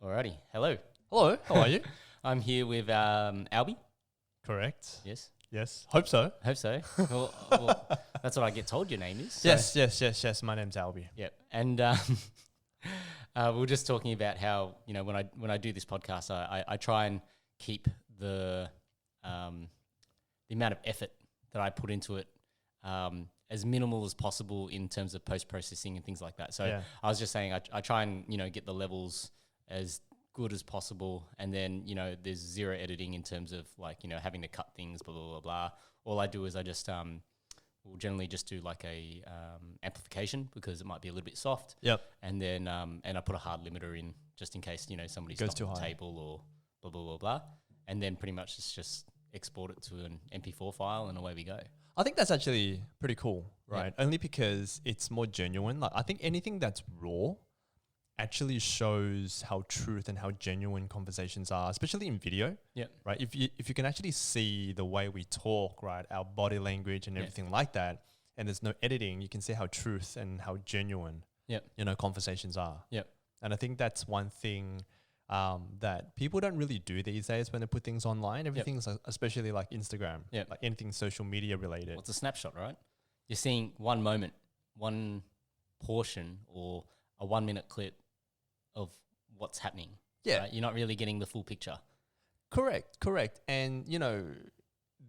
Alrighty. Hello. Hello, how are you? I'm here with Alby. Correct. Yes. Yes. Hope so. Hope so. well, that's what I get told your name is. So. Yes. My name's Alby. Yep. And we were just talking about how, when I do this podcast, I try and keep the amount of effort that I put into it as minimal as possible in terms of post-processing and things like that. So Yeah. I was just saying I try and, get the levels as good as possible, and then there's zero editing in terms of having to cut things, blah blah blah blah. All I do is I just will generally just do like a amplification because it might be a little bit soft. Yep. And then and I put a hard limiter in just in case somebody's Goes stopped too the high. table or blah blah blah blah. And then pretty much it's just export it to an MP4 file and away we go. I think that's actually pretty cool, right? Only because it's more genuine. Like I think anything that's raw actually shows how truth and how genuine conversations are, especially in video. Yeah. Right. If you can actually see the way we talk, right, our body language and everything like that, and there's no editing, you can see how truth and how genuine, conversations are. Yep. And I think that's one thing that people don't really do these days when they put things online. Everything's especially like Instagram, like anything social media related. Well, it's a snapshot, right? You're seeing one moment, one portion, or a 1 minute clip of what's happening. Yeah. Right? You're not really getting the full picture. Correct. And,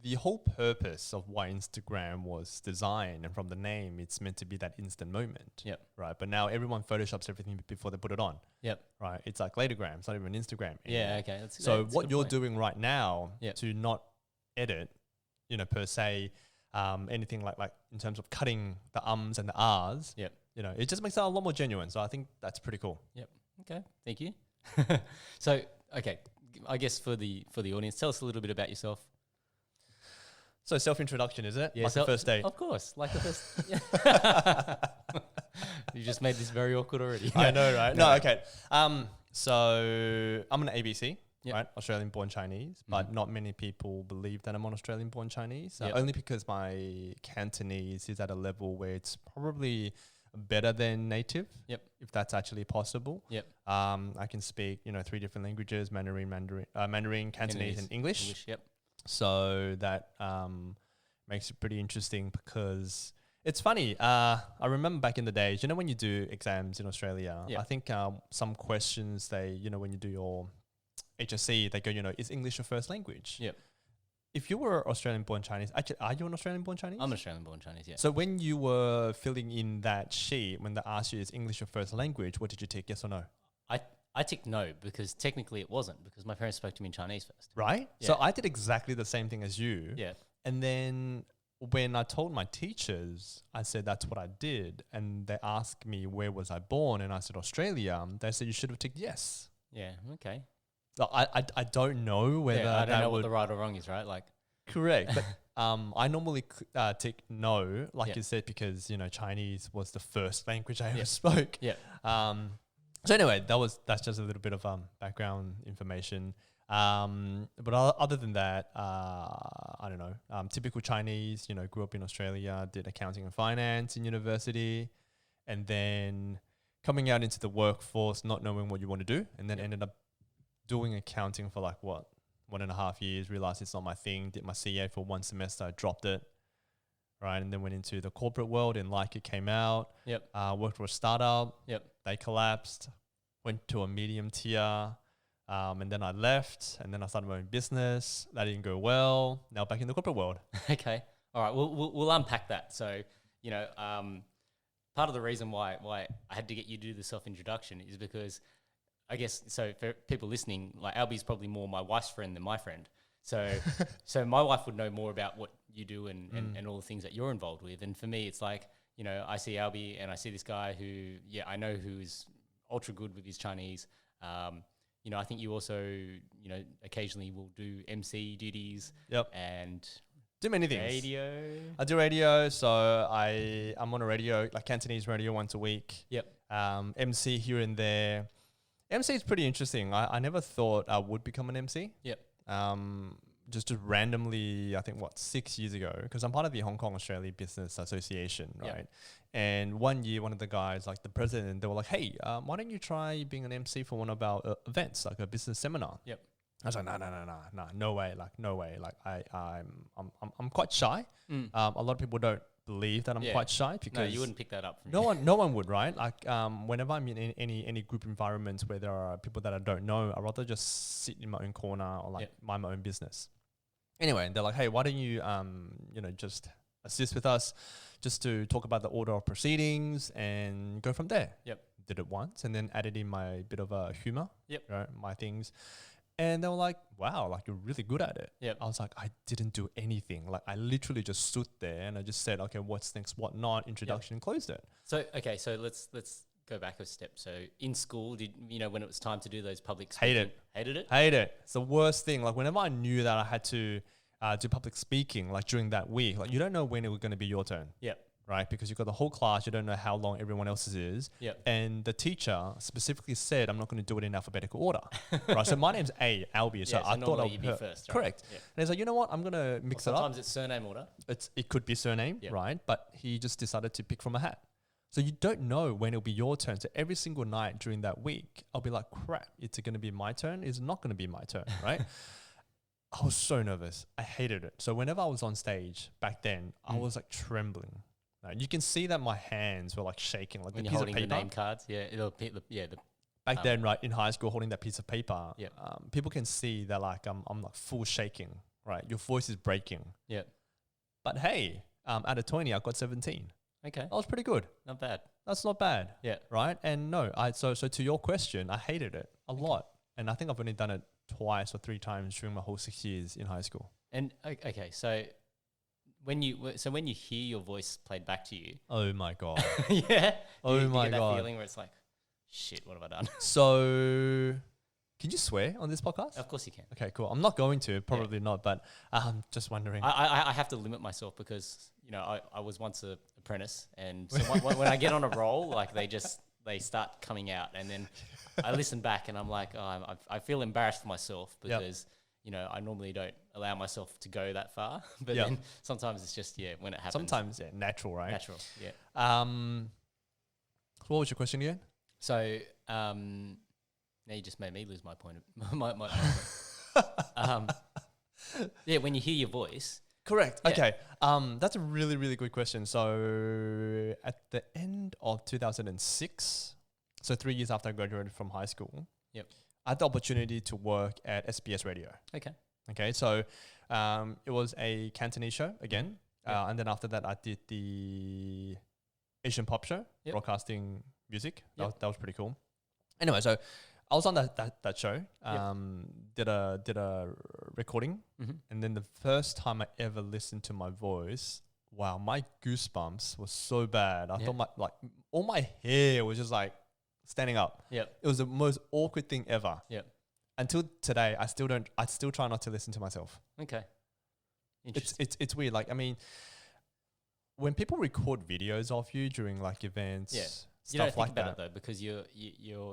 the whole purpose of why Instagram was designed, and from the name, it's meant to be that instant moment. Yep. Right. But now everyone photoshops everything before they put it on. Yep. Right. It's like latergram. It's not even Instagram anymore. Yeah, okay. So that's a what good you're point. doing right now Yep. to not edit, per se, anything like in terms of cutting the ums and the ahs, Yep. it just makes it a lot more genuine. So I think that's pretty cool. Yep. Okay. Thank you. So, okay. I guess for the audience, tell us a little bit about yourself. So self-introduction, is it? Yeah, Like the first date. Of course. Like the first. Yeah. You just made this very awkward already. I know, right? No, okay. So I'm an ABC, Yep. right? Australian-born Chinese, but not many people believe that I'm an Australian-born Chinese. Yep. Only because my Cantonese is at a level where it's probably better than native. Yep. If that's actually possible. Yep. I can speak, 3 different languages: Mandarin, Cantonese, and English. Yep. So that makes it pretty interesting because it's funny. I remember back in the days, when you do exams in Australia, Yeah. I think some questions they, when you do your HSC, they go, is English your first language? Yep. If you were Australian-born Chinese, actually, are you an Australian-born Chinese? I'm an Australian-born Chinese, yeah. So when you were filling in that sheet, when they asked you, is English your first language, what did you tick, yes or no? I ticked no because technically it wasn't because my parents spoke to me in Chinese first. Right? Yeah. So I did exactly the same thing as you. Yeah. And then when I told my teachers, I said that's what I did. And they asked me where was I born? And I said Australia. They said you should have ticked yes. Yeah. Okay. So I don't know whether I don't that know what would... the right or wrong is, right? Like, Correct. But I normally tick no, like Yeah. you said, because, Chinese was the first language I ever spoke. yeah. So anyway, that's just a little bit of background information. But other than that, I don't know. Typical Chinese, grew up in Australia, did accounting and finance in university, and then coming out into the workforce, not knowing what you want to do, and then ended up doing accounting for 1.5 years, realized it's not my thing, did my CA for 1 semester, dropped it, right? And then went into the corporate world and it came out. Yep. Worked for a startup. Yep. They collapsed, went to a medium tier, and then I left, and then I started my own business. That didn't go well. Now back in the corporate world. Okay. All right. We'll unpack that. So, part of the reason why I had to get you to do the self-introduction is because I guess, so for people listening, Alby's probably more my wife's friend than my friend. So so my wife would know more about what you do and all the things that you're involved with. And for me, it's I see Alby and I see this guy who, I know who's ultra good with his Chinese. I think you also, occasionally will do MC duties. Yep. And Do many things. radio. I do radio, so I'm on a radio, like Cantonese radio once a week. Yep. MC here and there. MC is pretty interesting. I never thought I would become an MC. Yep. just randomly, I think 6 years ago, because I'm part of the Hong Kong Australia Business Association, right? Yep. And one year, one of the guys, like the president, they were like, "Hey, why don't you try being an MC for one of our events, like a business seminar?" Yep. I was like, no way, no way. Like I'm quite shy. A lot of people don't believe that I'm quite shy because no, you wouldn't pick that up from no one would, right? Like whenever I'm in any group environments where there are people that I don't know, I'd rather just sit in my own corner or like mind my own business. Anyway, they're like, "Hey, why don't you just assist with us just to talk about the order of proceedings and go from there." Yep. Did it once and then added in my bit of a humor. Yep. Right, my things. And they were like, "Wow, like you're really good at it." Yep. I was like, I didn't do anything. Like I literally just stood there and I just said, "Okay, what's next, what not," introduction, and closed it. So let's go back a step. So in school, did when it was time to do those public speaking, hated it? Hate it. It's the worst thing. Like whenever I knew that I had to do public speaking, like during that week, like you don't know when it was going to be your turn. Yep. Right, because you've got the whole class, you don't know how long everyone else's is. Yep. And the teacher specifically said, "I'm not going to do it in alphabetical order." Right, so my name's Alby, so I thought I'd be first. Right? Correct. Yep. And he's like, "You know what? I'm going to mix it up." Sometimes it's surname order. It could be surname, right? But he just decided to pick from a hat. So you don't know when it'll be your turn. So every single night during that week, I'll be like, "Crap, it's going to be my turn. It's not going to be my turn," right? I was so nervous. I hated it. So whenever I was on stage back then, I was like trembling. You can see that my hands were like shaking, like When the you're piece of holding paper. the name cards, Back then, right in high school, holding that piece of paper, Yep. People can see that like I'm like full shaking, right? Your voice is breaking. Yeah. But hey, out of 20, I got 17. Okay. That was pretty good. Not bad. That's not bad. Yeah. Right. And no, so to your question, I hated it a lot, and I think I've only done it twice or 3 times during my whole 6 years in high school. And okay, so when you hear your voice played back to you, Oh my god. yeah, Oh you my get that god. feeling where it's like, shit, what have I done? So, can you swear on this podcast? Of course you can. Okay, cool. I'm not going to, probably not, but just wondering. I have to limit myself because I was once an apprentice, and so when I get on a roll, like they start coming out, and then I listen back and I'm like, I feel embarrassed for myself because I normally don't allow myself to go that far, but then sometimes it's just when it happens. Sometimes natural, right? Natural, yeah. What was your question again? So now you just made me lose my point. My yeah, when you hear your voice. Correct. Yeah. Okay. That's a really, really good question. So at the end of 2006, so 3 years after I graduated from high school, I had the opportunity to work at SBS Radio. Okay. So it was a Cantonese show again. And then after that, I did the Asian pop show, broadcasting music. That was pretty cool. Anyway, so I was on that show, did a recording, and then the first time I ever listened to my voice, wow, my goosebumps was so bad. I thought all my hair was just like standing up. It was the most awkward thing ever. Until today, I still try not to listen to myself. Okay. Interesting. It's weird. Like, I mean, when people record videos of you during like events, you don't stuff like think about that, it though because you're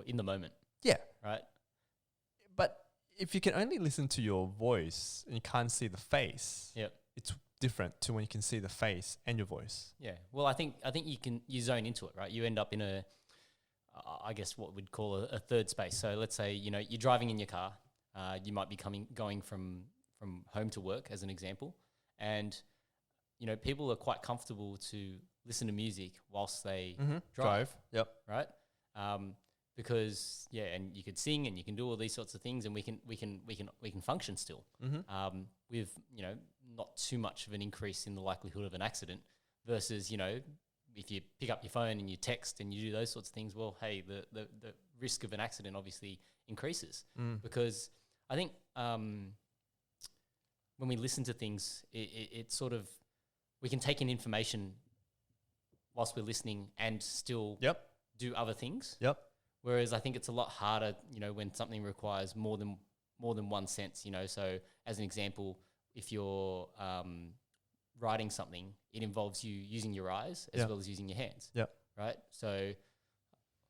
in the moment. Yeah. Right. But if you can only listen to your voice and you can't see the face, it's different to when you can see the face and your voice. Yeah. Well, I think you zone into it, right? You end up in I guess what we'd call a third space. So let's say, you're driving in your car. You might be going from home to work as an example. And, people are quite comfortable to listen to music whilst they drive. Yep. Right. Because and you could sing and you can do all these sorts of things, and we can function still. With not too much of an increase in the likelihood of an accident versus if you pick up your phone and you text and you do those sorts of things, well, hey, the risk of an accident obviously increases because I think when we listen to things, it sort of, we can take in information whilst we're listening and still do other things. Whereas I think it's a lot harder, when something requires more than one sense, So as an example, if you're writing something, it involves you using your eyes as well as using your hands. Right. So,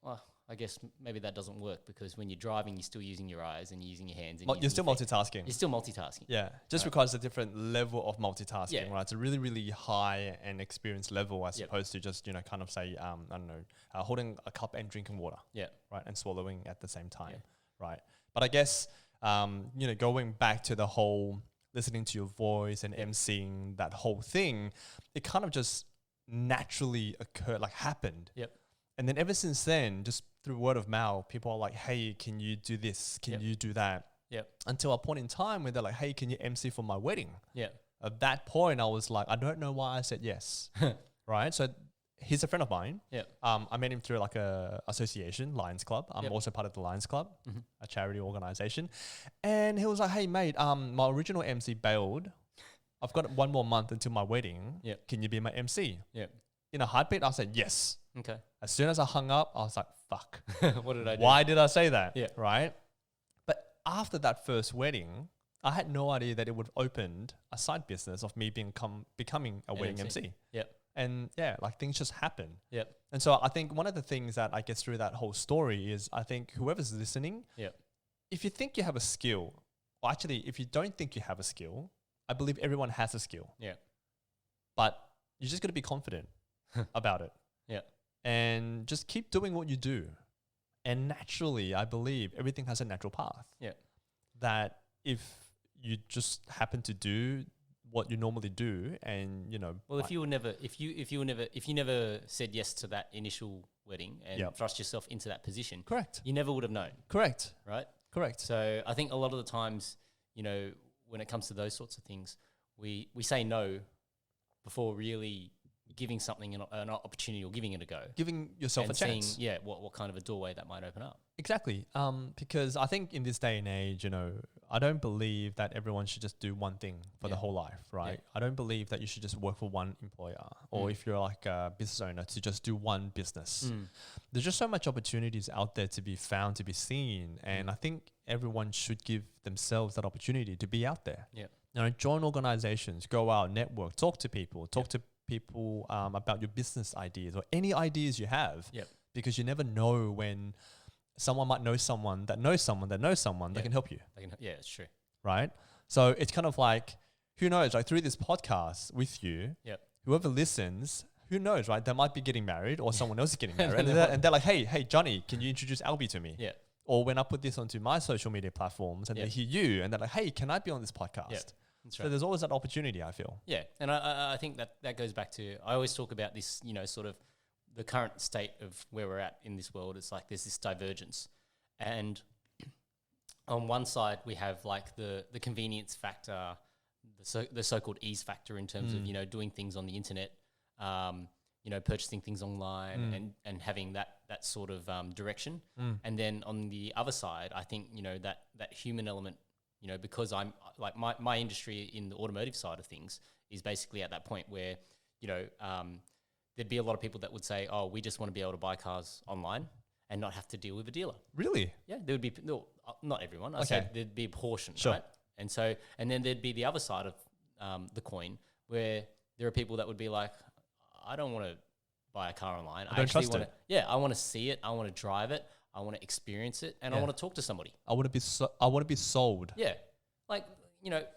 well, I guess maybe that doesn't work because when you're driving, you're still using your eyes and you're using your hands. And You're still multitasking. You're still multitasking. Yeah, just requires a different level of multitasking, right? It's a really, really high and experienced level as opposed to just, kind of say, I don't know, holding a cup and drinking water. Yeah. Right, and swallowing at the same time, right? But I guess, going back to the whole listening to your voice and MCing, that whole thing, it kind of just naturally occurred, like happened. Yep. And then ever since then, just through word of mouth, people are like, hey, can you do this? Can you do that? Yep. Until a point in time where they're like, hey, can you MC for my wedding? Yeah. At that point, I was like, I don't know why I said yes. Right? So he's a friend of mine. Yeah. I met him through like a association, Lions Club. I'm also part of the Lions Club, a charity organization. And he was like, hey, mate, my original MC bailed. I've got 1 more month until my wedding. Yeah. Can you be my MC? Yeah. In a heartbeat, I said yes. Okay. As soon as I hung up, I was like, fuck. What did I do? Why did I say that? Yeah. Right? But after that first wedding, I had no idea that it would open a side business of me becoming a wedding MC. Yep. And like things just happen. Yep. And so I think one of the things that I guess through that whole story is I think whoever's listening, if you think you have a skill, or actually if you don't think you have a skill, I believe everyone has a skill. Yeah. But you just got to be confident about it. Yeah. And just keep doing what you do. And naturally, I believe everything has a natural path. Yeah. That if you just happen to do what you normally do, and well, if you never said yes to that initial wedding and thrust yourself into that position, correct, you never would have known. Correct. Right. Correct. So I think a lot of the times, when it comes to those sorts of things, we say no before really giving something an opportunity or giving it a go. Giving yourself a chance. Seeing, what kind of a doorway that might open up. Exactly. Because I think in this day and age, I don't believe that everyone should just do one thing for the whole life, right? Yeah. I don't believe that you should just work for one employer or if you're like a business owner to just do one business. There's just so much opportunities out there to be found, to be seen. And I think everyone should give themselves that opportunity to be out there. Yeah. Join organizations, go out, network, talk to people, talk to people about your business ideas or any ideas you have, because you never know when someone might know someone that knows someone that knows someone that can help you. It's true. Right? So it's kind of like, who knows, like through this podcast with you, whoever listens, who knows, right? They might be getting married or someone else is getting married. and they're like, hey, Johnny, can you introduce Alby to me? Yeah. Or when I put this onto my social media platforms and they hear you and they're like, hey, can I be on this podcast? Yeah. That's right. So there's always that opportunity, I feel. Yeah, and I think that goes back to, I always talk about this, sort of the current state of where we're at in this world. It's like there's this divergence. And on one side, we have like the convenience factor, the so-called ease factor in terms of, doing things on the internet, purchasing things online and having that sort of direction. And then on the other side, I think, that human element, because I'm like my industry in the automotive side of things is basically at that point where, there'd be a lot of people that would say, oh, we just want to be able to buy cars online and not have to deal with a dealer. Really? Yeah, there would be, no, not everyone. I said there'd be a portion, right? And then there'd be the other side of the coin where there are people that would be like, I don't want to buy a car online. I don't trust it. Yeah, I want to see it. I want to drive it. I want to experience it, and I want to talk to somebody. I want to be sold. Yeah, like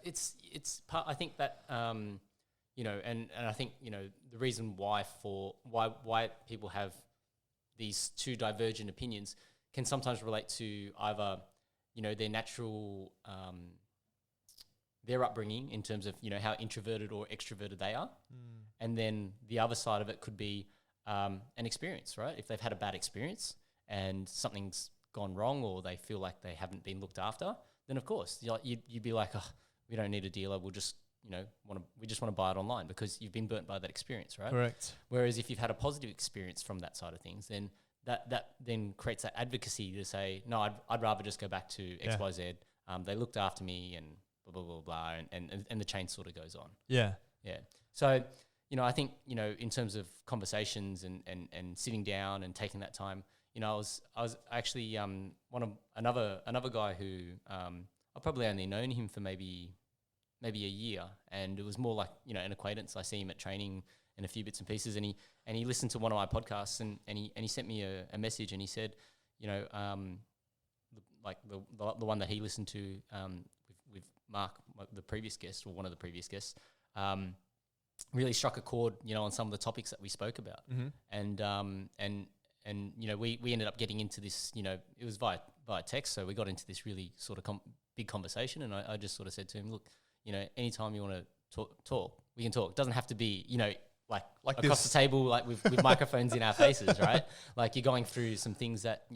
it's part. I think that and I think the reason why people have these two divergent opinions can sometimes relate to either their natural their upbringing in terms of how introverted or extroverted they are, and then the other side of it could be an experience, right? If they've had a bad experience and something's gone wrong or they feel like they haven't been looked after, then of course you'd be like, oh, we don't need a dealer. We'll just, we just want to buy it online because you've been burnt by that experience, right? Correct. Whereas if you've had a positive experience from that side of things, then that then creates that advocacy to say, no, I'd rather just go back to X, Y, Z. They looked after me and blah, blah, blah, blah. And the chain sort of goes on. Yeah. Yeah. So, I think, in terms of conversations and sitting down and taking that time, I was actually another guy who I probably only known him for maybe a year, and it was more like an acquaintance. I see him at training and a few bits and pieces, and he listened to one of my podcasts and he sent me a message and he said, like the one that he listened to with Mark, the previous guest, or one of the previous guests, really struck a chord, on some of the topics that we spoke about. And we ended up getting into this, it was via text, so we got into this really sort of big conversation, and I just sort of said to him, look, anytime you want to talk, we can talk. It doesn't have to be, like across the table, like with microphones in our faces, right? Like you're going through some things that,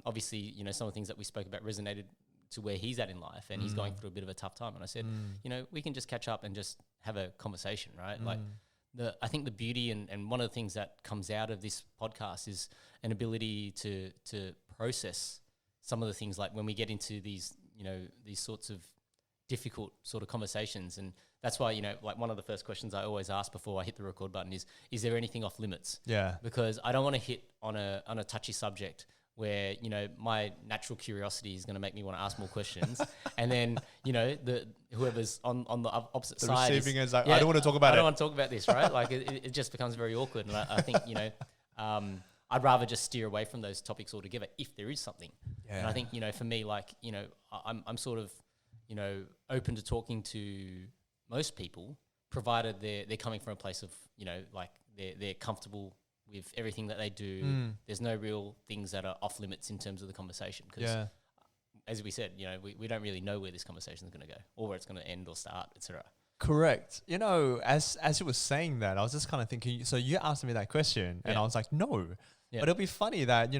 obviously, some of the things that we spoke about resonated to where he's at in life, and he's going through a bit of a tough time. And I said, we can just catch up and just have a conversation, right? Like I think the beauty and one of the things that comes out of this podcast is an ability to process some of the things, like when we get into these sorts of difficult sort of conversations. And that's why, like one of the first questions I always ask before I hit the record button is there anything off limits? Yeah. Because I don't want to hit on a touchy subject where, my natural curiosity is going to make me want to ask more questions. And then, whoever's on the opposite side receiving is like, I don't want to talk about it. I don't want to talk about this, right? Like it just becomes very awkward. And I think, I'd rather just steer away from those topics altogether if there is something. Yeah. And I think, for me, like, I'm sort of, open to talking to most people, provided they're coming from a place of, like they're comfortable with everything that they do. There's no real things that are off limits in terms of the conversation. Because as we said, we don't really know where this conversation is going to go or where it's going to end or start, etc. Correct. As you were saying that, I was just kind of thinking, so you asked me that question and I was like, no. Yeah. But it'll be funny that,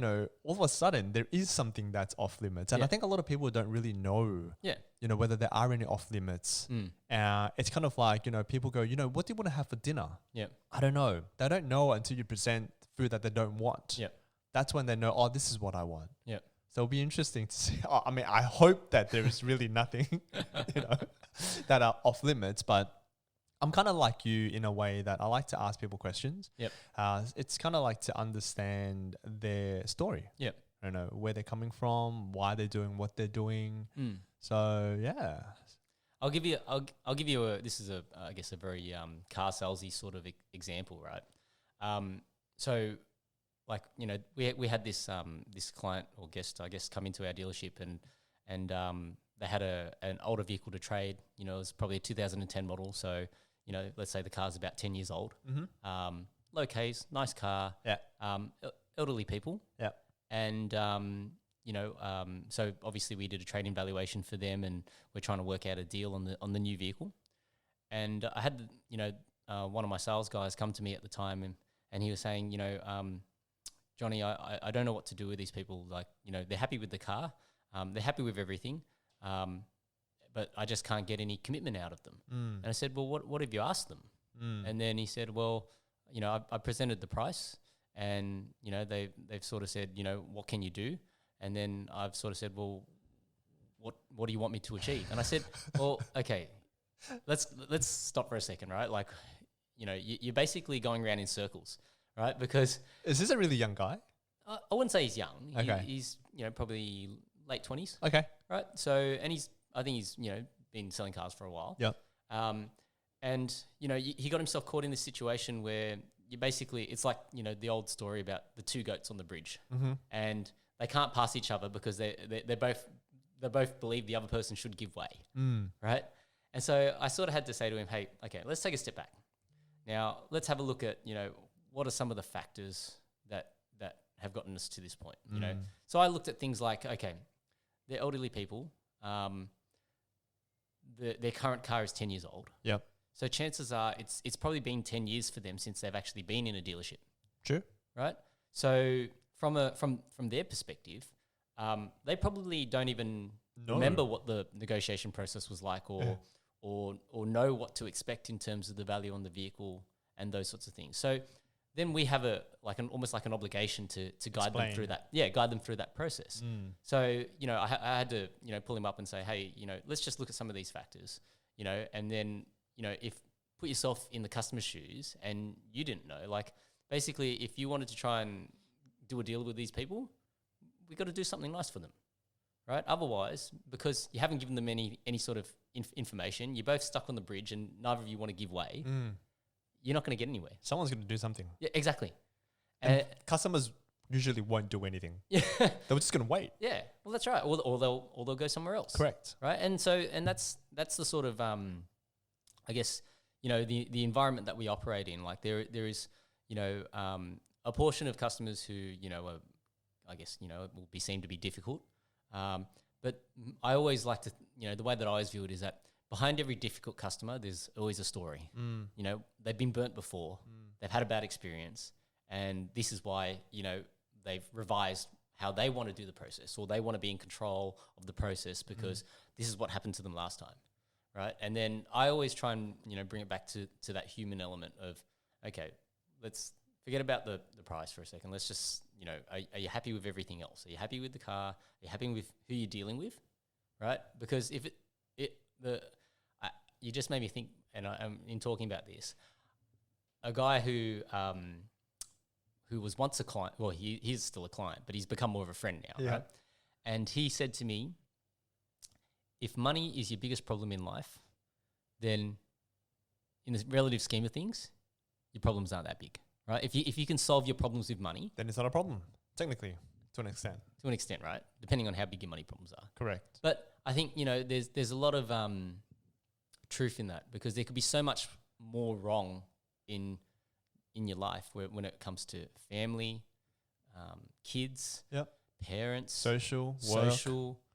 all of a sudden there is something that's off limits. And I think a lot of people don't really know, whether there are any off limits. It's kind of like, people go, what do you want to have for dinner? Yeah. I don't know. They don't know until you present food that they don't want. Yeah. That's when they know, oh, this is what I want. Yeah. So it'll be interesting to see. I hope that there is really nothing, that are off limits, but I'm kind of like you in a way that I like to ask people questions. Yep. It's kind of like to understand their story. Yep. I don't know where they're coming from, why they're doing what they're doing. So yeah, I'll give you this is I guess a very car salesy sort of example, right? So like, we had this this client or guest, I guess, come into our dealership and they had an older vehicle to trade. It was probably a 2010 model, so let's say the car's about 10 years old. Low Ks, nice car. Yeah. Elderly people. Yeah. And so obviously we did a trade-in valuation for them, and we're trying to work out a deal on the new vehicle. And I had one of my sales guys come to me at the time, and he was saying, Johnny, I don't know what to do with these people. Like, they're happy with the car, they're happy with everything. But I just can't get any commitment out of them. And I said, well, what have you asked them? And then he said, well, I presented the price, and, they've sort of said, what can you do? And then I've sort of said, well, what do you want me to achieve? And I said, well, okay, let's stop for a second, right? Like, you're basically going around in circles, right? Because is this a really young guy? I wouldn't say he's young. Okay. He's probably late 20s. Okay. Right. So, and I think he's been selling cars for a while. Yeah. And he got himself caught in this situation where you basically, it's like the old story about the two goats on the bridge, and they can't pass each other because they both believe the other person should give way. Right. And so I sort of had to say to him, hey, okay, let's take a step back. Now let's have a look at what are some of the factors that have gotten us to this point. So I looked at things like, okay, they're elderly people. Their current car is 10 years old. Yep. So chances are it's probably been 10 years for them since they've actually been in a dealership. True. Right? So from their perspective, they probably don't even remember what the negotiation process was like or know what to expect in terms of the value on the vehicle and those sorts of things. So then we have almost like an obligation to guide them through that. Yeah, guide them through that process. So, I had to, pull him up and say, hey, let's just look at some of these factors, and then, if put yourself in the customer's shoes and you didn't know, like basically if you wanted to try and do a deal with these people, we got to do something nice for them, right? Otherwise, because you haven't given them any sort of information, you're both stuck on the bridge and neither of you want to give way. You're not going to get anywhere. Someone's going to do something. Yeah, exactly. And customers usually won't do anything. Yeah. They were just going to wait. Yeah. Well, that's right. Or they'll go somewhere else. Correct. Right. And that's the sort of I guess, the environment that we operate in. Like there is, a portion of customers who, are, I guess, will be seen to be difficult. But I always like to, the way that I always view it is that behind every difficult customer, there's always a story. They've been burnt before. They've had a bad experience. And this is why, they've revised how they want to do the process, or they want to be in control of the process because this is what happened to them last time, right? And then I always try and, bring it back to that human element of, okay, let's forget about the price for a second. Let's just, are you happy with everything else? Are you happy with the car? Are you happy with who you're dealing with, right? Because if you just made me think, and I'm in talking about this, a guy who was once a client, well, he's still a client, but he's become more of a friend now, right? And he said to me, if money is your biggest problem in life, then in the relative scheme of things, your problems aren't that big, right? If you can solve your problems with money, then it's not a problem, technically, to an extent. To an extent, right? Depending on how big your money problems are. Correct. But I think, there's a lot of truth in that, because there could be so much more wrong in your life when it comes to family, kids, parents, social,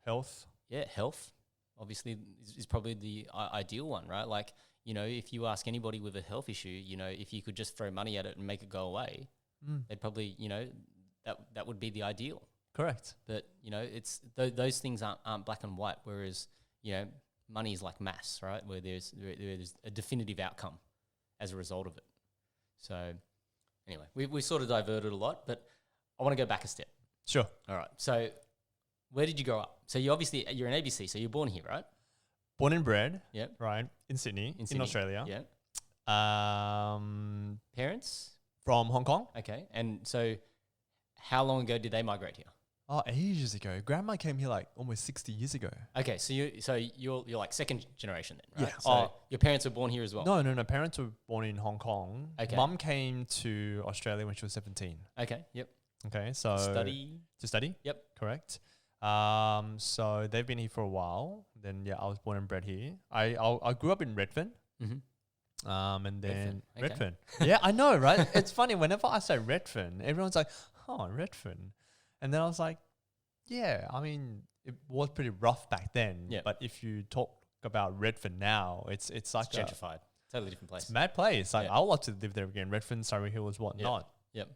health. Yeah, health obviously is probably the ideal one, right? Like, if you ask anybody with a health issue, if you could just throw money at it and make it go away, they'd probably, that would be the ideal. Correct. But, it's those things aren't black and white, whereas, money is like maths, right? Where there's a definitive outcome as a result of it. So anyway, we sort of diverted a lot, but I want to go back a step. Sure. All right. So where did you grow up? So you're an ABC, so you're born here, right? Born and bred. Yep. Right. In Sydney, in Australia. Yeah. Parents? From Hong Kong. Okay. And so how long ago did they migrate here? Oh, ages ago. Grandma came here like almost 60 years ago. Okay, so you're like second generation then, right? Yeah. So your parents were born here as well? No. Parents were born in Hong Kong. Okay. Mum came to Australia when she was 17. Okay, yep. Okay, so to study? Yep. Correct. So they've been here for a while. Then I was born and bred here. I grew up in Redfern. Mm-hmm. And then Redfern. Okay. Redfern. Yeah, I know, right? It's funny whenever I say Redfern, everyone's like, "Oh, Redfern," and then I was like, "Yeah, I mean, it was pretty rough back then. Yeah. But if you talk about Redfern now, it's like It's gentrified. Totally different place. it's a mad place. Like Yeah. I would love to live there again. Redfern, Surrey Hills, whatnot. Yep.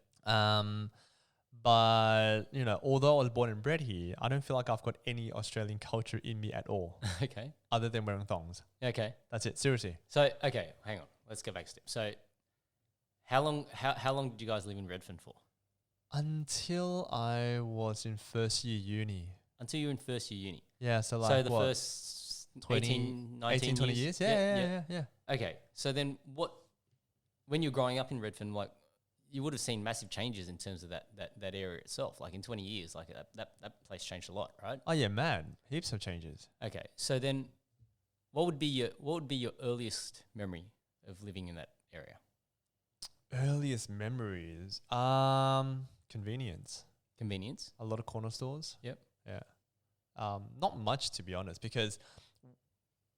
But although I was born and bred here, I don't feel like I've got any Australian culture in me at all, Okay. other than wearing thongs. Okay. That's it. Seriously. So, okay, hang on. Let's go back a step. So how long did you guys live in Redfern for? Until I was in first year uni. Until you were in first year uni. Yeah, so like So the what, first 20, 18, 19 18, 20 years? Yeah. Okay. So then when you're growing up in Redfern, like you would have seen massive changes in terms of that area itself. Like in 20 years, like that place changed a lot, right? Oh yeah, man. Heaps of changes. Okay. So then what would be your earliest memory of living in that area? Earliest memories. Convenience. Convenience? A lot of corner stores. Yep. Yeah. Not much, to be honest, because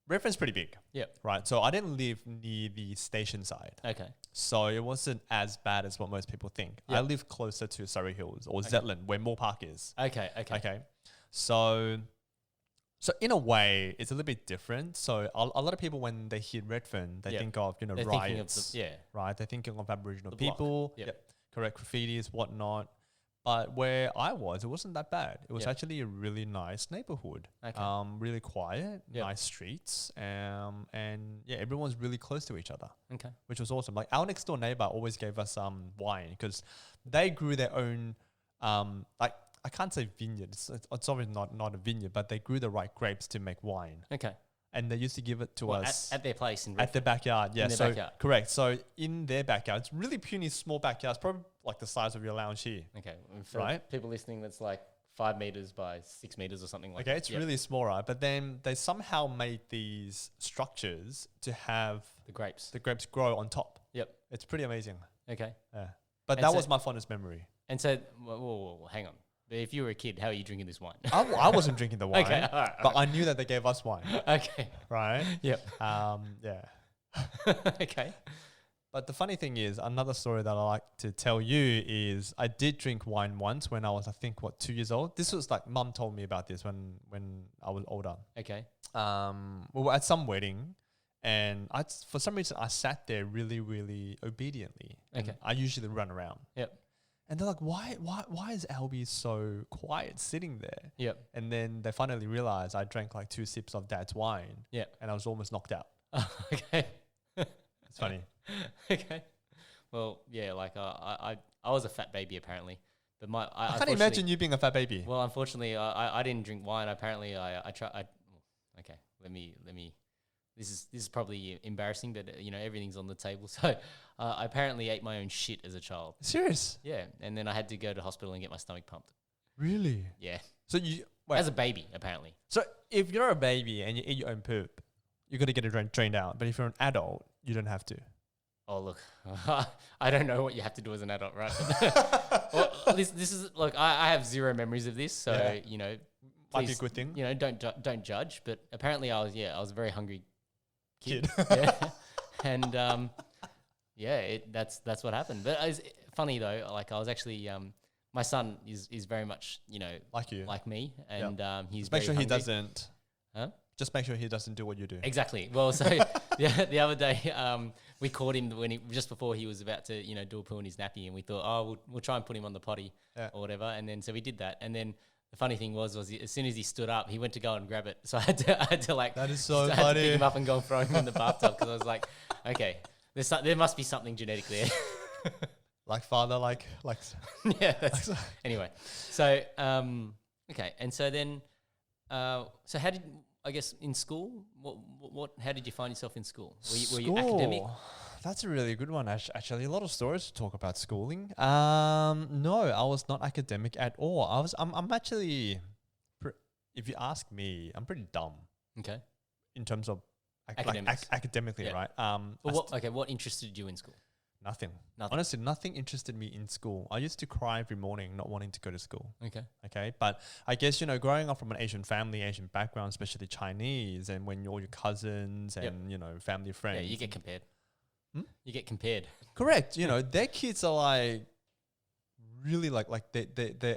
Redfern's pretty big. Yep. Right. So I didn't live near the station side. Okay. So it wasn't as bad as what most people think. Yep. I live closer to Surrey Hills or Zetland, where Moore Park is. Okay. So in a way, it's a little bit different. So a lot of people, when they hear Redfern, they think of, They're riots. thinking of Right. They're thinking of Aboriginal The block. people. Yep. Correct. Graffitis, whatnot. But where I was, it wasn't that bad. It was actually a really nice neighborhood. Okay. Really quiet, Yep. nice streets. And yeah, everyone's really close to each other, Okay. which was awesome. Like our next door neighbor always gave us wine because they grew their own like I can't say vineyard. It's obviously not a vineyard, but they grew the right grapes to make wine. Okay. And they used to give it to us at their place in at their backyard. Yeah, In their so backyard. correct. So in their backyard, it's really puny small backyard. It's probably like the size of your lounge here. Okay. And for Right. people listening, that's like 5 meters by 6 meters or something like Okay, that. it's really small, right? But then they somehow made these structures to have the grapes. the grapes grow on top. Yep. It's pretty amazing. Okay. Yeah. But And that so- was my fondest memory. And so, whoa, hang on. But if you were a kid, how are you drinking this wine? I wasn't drinking the wine, Okay, all right, but I knew that they gave us wine, Okay. right? Yep. Yeah. Okay. But the funny thing is, another story that I like to tell you is I did drink wine once when I was, I think, 2 years old. This was like mum told me about this when I was older. Okay. We were at some wedding, and for some reason I sat there really, really obediently. Okay. I usually run around. Yep. And they're like, why is Alby so quiet sitting there? Yep. And then they finally realized I drank like 2 sips of dad's wine. Yep. And I was almost knocked out. Okay. It's funny. Okay. Well, yeah, like I was a fat baby apparently, but I can't imagine you being a fat baby. Well, unfortunately, I didn't drink wine. Apparently, I tried. Okay, let me. This is probably embarrassing, but everything's on the table. So I apparently ate my own shit as a child. Serious? Yeah, and then I had to go to hospital and get my stomach pumped. Really? Yeah. So you wait. As a baby, apparently. So if you're a baby and you eat your own poop, you got to get it drained out. But if you're an adult, you don't have to. Oh look, I don't know what you have to do as an adult, right? Well, this is look. I have zero memories of this, so Might be a good thing. Don't judge. But apparently, I was a very hungry kid. Yeah. And that's what happened. But it's funny though. Like I was actually my son is very much Like you. like me, and he's Just make sure very he hungry. doesn't. Huh? Just make sure he doesn't do what you do. Exactly. Well, so the other day we caught him just before he was about to do a poo in his nappy, and we thought, we'll try and put him on the potty or whatever, and then so we did that, and then the funny thing was as soon as he stood up, he went to go and grab it, so I had to like That is so I had to funny. pick him up and go and throw him in the bathtub because I was like, okay, there must be something genetic there. Like father, like. Yeah. Anyway, so okay, and so then so how did I guess in school? How did you find yourself in school? Were you academic? That's a really good one. Actually, a lot of stories to talk about schooling. No, I was not academic at all. I'm actually, if you ask me, I'm pretty dumb. Okay. In terms of Academics. academically, Yeah. right? What interested you in school? Nothing. Nothing. Honestly, nothing interested me in school. I used to cry every morning not wanting to go to school. Okay. Okay. But I guess, growing up from an Asian family, Asian background, especially Chinese, and when all your cousins and, family friends. Yeah, you get compared. Hmm? You get compared. Correct. Their kids are like really like they're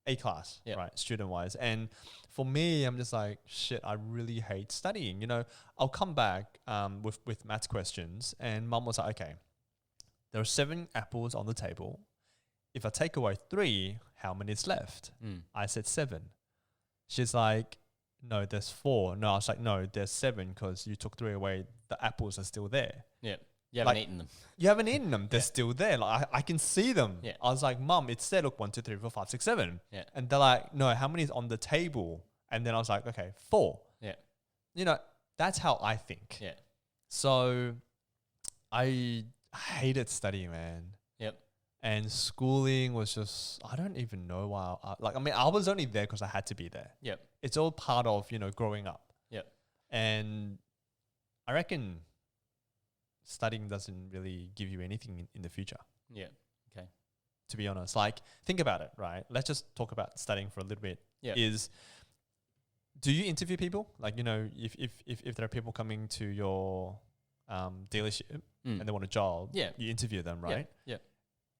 A class, right, student wise. And for me, I'm just like, shit, I really hate studying. I'll come back with maths questions, and mum was like, okay, there are 7 apples on the table. If I take away 3, how many is left? I said 7. She's like, no, there's 4. No, I was like, no, there's 7 because you took 3 away. The apples are still there. Yeah. You haven't eaten them. You haven't eaten them. They're still there. Like I can see them. Yeah. I was like, Mum, it said, look, 1, 2, 3, 4, 5, 6, 7. Yeah. And they're like, no, how many is on the table? And then I was like, okay, 4. Yeah. That's how I think. Yeah. So I hated studying, man. Yep. And schooling was just, I don't even know why. I was only there because I had to be there. Yep. It's all part of, growing up. Yep. And I reckon studying doesn't really give you anything in the future. Yeah. Okay. To be honest, like think about it, right? Let's just talk about studying for a little bit. Yeah. Do you interview people? Like, if there are people coming to your dealership and they want a job, you interview them, right? Yeah.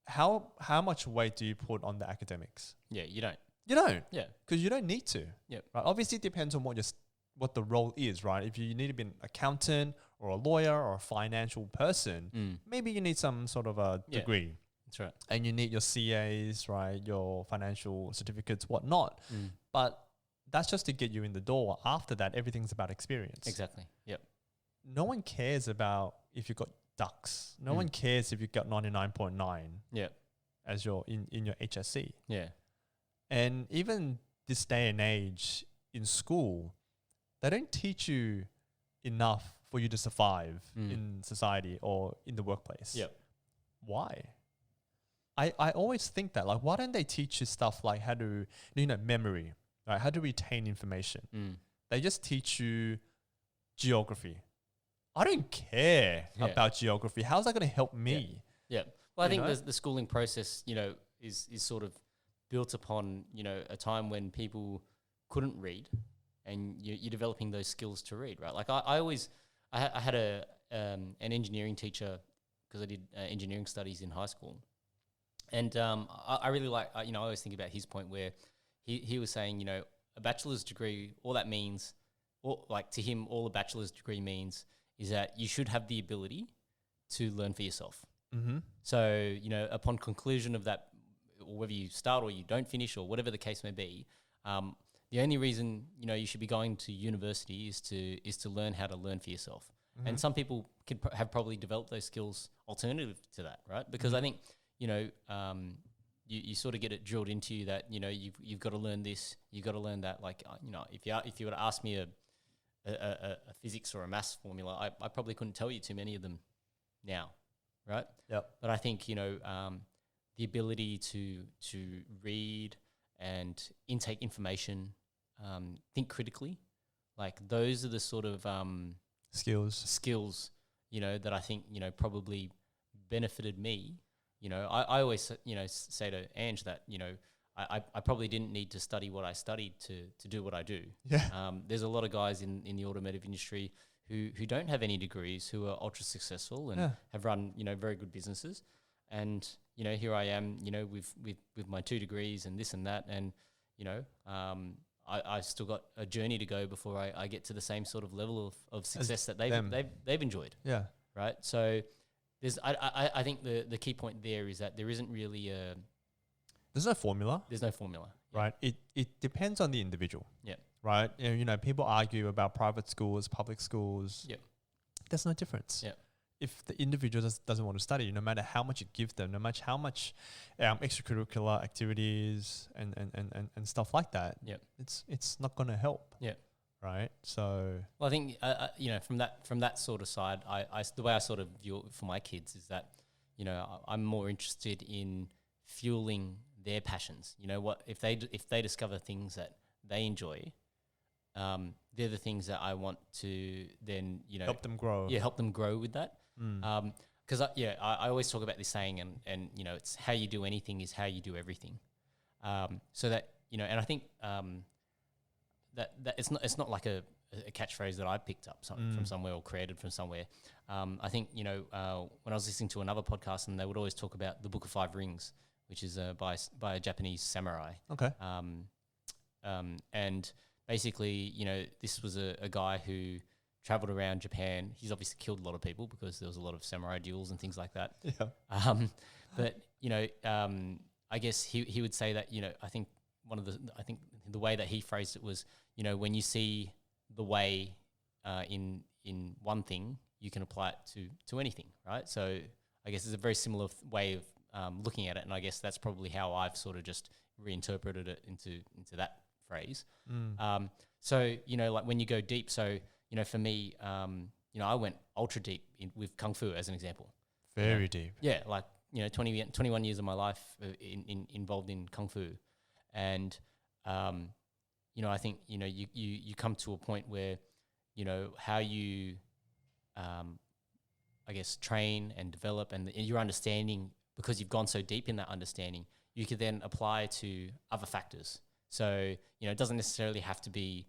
How much weight do you put on the academics? Yeah. You don't. You don't. Yeah. Because you don't need to. Yep. Right. Obviously, it depends on what the role is, right? If you need to be an accountant or a lawyer or a financial person, maybe you need some sort of a degree. That's right. And you need your CAs, right? Your financial certificates, whatnot. But that's just to get you in the door. After that, everything's about experience. Exactly. Yep. No one cares about if you got ducks. No one cares if you got 99.9 as your in your HSC. Yeah. And even this day and age in school, they don't teach you enough for you to survive in society or in the workplace. Yep. Why? I always think that, like, why don't they teach you stuff like how to, memory, right? How to retain information. They just teach you geography. I don't care about geography. How's that going to help me? Yeah. Well, I think the schooling process, is sort of built upon, you know, a time when people couldn't read, and you're developing those skills to read, right? Like I had an engineering teacher, because I did engineering studies in high school, and I really like, you know, I always think about his point where he was saying, you know, a bachelor's degree, all that means, or like to him, all a bachelor's degree means is that you should have the ability to learn for yourself. Mm-hmm. So, you know, upon conclusion of that, or whether you start or you don't finish or whatever the case may be, the only reason, you know, you should be going to university is to learn how to learn for yourself. Mm-hmm. And some people could have probably developed those skills alternative to that, right? Because I think, you know, you sort of get it drilled into you that, you know, you've got to learn this, you've got to learn that. Like, you know, if you were to ask me a physics or a maths formula, I probably couldn't tell you too many of them now, right? Yep. But I think, you know, the ability to read and intake information, think critically, like those are the sort of skills, you know, that I think, you know, probably benefited me. You know, I always, you know, say to Ange that, you know, I probably didn't need to study what I studied to do what I do. Yeah. There's a lot of guys in the automotive industry who don't have any degrees, who are ultra successful and have run, you know, very good businesses. And, you know, here I am, you know, with my 2 degrees and this and that. And, you know, I still got a journey to go before I get to the same sort of level of success that they've enjoyed. Yeah. Right. So I think the key point there is that there isn't really there's no formula. There's no formula. Right. It depends on the individual. Yeah. Right. You know, people argue about private schools, public schools. Yeah. There's no difference. Yeah. If the individual doesn't want to study, no matter how much you give them, no matter how much extracurricular activities and stuff like that, it's not going to help. Yeah. Right. So, well, I think you know, from that sort of side, the way I sort of view it for my kids is that, you know, I'm more interested in fueling their passions. You know, what if they discover things that they enjoy, they're the things that I want to then, you know, help them grow. Yeah, help them grow with that. Because I always talk about this saying, and you know, it's how you do anything is how you do everything. So that, you know, and I think that it's not like a catchphrase that I picked up from somewhere or created from somewhere. I think, you know, when I was listening to another podcast, and they would always talk about the Book of Five Rings, which is by a Japanese samurai. Okay. And basically, you know, this was a guy who traveled around Japan. He's obviously killed a lot of people because there was a lot of samurai duels and things like that. Yeah. But you know, I guess he would say that, you know, I think the way that he phrased it was, you know, when you see the way in one thing, you can apply it to anything, right? So I guess it's a very similar way of looking at it, and I guess that's probably how I've sort of just reinterpreted it into that phrase. So, you know, like when you go deep, so, you know, for me, you know, I went ultra deep with Kung Fu as an example. Very deep. Yeah, like, you know, 21 years of my life involved in Kung Fu. And, you know, I think, you know, you come to a point where, you know, how you, I guess, train and develop and your understanding, because you've gone so deep in that understanding, you could then apply to other factors. So, you know, it doesn't necessarily have to be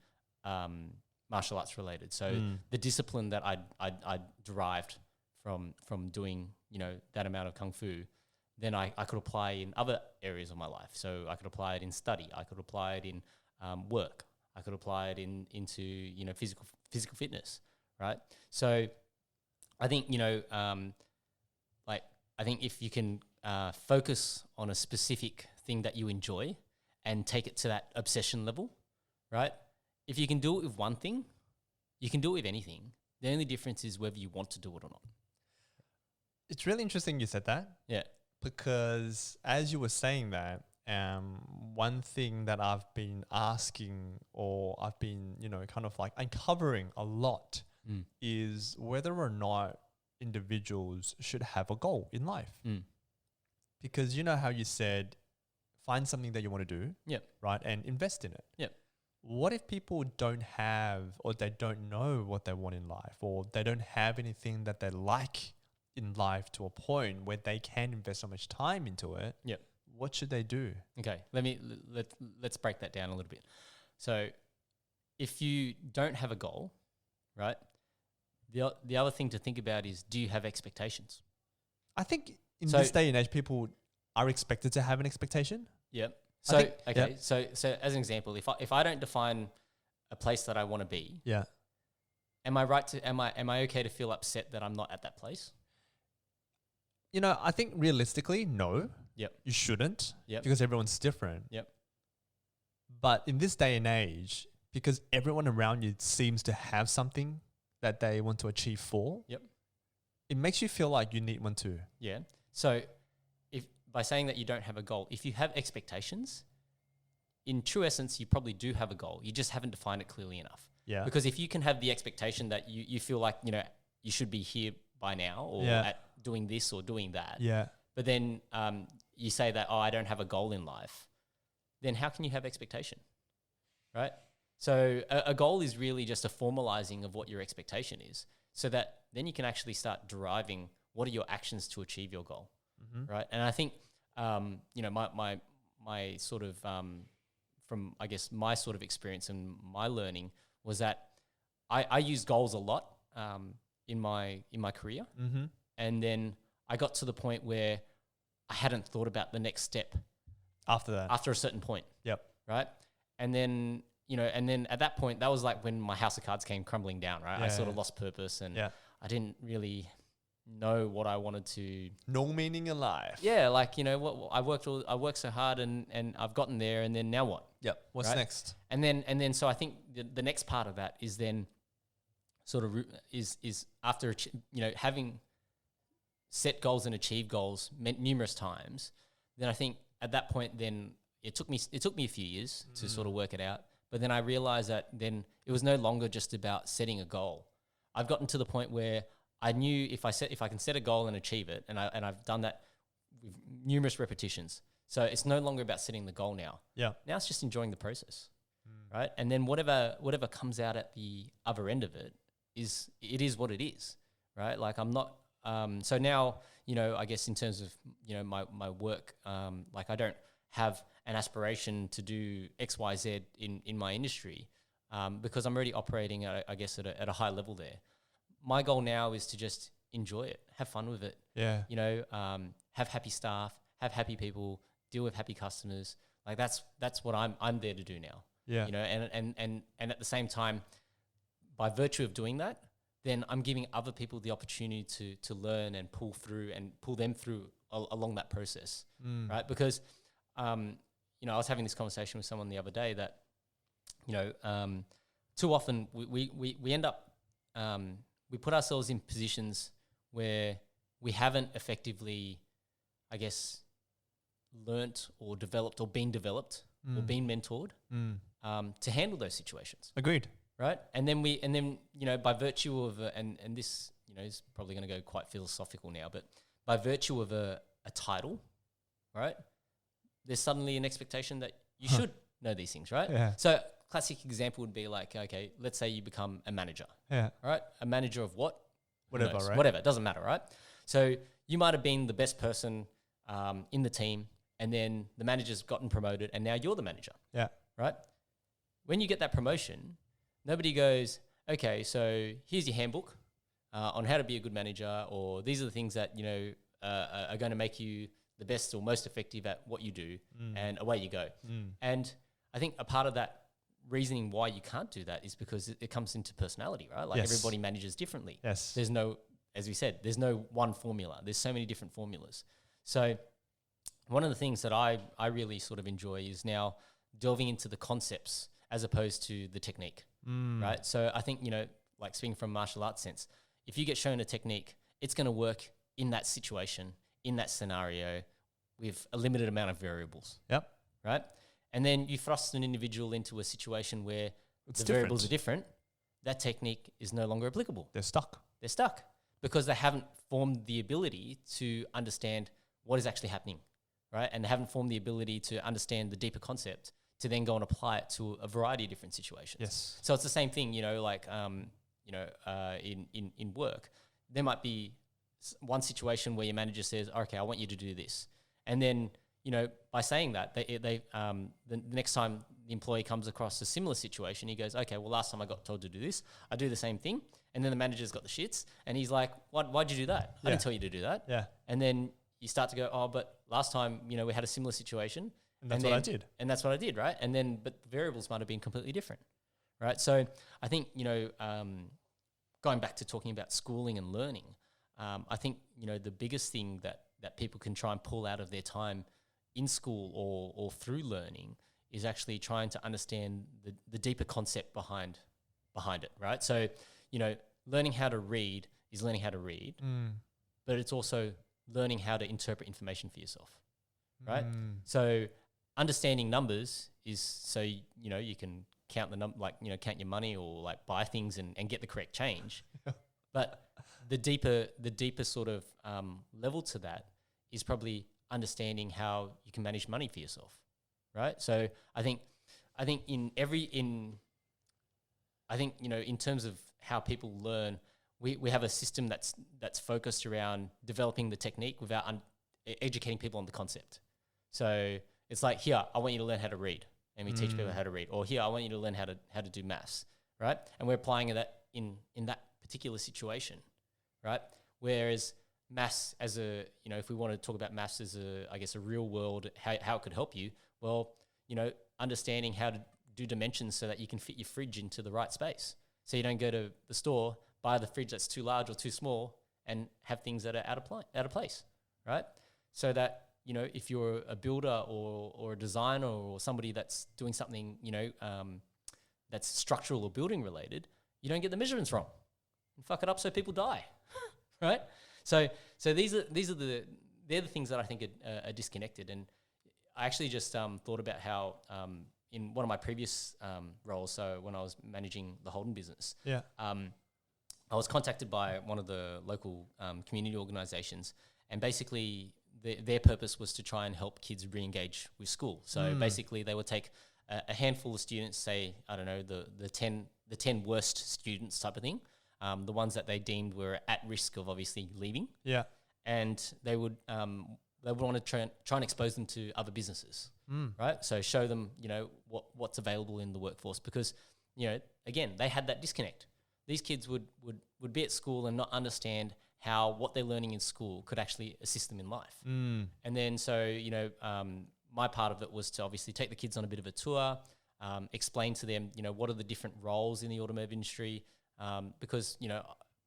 martial arts related. So the discipline that I derived from doing, you know, that amount of Kung Fu, then I could apply in other areas of my life. So I could apply it in study. I could apply it in work. I could apply it into, you know, physical fitness, right? So I think, you know, like, I think if you can focus on a specific thing that you enjoy and take it to that obsession level, right? If you can do it with one thing, you can do it with anything. The only difference is whether you want to do it or not. It's really interesting you said that. Yeah. Because as you were saying that, one thing that I've been asking, or I've been, you know, kind of like uncovering a lot is whether or not individuals should have a goal in life. Because you know how you said, find something that you want to do, right, and invest in it. What if people don't have, or they don't know what they want in life, or they don't have anything that they like in life to a point where they can invest so much time into it? what should they do? Okay, let's break that down a little bit. So if you don't have a goal, right, the other thing to think about is, do you have expectations? I think in this day and age, people are expected to have an expectation. Yep. So so as an example, if I don't define a place that I want to be, yeah, am I okay to feel upset that I'm not at that place? You know, I think realistically, no. Yep. You shouldn't. Yep. Because everyone's different. Yep. But in this day and age, because everyone around you seems to have something that they want to achieve for, yep, it makes you feel like you need one too. Yeah. So if by saying that you don't have a goal, if you have expectations, in true essence, you probably do have a goal. You just haven't defined it clearly enough. Yeah. Because if you can have the expectation that you feel like, you know, you should be here by now or at doing this or doing that. Yeah. But then you say that, oh, I don't have a goal in life. Then how can you have expectation, right? So a goal is really just a formalizing of what your expectation is, so that then you can actually start deriving what are your actions to achieve your goal, right? And I think, you know, my sort of, from I guess my sort of experience and my learning was that I use goals a lot in my career, and then I got to the point where I hadn't thought about the next step after a certain point. Yep. Right. And then, you know, and then at that point, that was like when my house of cards came crumbling down, right? I sort of lost purpose and I didn't really know what I wanted to. No meaning in life. Yeah. Like, you know, what I worked so hard and I've gotten there, and then now what? Yep. What's next? And then, so I think the next part of that is then sort of is after, you know, having set goals and achieve goals numerous times, then I think at that point, then it took me a few years to sort of work it out. But then I realized that then it was no longer just about setting a goal. I've gotten to the point where I knew if I can set a goal and achieve it, and I've done that with numerous repetitions. So it's no longer about setting the goal now. Yeah. Now it's just enjoying the process, right? And then whatever comes out at the other end of it is what it is, right? Like I'm not. So now, you know, I guess in terms of, you know, my work, like I don't have an aspiration to do X, Y, Z in my industry, because I'm already operating at a high level there. My goal now is to just enjoy it, have fun with it. Yeah. You know, have happy staff, have happy people, deal with happy customers. Like that's what I'm there to do now. Yeah. You know, and at the same time, by virtue of doing that, then I'm giving other people the opportunity to learn and pull them through along that process, right? Because, you know, I was having this conversation with someone the other day that, you know, too often we end up, we put ourselves in positions where we haven't effectively, I guess, learnt or developed or been developed or been mentored to handle those situations. Agreed. Right. And then, you know, by virtue of, and this, you know, is probably going to go quite philosophical now, but by virtue of a title, right, there's suddenly an expectation that you should know these things, right? Yeah. So classic example would be like, okay, let's say you become a manager. Yeah. Right. A manager of what? Whatever, right? Whatever. It doesn't matter, right? So you might have been the best person in the team, and then the manager's gotten promoted, and now you're the manager. Yeah. Right. When you get that promotion, nobody goes, okay, so here's your handbook on how to be a good manager, or these are the things that, you know, are going to make you the best or most effective at what you do, and away you go. And I think a part of that reasoning why you can't do that is because it comes into personality, right? Like everybody manages differently. Yes. There's no, as we said, there's no one formula. There's so many different formulas. So one of the things that I really sort of enjoy is now delving into the concepts as opposed to the technique. Right. So I think, you know, like speaking from martial arts sense, if you get shown a technique, it's going to work in that situation, in that scenario, with a limited amount of variables. Yep. Right. And then you thrust an individual into a situation where the variables are different. That technique is no longer applicable. They're stuck because they haven't formed the ability to understand what is actually happening. Right. And they haven't formed the ability to understand the deeper concept to then go and apply it to a variety of different situations. Yes. So it's the same thing, you know, like, you know, in work, there might be one situation where your manager says, okay, I want you to do this. And then by saying that, the next time the employee comes across a similar situation, he goes, okay, well, last time I got told to do this, I do the same thing. And then the manager's got the shits and he's like, why'd you do that? I didn't tell you to do that. Yeah. And then you start to go, oh, but last time, we had a similar situation. And that's what I did. And that's what I did, right? And then, but the variables might have been completely different, right? So I think, going back to talking about schooling and learning, I think, the biggest thing that people can try and pull out of their time in school or through learning is actually trying to understand the deeper concept behind it, right? So, learning how to read is learning how to read, but it's also learning how to interpret information for yourself, right? So understanding numbers is so, you can count count your money or like buy things and get the correct change. But the deeper sort of level to that is probably understanding how you can manage money for yourself, right? So I think in terms of how people learn, we have a system that's focused around developing the technique without educating people on the concept. So it's like, here, I want you to learn how to read, and we teach people how to read. Or here, I want you to learn how to do maths, right? And we're applying that in that particular situation, right? Whereas maths as if we want to talk about maths as a real world, how it could help you, well, understanding how to do dimensions so that you can fit your fridge into the right space. So you don't go to the store, buy the fridge that's too large or too small, and have things that are out of place, right? So that, if you're a builder or a designer or somebody that's doing something, that's structural or building related, you don't get the measurements wrong and fuck it up so people die, right? So they're the things that I think are disconnected. And I actually just thought about how in one of my previous roles, so when I was managing the Holden business, I was contacted by one of the local community organisations, and basically their purpose was to try and help kids re-engage with school. So basically they would take a handful of students, say, I don't know, the 10 worst students type of thing, the ones that they deemed were at risk of obviously leaving. Yeah. And they would want to try and expose them to other businesses, right? So show them, what's available in the workforce, because, again, they had that disconnect. These kids would be at school and not understand how what they're learning in school could actually assist them in life. And then so, my part of it was to obviously take the kids on a bit of a tour, explain to them, what are the different roles in the automotive industry, because,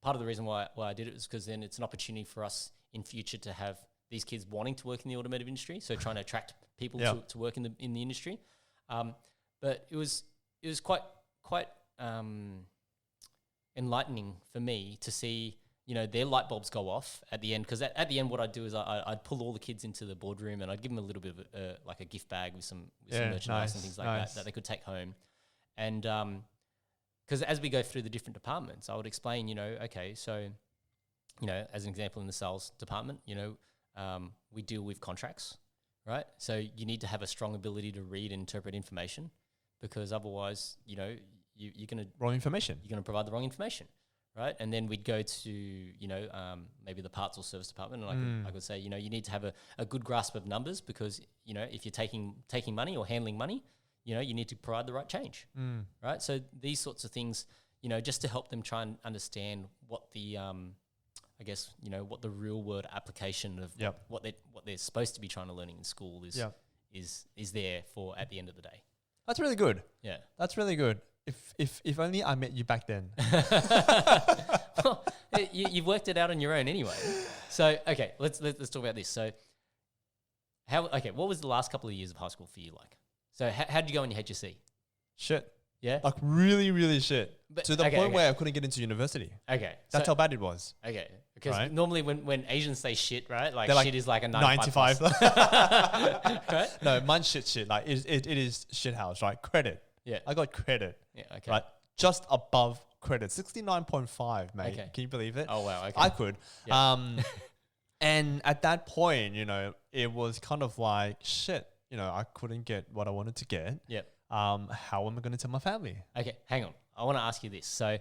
part of the reason why I did it was because then it's an opportunity for us in future to have these kids wanting to work in the automotive industry, so trying to attract people to work in the industry. But it was quite enlightening for me to see, their light bulbs go off at the end, because at the end what I'd do is I'd pull all the kids into the boardroom and I'd give them a little bit of like a gift bag with some merchandise and things like that they could take home. And because as we go through the different departments, I would explain, okay, so, as an example in the sales department, we deal with contracts, right? So you need to have a strong ability to read and interpret information, because otherwise, you're going to... Wrong information. You're going to provide the wrong information, right? And then we'd go to, maybe the parts or service department, and I could say, you need to have a good grasp of numbers, because, if you're taking money or handling money, you need to provide the right change, right? So these sorts of things, just to help them try and understand what the... I guess, what the real world application of what they're supposed to be trying to learning in school is there for at the end of the day. That's really good. Yeah. That's really good. If only I met you back then. Well, you've worked it out on your own anyway. So, okay, let's talk about this. So, what was the last couple of years of high school for you like? So, how did you go in your HSC? Shit. Yeah? Like really, really shit. But to the point where I couldn't get into university. Okay. That's how bad it was. Okay. Because normally when Asians say shit, right? Like, they're shit is like a 95. Right? No, mine's shit. Like it is shit house, right? Credit. Yeah. I got credit. Yeah, okay. Right? Just above credit. 69.5, mate. Okay. Can you believe it? Oh, wow. Okay. I could. Yeah. And at that point, it was kind of like, shit, I couldn't get what I wanted to get. Yep. How am I going to tell my family? Okay, hang on. I want to ask you this. So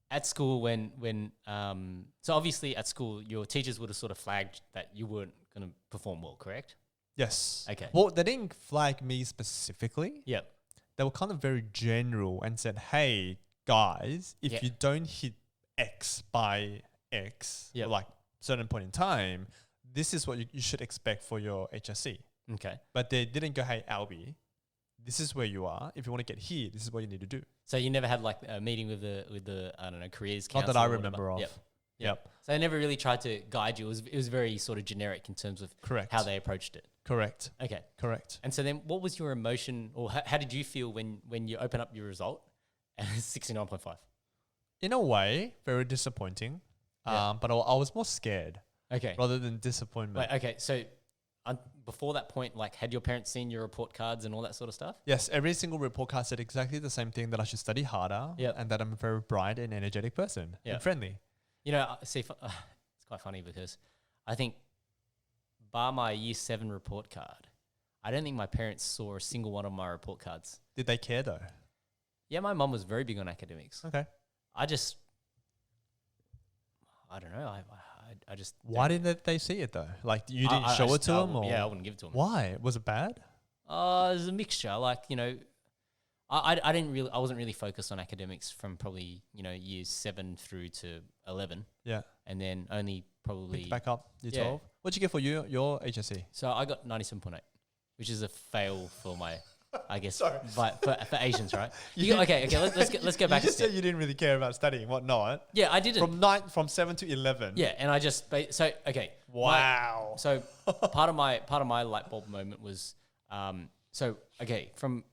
at school, so obviously at school, your teachers would have sort of flagged that you weren't going to perform well, correct? Yes. Okay. Well, they didn't flag me specifically. Yep. They were kind of very general and said, hey, guys, if Yeah. you don't hit X by X, Yep. like certain point in time, this is what you should expect for your HSC. Okay. But they didn't go, hey, Alby, this is where you are. If you want to get here, this is what you need to do. So you never had like a meeting with the I don't know, careers Not council that I or whatever? remember of. Yep. Yep. So they never really tried to guide you. It was very sort of generic in terms of Correct. how they approached it. Correct. Okay. Correct. And so then what was your emotion, or how did you feel when you open up your result and it's 69.5? In a way, very disappointing. Yeah. But I was more scared Okay. rather than disappointment. Wait, okay. So before that point, like, had your parents seen your report cards and all that sort of stuff? Yes, every single report card said exactly the same thing, that I should study harder Yep. and that I'm a very bright and energetic person Yep. and friendly. You know, see, it's quite funny because I think, bar my year 7 report card, I don't think my parents saw a single one of my report cards. Did they care though? Yeah, my mum was very big on academics. Okay. I don't know. I just Why didn't they see it though? Like you didn't I show it just- to them? Or Yeah, I wouldn't give it to them. why? Was it bad? There's a mixture. Like, you know, I wasn't really focused on academics from probably, you know, years 7 through to 11, Yeah. and then only probably. Picked back up year Yeah. 12. What'd you get for your HSC? So I got 97.8, which is a fail for my, I guess, Sorry. but for Asians, right? Okay. Let's go back. You just said you didn't really care about studying, whatnot. Yeah, I didn't. From 7 to 11. Yeah, and I just okay. Wow. So part of my light bulb moment was from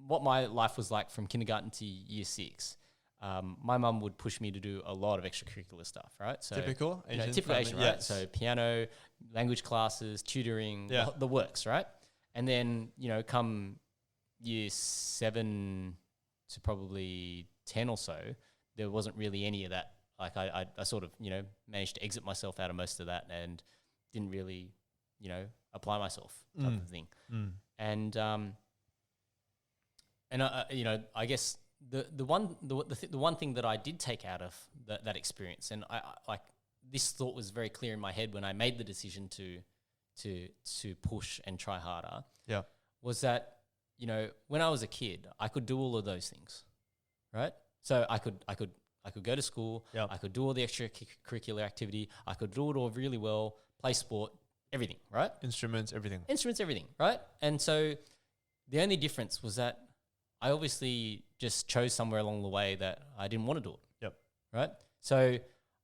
what my life was like from kindergarten to year 6. My mum would push me to do a lot of extracurricular stuff, right? So Typical you know, Asian typical family, Asian, right? yes. So piano, language classes, tutoring, Yeah. the works, right? And then, you know, come year 7 to probably 10 or so, there wasn't really any of that. Like I sort of, you know, managed to exit myself out of most of that and didn't really, you know, apply myself type of thing. And you know, I guess the one thing that I did take out of that experience, and I like this thought was very clear in my head when I made the decision to push and try harder. Yeah. Was that, you know, when I was a kid, I could do all of those things, right? So I could go to school. Yep. I could do all the extracurricular activity. I could do it all really well, play sport, everything, right? Instruments, everything. Everything, right? And so the only difference was that I obviously just chose somewhere along the way that I didn't want to do it. Yep. Right? So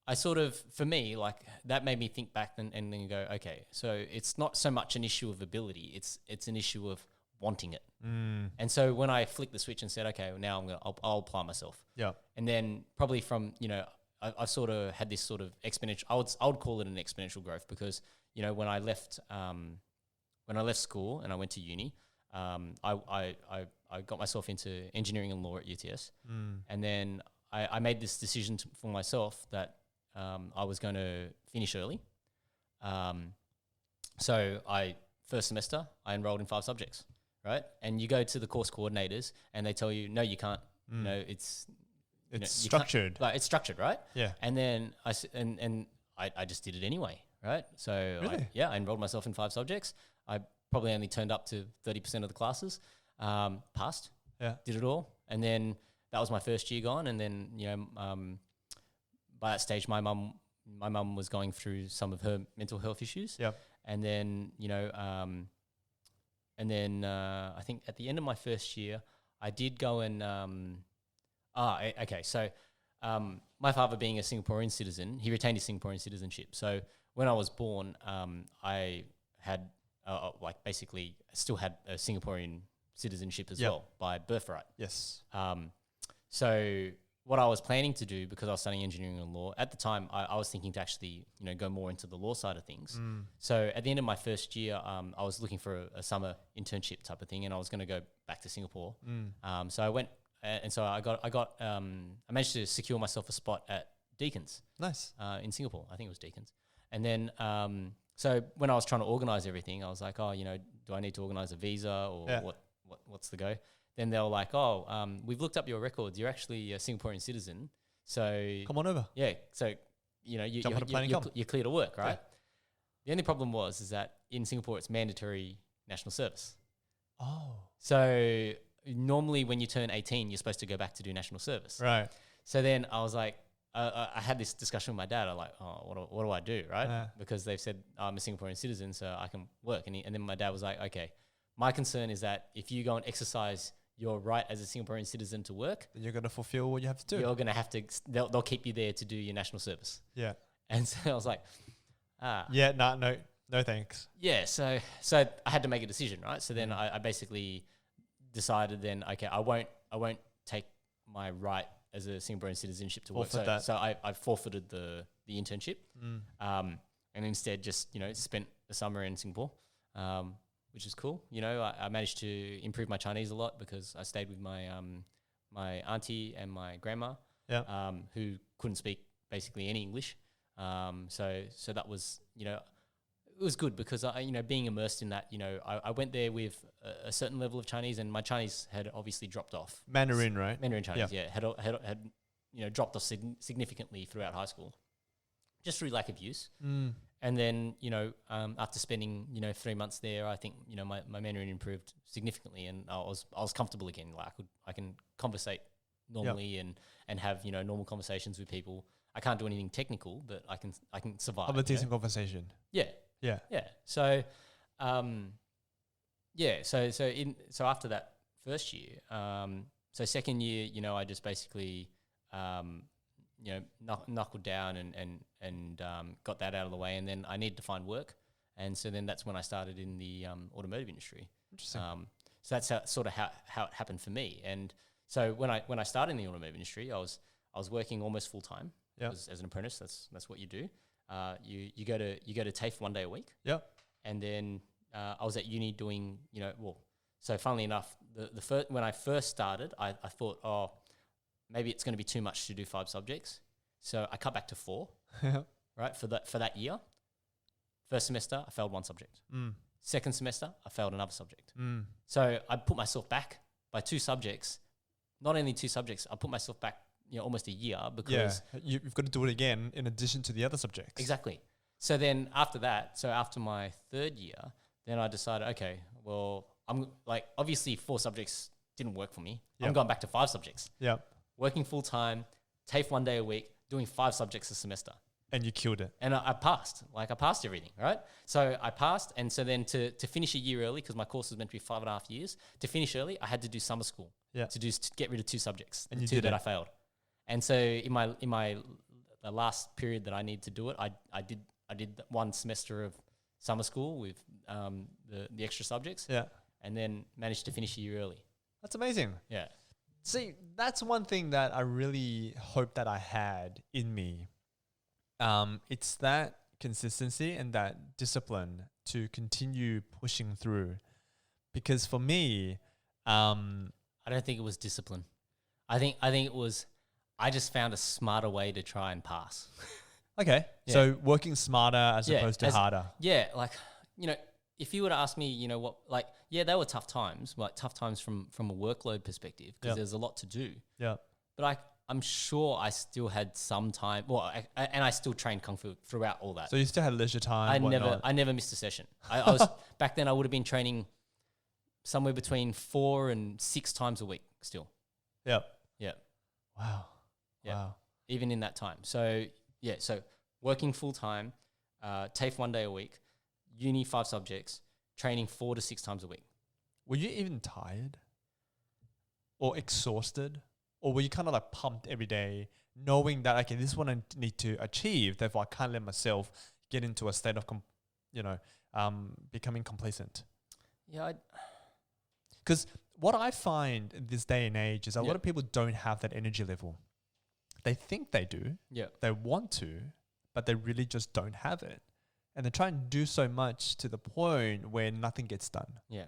I sort of, for me, like that made me think back and then go, okay, so it's not so much an issue of ability, it's an issue of wanting it. And so when I flicked the switch and said, okay, well now I'll apply myself. Yeah. And then probably from, you know, I've sort of had this sort of exponential, I would call it an exponential growth because, you know, when I left school and I went to uni, I got myself into engineering and law at UTS. And then I made this decision for myself that I was going to finish early. So first semester, I enrolled in 5 subjects, right? And you go to the course coordinators and they tell you, no, you can't. No, it's structured. Like it's structured, right? Yeah. And then I just did it anyway, right? So Really? I enrolled myself in 5 subjects. I probably only turned up to 30% of the classes, passed, Yeah. did it all. And then that was my first year gone. And then, you know, by that stage, my mum was going through some of her mental health issues. Yep. And then, you know, I think at the end of my first year, I did go and, okay. So my father being a Singaporean citizen, he retained his Singaporean citizenship. So when I was born, I had basically still had a Singaporean citizenship as Yep. well by birthright. Yes. So what I was planning to do, because I was studying engineering and law at the time, I was thinking to actually, you know, go more into the law side of things. So at the end of my first year, I was looking for a summer internship type of thing, and I was going to go back to Singapore. So I went, and so I managed to secure myself a spot at Deacon's. Nice. In Singapore. I think it was Deacon's. And then, so when I was trying to organize everything, I was like, oh, you know, do I need to organize a visa or Yeah. what's the go? Then they were like, oh, we've looked up your records. You're actually a Singaporean citizen. So Come on over. yeah. So, you know, Jump on a plane and come. you're clear to work, right? The only problem is that in Singapore it's mandatory national service. Oh. So normally when you turn 18, you're supposed to go back to do national service. Right. So then I was like, I had this discussion with my dad. I'm like, oh, what do I do, right? Because they've said I'm a Singaporean citizen, so I can work. And then my dad was like, okay, my concern is that if you go and exercise your right as a Singaporean citizen to work, Then you're going to fulfill what you have to do. you're going to have to, they'll keep you there to do your national service. Yeah. And so I was like, Yeah, no thanks. yeah. So I had to make a decision, right? So then I basically decided then, okay, I won't take my right as a Singaporean citizenship to work. So I forfeited the internship, and instead just spent the summer in Singapore, which is cool. I managed to improve my Chinese a lot because I stayed with my my auntie and my grandma, who couldn't speak basically any English. So that was it was good because being immersed in that, I went there with a certain level of Chinese, and my Chinese had obviously dropped off. Mandarin, right? Mandarin Chinese, had dropped off significantly throughout high school, just through lack of use. And then after spending 3 months there, I think my Mandarin improved significantly, and I was comfortable again. Like I can conversate normally and have normal conversations with people. I can't do anything technical, but I can survive. Have a decent conversation. Yeah. Yeah. Yeah. So, so after that first year, so second year, I just basically, knuckled down and got that out of the way, and then I needed to find work, and so then that's when I started in the automotive industry. Interesting. So that's how it happened for me. And so when I started in the automotive industry, I was working almost full time. As an apprentice. That's what you do. You go to TAFE 1 day a week. Yeah. And then I was at uni doing, so funnily enough, when I first started, I thought, maybe it's going to be too much to do 5 subjects. So I cut back to 4, right, for that year. First semester, I failed 1 subject. Second semester, I failed another subject. So I put myself back by 2 subjects. Not only 2 subjects, I put myself back almost a year because you've got to do it again in addition to the other subjects. Exactly. So then after that, after my 3rd year, then I decided, okay, well, I'm like, obviously 4 subjects didn't work for me. I'm going back to 5 subjects. Yeah. Working full time, TAFE 1 day a week, doing 5 subjects a semester. And you killed it. And I passed. Like I passed everything, right? So I passed, and so then to finish a year early, because my course was meant to be 5.5 years, to finish early, I had to do summer school. Yeah. To get rid of 2 subjects. And you 2 did that it. I failed. And so in the last period that I needed to do it, I did 1 semester of summer school with the extra subjects. Yeah. And then managed to finish a year early. That's amazing. Yeah. See, that's one thing that I really hope that I had in me. It's that consistency and that discipline to continue pushing through. Because for me, I don't think it was discipline. I think it was, I just found a smarter way to try and pass. Okay. Yeah. So working smarter as opposed to harder. Yeah. Like, if you were to ask me, they were tough times, like tough times from a workload perspective, because there's a lot to do. Yeah. But I'm sure I still had some time. Well, and I still trained Kung Fu throughout all that. So you still had leisure time? I never missed a session. I was, back then I would have been training somewhere between 4 and 6 times a week still. Yep. Yeah. Wow. Yeah. Wow. Even in that time. So, so working full time, TAFE 1 day a week, uni 5 subjects, training 4 to 6 times a week. Were you even tired or exhausted? Or were you kind of like pumped every day, knowing that, okay, this is what I need to achieve, therefore I can't let myself get into a state of, becoming complacent? Yeah. Because what I find in this day and age is a lot of people don't have that energy level. They think they do. Yeah. They want to, but they really just don't have it. And they try and do so much to the point where nothing gets done. Yeah.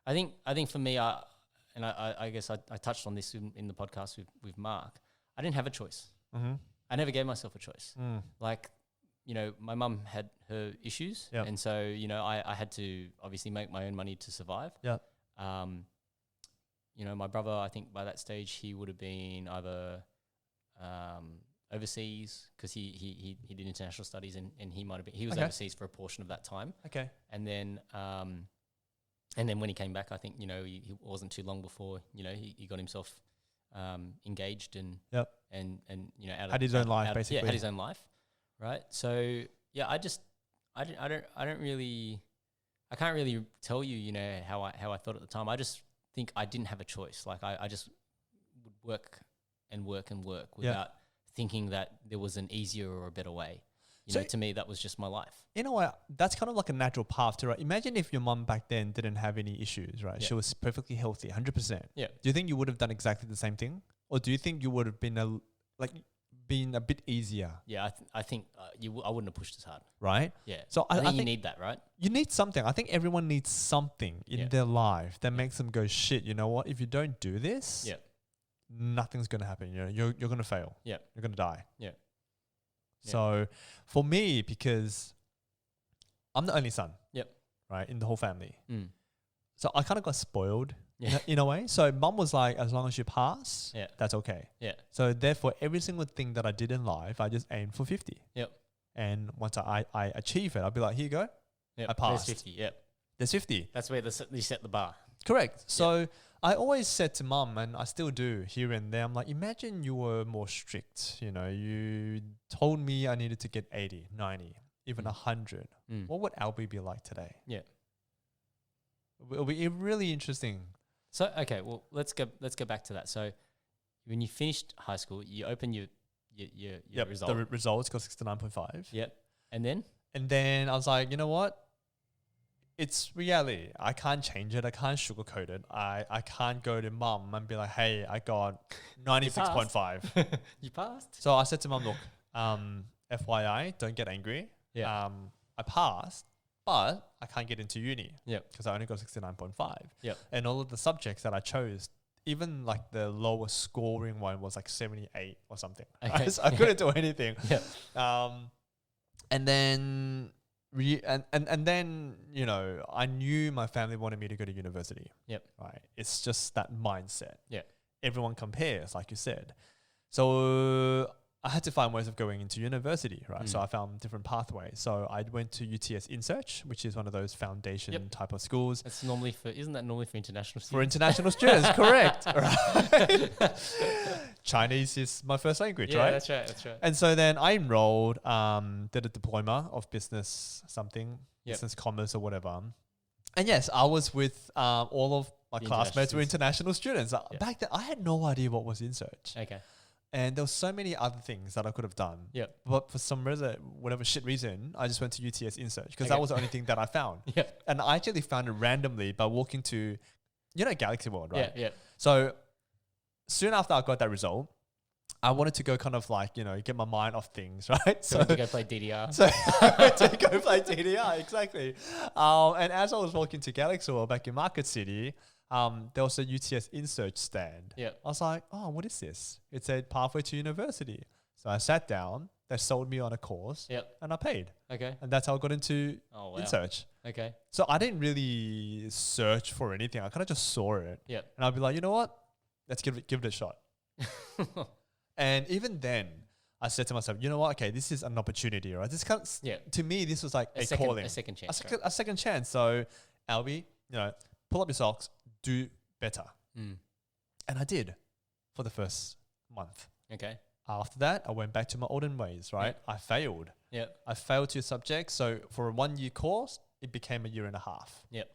I think for me, I guess I touched on this in the podcast with Mark. I didn't have a choice. Mm-hmm. I never gave myself a choice. Like, my mum had her issues. Yep. And so, I had to obviously make my own money to survive. Yeah. My brother, I think by that stage, he would have been either overseas because he did international studies and he might have been he was Okay. overseas for a portion of that time. Okay. And then when he came back, I think he wasn't too long before he got himself engaged and Yep. and out Had his own life, yeah, basically. had his own life, right? So yeah, I can't really tell you how I thought at the time. I just think I didn't have a choice. Like I just would work and work and work without thinking that there was an easier or a better way. To me, that was just my life. In a way, that's kind of like a natural path to, right? Imagine if your mum back then didn't have any issues, right? Yeah. She was perfectly healthy, 100%. Yeah. Do you think you would have done exactly the same thing? Or do you think you would have been a bit easier, Yeah, I think I wouldn't have pushed as hard. right? Yeah. So I I think you think need that, right? you need something. I think everyone needs something in Yeah. their life that makes them go, shit, you know what? If you don't do this, Yeah. nothing's going to happen. You're going to fail. Yeah. You're going to die. Yeah. Yeah. So for me, because I'm the only son, Yep. right, in the whole family. Mm. So I kind of got spoiled Yeah. in a way. So mum was like, as long as you pass, Yeah. that's okay. Yeah. So therefore, every single thing that I did in life, I just aimed for 50. Yep. And once I achieve it, I'll be like, here you go. Yep. I passed. There's 50. Yep. There's 50. That's where you set the bar. Correct. So I always said to mum, and I still do here and there, I'm like, imagine you were more strict. You told me I needed to get 80, 90, even 100. Mm. What would Alby be like today? Yeah. It'll be really interesting. So okay, well let's go back to that. So when you finished high school, you opened your result. The results got 69.5. Yep. And then And then I was like, you know what? It's reality. I can't change it. I can't sugarcoat it. I can't go to mum and be like, hey, I got 96.5. you passed. So I said to mum, look, FYI, don't get angry. Yeah. I passed, but I can't get into uni. Yep. Because I only got 69.5. Yep. And all of the subjects that I chose, even like the lowest scoring one was like 78 or something. Okay. Right? So I couldn't do anything. Yep. And then and then I knew my family wanted me to go to university. Yep. Right. It's just that mindset. Yeah. Everyone compares, like you said. So I had to find ways of going into university, right? So I found different pathways. So I went to UTS InSearch, which is one of those foundation type of schools. Isn't that normally for international students? For international students, correct. Right. Chinese is my first language, Yeah, right? that's right. That's right. And so then I enrolled, did a diploma of business something, business commerce or whatever. And yes, I was with all of my classmates were international students. Back then, I had no idea what was InSearch. Okay. And there were so many other things that I could have done. Yep. But for some reason, whatever shit reason, I just went to UTS InSearch because that Okay. was the only thing that I found. Yeah. And I actually found it randomly by walking to, Galaxy World, right? Yeah. Yeah. So soon after I got that result, I wanted to go kind of like, get my mind off things, right? So to go play DDR. So I went to go play DDR, exactly. And as I was walking to Galaxy World back in Market City, there was a UTS InSearch stand. Yeah. I was like, oh, what is this? It said Pathway to University. So I sat down, they sold me on a course, Yep. and I paid. Okay. And that's how I got into Oh wow. InSearch. Okay. So I didn't really search for anything. I kind of just saw it. Yep. And I'd be like, you know what? Let's give it a shot. And even then, I said to myself, you know what? Okay, this is an opportunity, right? This kind of, to me, this was like a calling. A second chance. A second chance. So, Alby, pull up your socks, do better. Mm. And I did for the first month. Okay. After that, I went back to my olden ways, right? Yeah. I failed. Yep. I failed 2 subjects. So for a 1-year course, it became a 1.5 years. Yep.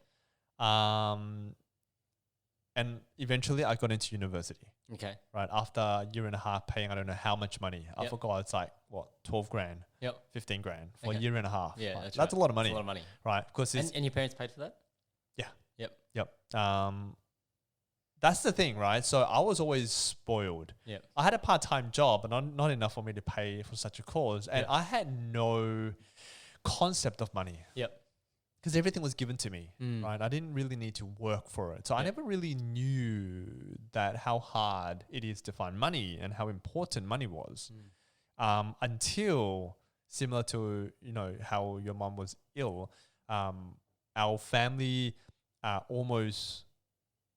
And eventually I got into university, Okay. right? After a 1.5 years paying, I don't know how much money. I Yep. forgot. It's like, what, 12 grand, Yep. 15 grand for Okay. a 1.5 years. Yeah. Right? That's That's right. a lot of money, That's a lot of money. right? Because it's, And your parents paid for that? yep. That's the thing, right? So I was always spoiled. Yep. I had a part-time job, but not enough for me to pay for such a course. And Yep. I had no concept of money. Yep. Because everything was given to me, Mm. right? I didn't really need to work for it. So I Yep. never really knew that how hard it is to find money and how important money was. Until, similar to, how your mom was ill, our family almost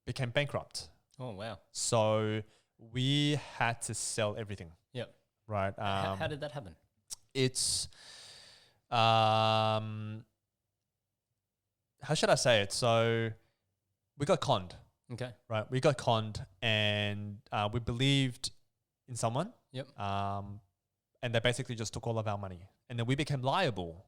became bankrupt. Oh wow. So we had to sell everything. Yep. right? How did that happen? It's how should I say it? So we got conned, Okay. right? We got conned, and we believed in someone. Yep. And they basically just took all of our money, and then we became liable.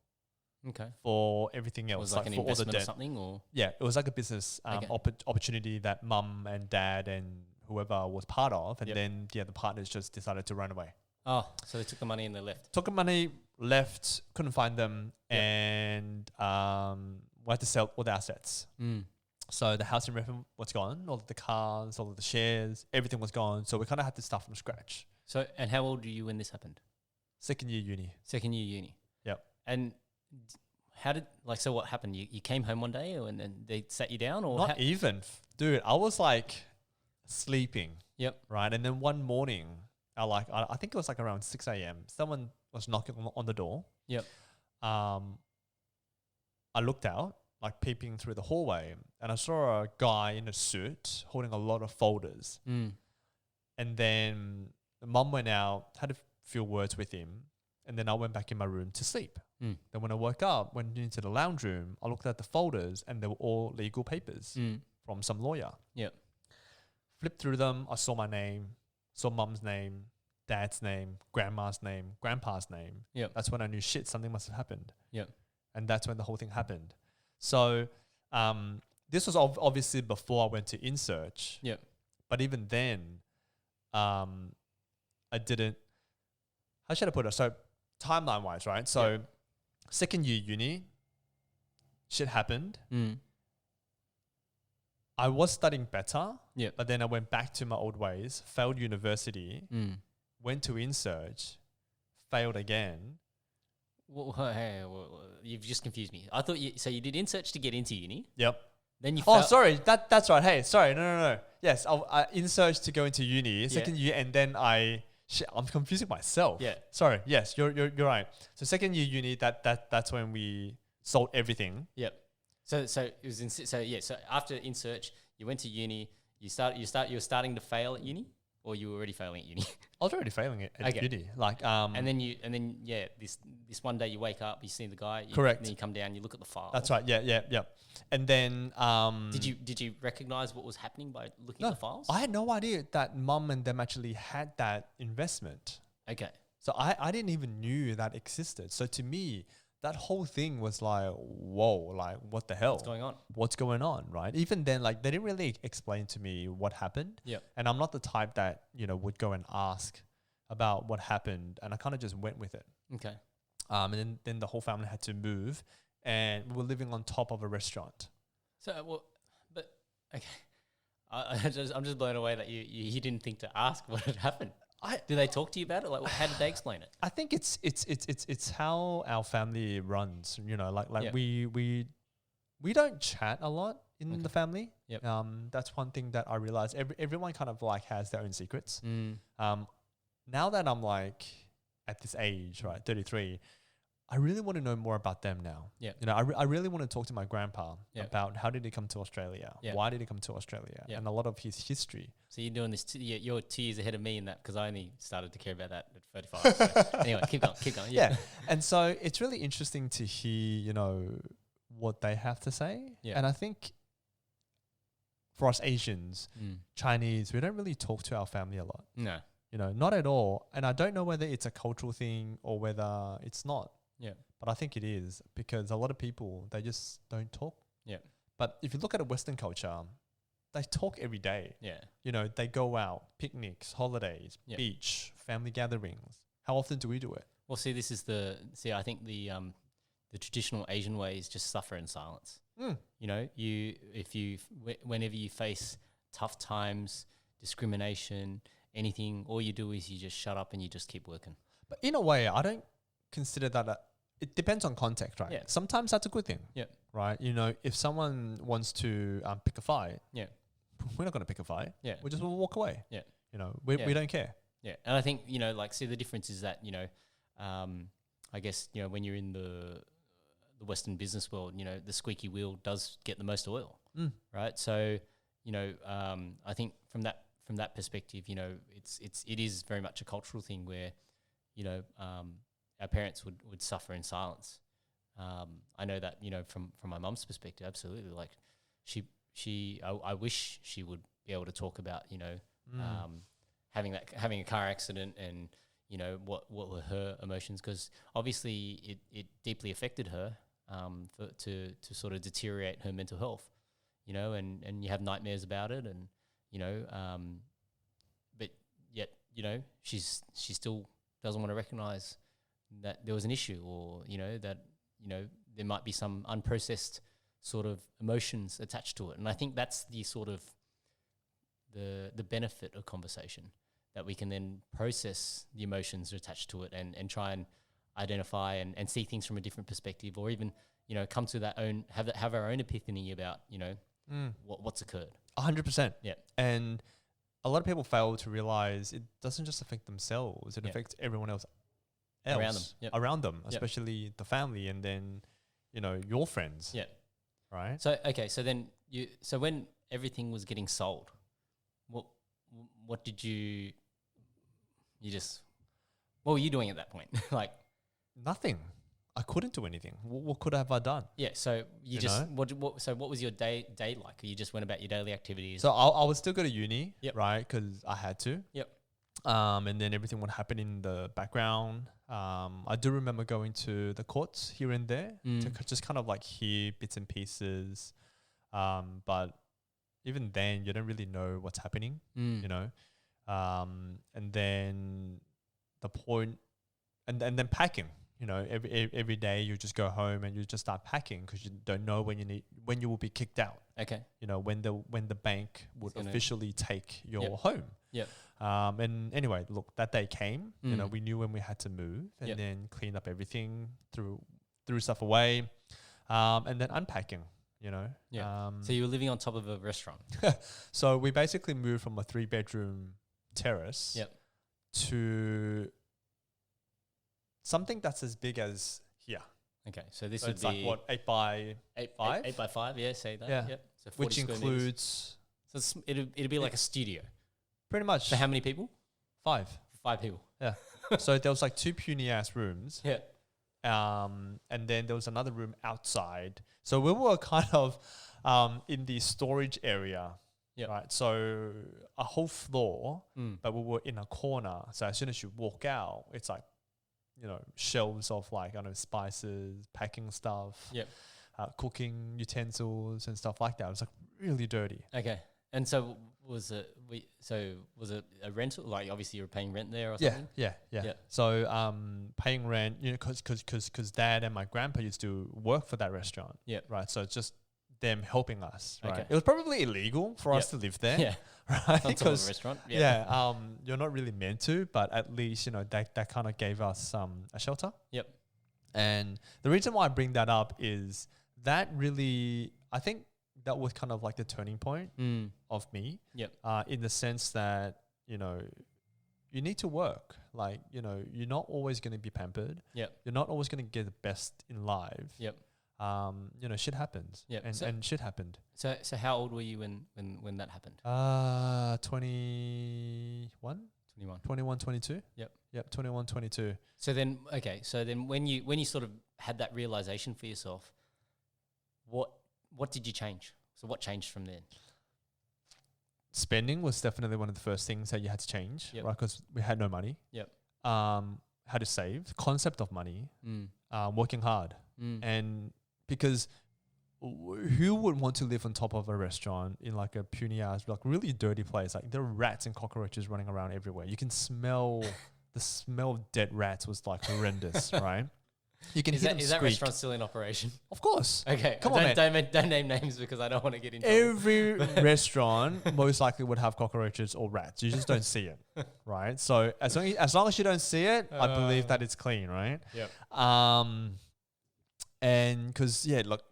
Okay. For everything else, Was like an for all the investment or debt. something, or Yeah, it was like a business Okay. opportunity that mum and dad and whoever was part of, and Yep. then the partners just decided to run away. oh, so they took the money and they left. Took the money, left, couldn't find them, Yep. and we had to sell all the assets. Mm. So the house in Redfern was gone, all of the cars, all of the shares, everything was gone. So we kind of had to start from scratch. So, and how old were you when this happened? Second year uni. Second year uni. Yep. And how did so what happened? You came home one day and then they sat you down, or Not even, dude. I was like sleeping. Yep. Right. And then one morning, I think it was like around 6 a.m. Someone was knocking on the door. Yep. I looked out, like peeping through the hallway, and I saw a guy in a suit holding a lot of folders. Mm. And then mum went out, had a few words with him, and then I went back in my room to sleep. Mm. Then when I woke up, went into the lounge room, I looked at the folders, and they were all legal papers Mm. from some lawyer. Yep. Flipped through them, I saw my name, saw mum's name, dad's name, grandma's name, grandpa's name. Yep. That's when I knew, shit, something must have happened. Yep. And that's when the whole thing happened. So this was obviously before I went to InSearch. Yep. But even then, I didn't, how should I put it? So timeline wise, right? So second year uni, shit happened. Mm. I was studying better, Yep. but then I went back to my old ways, failed university, Mm. went to InSearch, failed again. Well, hey, you've just confused me. I thought you did InSearch to get into uni. Yep. Then you. Oh, sorry. That's right. Hey, sorry. No. Yes, I InSearch to go into uni, second year, and then I'm confusing myself. Yeah. Sorry. Yes, you're right. So second year uni, that's when we sold everything. Yep. So it was so after InSearch, you went to uni. You were starting to fail at uni, or you were already failing at uni. I was already failing at Okay. uni. Like and then this one day you wake up, you see the guy. Correct. Then you come down, you look at the file. That's right. Yeah. And then Did you recognize what was happening by looking at the files? I had no idea that mum and them actually had that investment. Okay. So I didn't even knew that existed. So to me, that whole thing was like, whoa, like what the hell? What's going on, right? Even then, like they didn't really explain to me what happened. Yep. And I'm not the type that, would go and ask about what happened. And I kind of just went with it. Okay. And then the whole family had to move, and we were living on top of a restaurant. So, okay. I'm just blown away that you didn't think to ask what had happened. Did they talk to you about it? Like, how did they explain it? I think it's how our family runs. Yeah. We don't chat a lot in the family. Yep. That's one thing that I realized. Everyone kind of like has their own secrets. Mm. Now that I'm like at this age, right, 33, I really want to know more about them now. Yeah. I really want to talk to my grandpa Yeah. about how did he come to Australia? Yeah. Why did he come to Australia? Yeah. And a lot of his history. So you're doing this. You're 2 years ahead of me in that, because I only started to care about that at 35. So anyway, keep going. Yeah. And so it's really interesting to hear, what they have to say. Yeah. And I think for us Asians, Mm. Chinese, we don't really talk to our family a lot. No. Not at all. And I don't know whether it's a cultural thing or whether it's not. Yeah. But I think it is, because a lot of people, they just don't talk. Yeah. But if you look at a Western culture, they talk every day. Yeah. They go out, picnics, holidays, Yeah. beach, family gatherings. How often do we do it? Well, see, I think the traditional Asian way is just suffer in silence. Mm. Whenever you face tough times, discrimination, anything, all you do is you just shut up and you just keep working. But in a way, I don't consider that it depends on context, right? Yeah. Sometimes that's a good thing. Yeah. Right? If someone wants to pick a fight, Yeah. we're not going to pick a fight. Yeah. We just will walk away. Yeah. We don't care. Yeah. And I think, see, the difference is that, I guess, when you're in the Western business world, the squeaky wheel does get the most oil. Mm. Right. So, I think from that perspective, it is very much a cultural thing where, our parents would suffer in silence. I know that, from my mum's perspective, absolutely. Like I wish she would be able to talk about, having a car accident and, what were her emotions, because obviously it deeply affected her, to sort of deteriorate her mental health, and you have nightmares about it, and, but yet, she still doesn't want to recognize that there was an issue, or, that, there might be some unprocessed sort of emotions attached to it. And I think that's the sort of the benefit of conversation, that we can then process the emotions attached to it, and try and identify and see things from a different perspective, or even, come to have our own epiphany about, what's occurred. 100%. Yeah. And a lot of people fail to realize it doesn't just affect themselves, it affects everyone else around them, especially the family, and then, your friends. Yeah. Right. So, okay. So then so when everything was getting sold, what did what were you doing at that point? Like nothing. I couldn't do anything. What could have I done? Yeah. So what was your day like? You just went about your daily activities. So I would still go to uni, Yep. right? Because I had to. Yep. And then everything would happen in the background. I do remember going to the courts here and there to just kind of like hear bits and pieces. But even then, you don't really know what's happening, and then the point, and then packing. Every day you just go home and you just start packing, because you don't know when you will be kicked out. Okay. When the bank would officially take your Yep. home. Yeah. And anyway, look, that day came. We knew when we had to move, and then clean up everything, threw stuff away, and then unpacking. Yeah. So you were living on top of a restaurant. So we basically moved from a 3-bedroom terrace Yep. to something that's as big as here. Okay. So this So would it's be like what, 8 by 5? 8 by 5. Yeah. Say that. Yeah. Yep. So 40 Which square meters. includes So it'd be like a studio. pretty much For how many people? 5. 5 people. Yeah. So there was like 2 puny ass rooms. Yeah. And then there was another room outside. So we were kind of in the storage area. Yep. Right. So a whole floor, Mm. but we were in a corner. So as soon as you walk out, it's like, shelves of like, I don't know, spices, packing stuff, Yep. Cooking utensils and stuff like that. It was like really dirty. Okay. And so was it a rental? Like obviously you were paying rent there or something? Yeah. So paying rent, because dad and my grandpa used to work for that restaurant. Yeah. Right. So it's just them helping us. Right. Okay. It was probably illegal for us to live there. Yeah. Right. On top of a restaurant. Yeah. You're not really meant to, but at least, that kind of gave us a shelter. Yep. And the reason why I bring that up is that really, I think that was kind of like the turning point of me. Yep. In the sense that, you need to work. Like, you're not always going to be pampered. Yep. You're not always going to get the best in life. Yep. Shit happens. Yep. And shit happened. So how old were you when that happened? 21, 22. Yep. 21, 22. So then, okay. So then when you sort of had that realization for yourself, what did you change? So what changed from then? Spending was definitely one of the first things that you had to change, Yep. right? Because we had no money. Yep. How to save, the concept of money, working hard. And because who would want to live on top of a restaurant in like a puny ass, like really dirty place? Like there are rats and cockroaches running around everywhere. You can smell the smell of dead rats was like horrendous, right? You can hear them Is squeak. that restaurant still in operation? Of course. Okay. Come on, man. Don't name names because I don't want to get into Every restaurant most likely would have cockroaches or rats. You just don't see it, right? So as long as you don't see it, I believe that it's clean, right? Yep. And because look,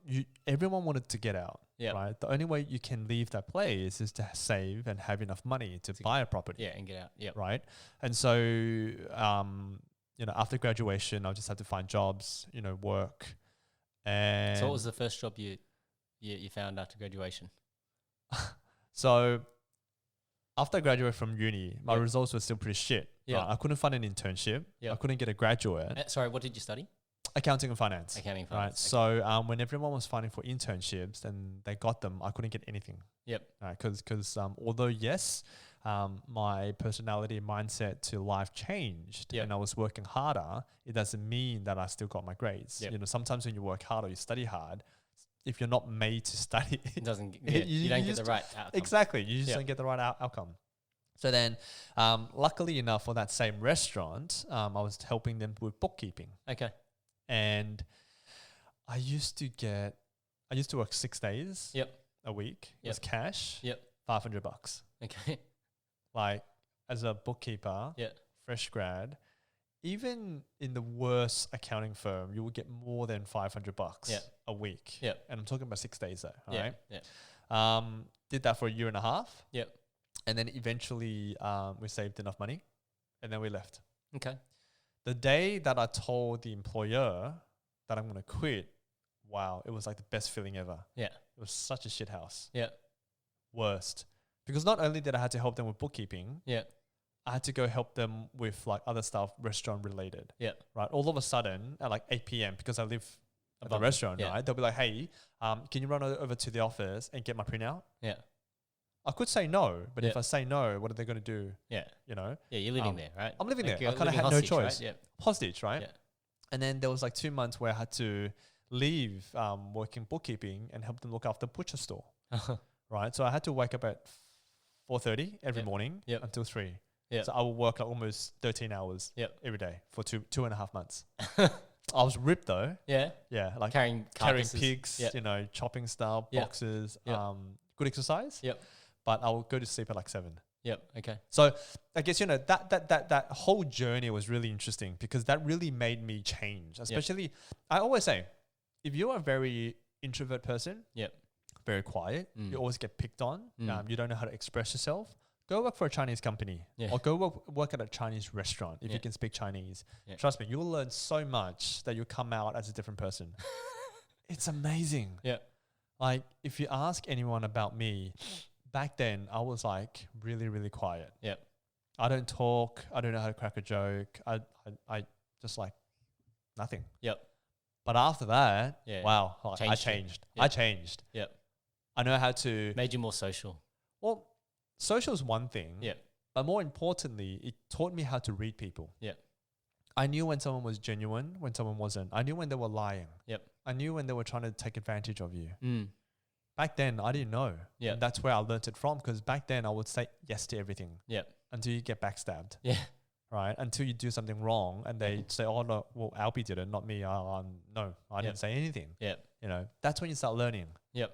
everyone wanted to get out, Yep. right? The only way you can leave that place is to save and have enough money to buy a property. Yeah, and get out. Yep. Right. And so, after graduation, I just had to find jobs, work. And So what was the first job you found after graduation? so after I graduated from uni, my Yep. results were still pretty shit. Yeah. Right? I couldn't find an internship. Yep. I couldn't get a graduate. Sorry, what did you study? Accounting and finance. Accounting, Right. finance. Okay. So when everyone was fighting for internships and they got them, I couldn't get anything. Yep. Right. Because although yes, my personality and mindset to life changed Yep. and I was working harder, it doesn't mean that I still got my grades. Yep. You know, sometimes when you work hard or you study hard, if you're not made to study, It doesn't. You- You don't you get the just- right outcome. exactly, you just Yep. don't get the right outcome. So then, luckily enough for that same restaurant, I was helping them with bookkeeping. Okay. And I used to work 6 days Yep. a week. It was Yep. cash, Yep. $500. Okay. Like as a bookkeeper, Yeah. fresh grad, even in the worst accounting firm, you will get more than $500 Yep. a week. Yep. And I'm talking about 6 days though. All Yeah. right. Yeah. Did that for a year and a half. Yep. And then eventually we saved enough money and then we left. Okay. The day that I told the employer that I'm going to quit, wow, it was like the best feeling ever. Yeah. It was such a shit house. Yeah. Worst. Because not only did I have to help them with bookkeeping, Yeah. I had to go help them with like other stuff, restaurant related. Yeah. Right. All of a sudden at like 8 p.m., because I live at the Above- restaurant, yeah. right? They'll be like, hey, can you run over to the office and get my printout? Yeah. I could say no, but if Yeah. I say no, what are they going to do? Yeah. You know, Yeah. You're living Um, there, right? I'm living there. you're I kind of living had no hostage, right? choice. Yeah. Hostage, right? Yeah. And then there was like 2 months where I had to leave working bookkeeping and help them look after butcher store, right? So I had to wake up at 4:30 every Yep. morning Yep. until 3. Yep. So I would work like almost 13 hours Yep. every day for two and a half months. I was ripped though. Yeah. Yeah, like Carrying carrying carcasses. pigs, Yep. you know, chopping stuff, Yep. boxes, Yep. good exercise. Yep. But I would go to sleep at like 7. Yep. Okay. So I guess, you know, that whole journey was really interesting because that really made me change. Especially, I always say, if you're a very introvert person, Yep. very quiet, Mm. you always get picked on, Mm. you don't know how to express yourself, go work for a Chinese company Yeah. or go work at a Chinese restaurant if Yeah. you can speak Chinese. Yeah. Trust me, you'll learn so much that you'll come out as a different person. It's amazing. Yeah. Like if you ask anyone about me, back then I was like really, really quiet. Yep. I don't talk. I don't know how to crack a joke. I just like nothing. Yep. But after that, Yeah. wow, like, I Changed you. changed. Yep. I changed. Yep. I know how to. Made you more social. Well, social is one thing. Yep. But more importantly, it taught me how to read people. Yep. I knew when someone was genuine, when someone wasn't. I knew when they were lying. Yep. I knew when they were trying to take advantage of you. Mm. Back then, I didn't know. Yep. And that's where I learned it from because back then I would say yes to everything Yep. until you get backstabbed. Yeah. Right, until you do something wrong and they say, oh, no, well, Alby did it, not me. No, I Yep. didn't say anything. Yep. You know, that's when you start learning. Yep.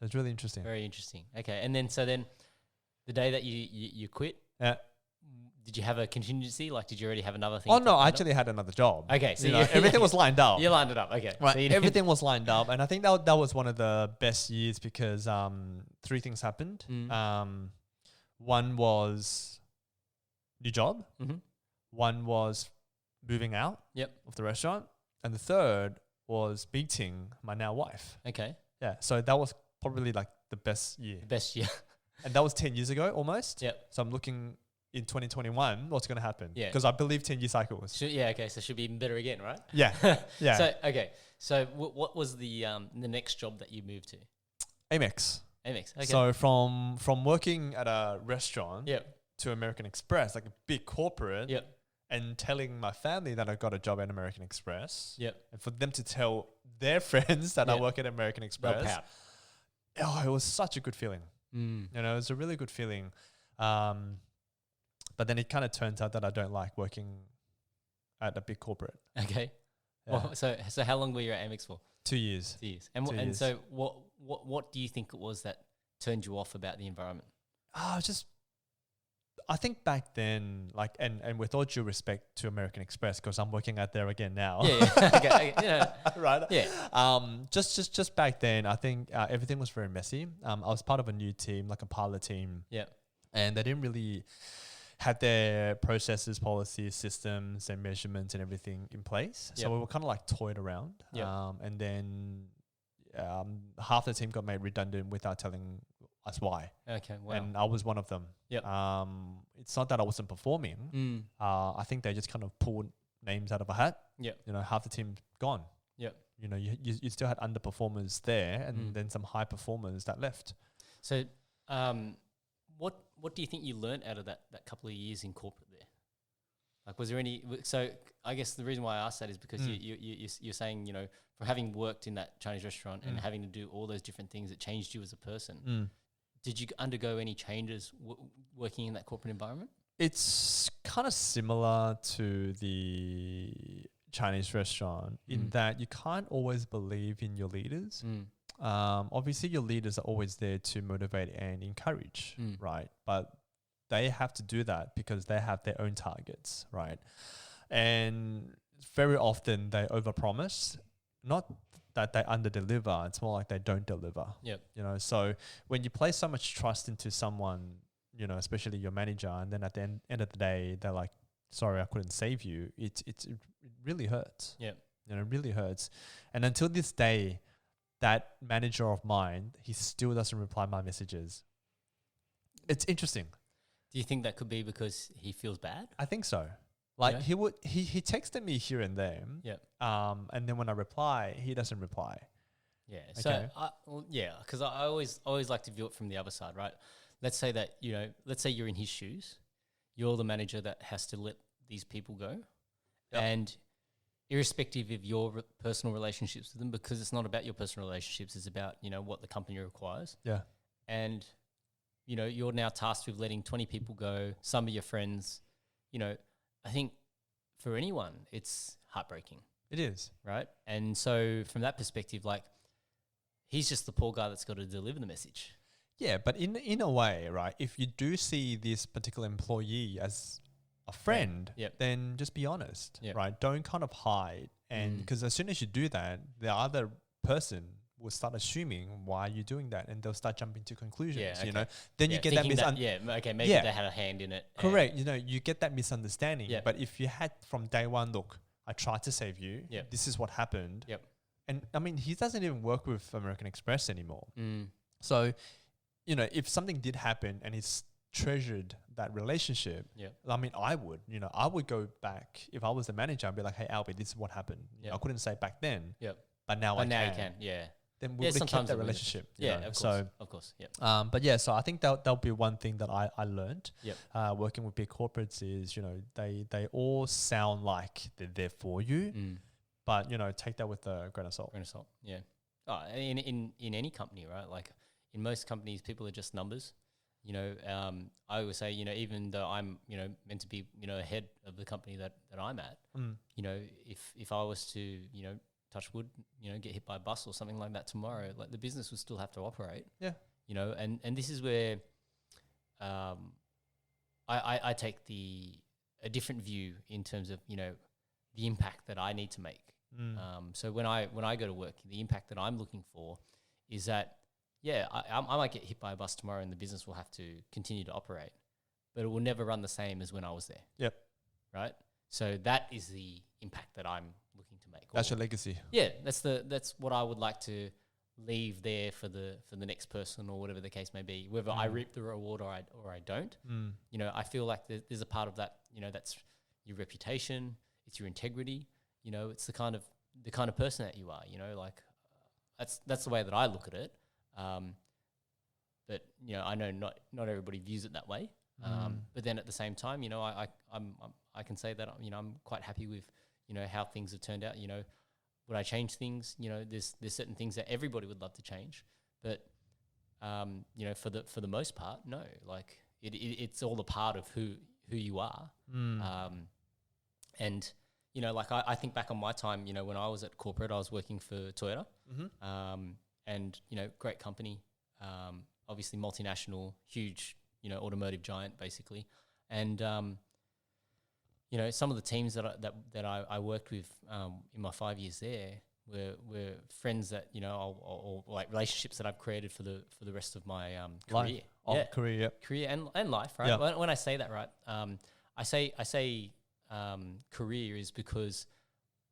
So it's really interesting. Very interesting. Okay. And then the day that you quit, Yeah. did you have a contingency? Like, did you already have another thing? Oh, no, I lined up? actually had another job. Okay. So You know, everything was lined up. You lined it up. Okay. Right, So you didn't- everything was lined up. And I think that was one of the best years because 3 things happened. Mm. One was new job. Mhm. One was moving out Yep. of the restaurant. And the third was meeting my now wife. Okay. Yeah, so that was probably like the best year. The best year. And that was 10 years ago almost. Yep. So I'm looking in 2021, what's going to happen? Yeah. Because I believe 10-year cycles. Yeah. Okay. So it should be even better again, right? Yeah. Yeah. So okay. So what was the next job that you moved to? Amex. Amex. Okay. So from working at a restaurant Yep. to American Express, like a big corporate, Yep. and telling my family that I got a job at American Express, Yep. and for them to tell their friends that I Yeah. work at American They'll Express, pout. oh, it was such a good feeling. Mm. You know, it was a really good feeling. But then it kind of turns out that I don't like working at a big corporate. Okay. Yeah. Well, so how long were you at Amex for? 2 years. 2 years. And 2 and years. so what do you think it was that turned you off about the environment? I think back then, like, and with all due respect to American Express, because I'm working out there again now. Yeah. Okay. Yeah. Right. Yeah. Just back then, I think everything was very messy. I was part of a new team, like a pilot team, Yeah. and they didn't really have their processes, policies, systems, and measurements and everything in place. So Yep. we were kind of like toyed around. Yep. And then half the team got made redundant without telling That's why. Okay, wow. And I was one of them. Yep. It's not that I wasn't performing. I think they just kind of pulled names out of a hat. Yep. You know, half the team gone. Yep. You know, you still had underperformers there, and then some high performers that left. So, what do you think you learned out of that couple of years in corporate there? Like, was there any? So, I guess the reason why I asked that is because you're saying, you know, from having worked in that Chinese restaurant and having to do all those different things, it changed you as a person. Did you undergo any changes working in that corporate environment? It's kind of similar to the Chinese restaurant in that you can't always believe in your leaders. Obviously, your leaders are always there to motivate and encourage, right? But they have to do that because they have their own targets, right? And very often they overpromise, not that they underdeliver. It's more like they don't deliver. Yep. You know, so when you place so much trust into someone, you know, especially your manager, and then at the end of the day, they're like, "Sorry, I couldn't save you." It really hurts. Yep. You know, it really hurts. And until this day, that manager of mine, he still doesn't reply my messages. It's interesting. Do you think that could be because he feels bad? I think so. Like he texted me here and there. Yep. And then when I reply, he doesn't reply. Yeah. Okay. So because I always like to view it from the other side, right? Let's say that, you know, let's say you're in his shoes. You're the manager that has to let these people go. Yep. And irrespective of your personal relationships with them, because it's not about your personal relationships, it's about, you know, what the company requires. Yeah. And, you know, you're now tasked with letting 20 people go, some of your friends. You know, I think for anyone, it's heartbreaking. It is. Right? And so from that perspective, like, he's just the poor guy that's got to deliver the message. Yeah, but in a way, right, if you do see this particular employee as a friend, then just be honest, right? Don't kind of hide. And because as soon as you do that, the other person will start assuming why you're doing that, and they'll start jumping to conclusions, you know? Then you get that maybe they had a hand in it. Correct. You know, you get that misunderstanding. Yeah. But if you had from day one, look, I tried to save you. Yep. This is what happened. Yep. And I mean, he doesn't even work with American Express anymore. So, you know, if something did happen and he's treasured that relationship, I mean, I would go back if I was the manager and be like, hey, Alby, this is what happened. I couldn't say it back then, but now I can. Now you can, Then we would have kept that relationship. Of course. But yeah, so I think that'll be one thing that I learned. Working with big corporates is, you know, they all sound like they're there for you, but, you know, take that with a grain of salt. Yeah. Oh, in any company, right? Like in most companies, people are just numbers. You know, I always say, you know, even though I'm, you know, meant to be, you know, head of the company that I'm at, you know, if I was to, you know, touch wood, you know, get hit by a bus or something like that tomorrow, like the business would still have to operate. Yeah. You know, and this is where I take a different view in terms of, you know, the impact that I need to make. So when I go to work, the impact that I'm looking for is that, I might get hit by a bus tomorrow and the business will have to continue to operate, but it will never run the same as when I was there. Yep. Right? So that is the impact that I'm looking to make. That's your legacy. Yeah, that's what I would like to leave there for the next person or whatever the case may be. Whether I reap the reward or I don't. You know, I feel like there's a part of that. You know, that's your reputation. It's your integrity. You know, it's the kind of person that you are. You know, like that's the way that I look at it. But you know, I know not everybody views it that way. But then at the same time, you know, I can say that, you know, I'm quite happy with, you know, how things have turned out. You know, would I change things? You know, there's certain things that everybody would love to change, but you know, for the most part, no. Like it's all a part of who you are. And you know, like I think back on my time, you know, when I was at corporate, I was working for Toyota. And, you know, great company, obviously multinational, huge, you know, automotive giant basically. And, you know, some of the teams that I worked with in my 5 years there were friends that, you know, or like relationships that I've created for the rest of my career. Career and life, right? Yeah. When I say that, right, I say career is because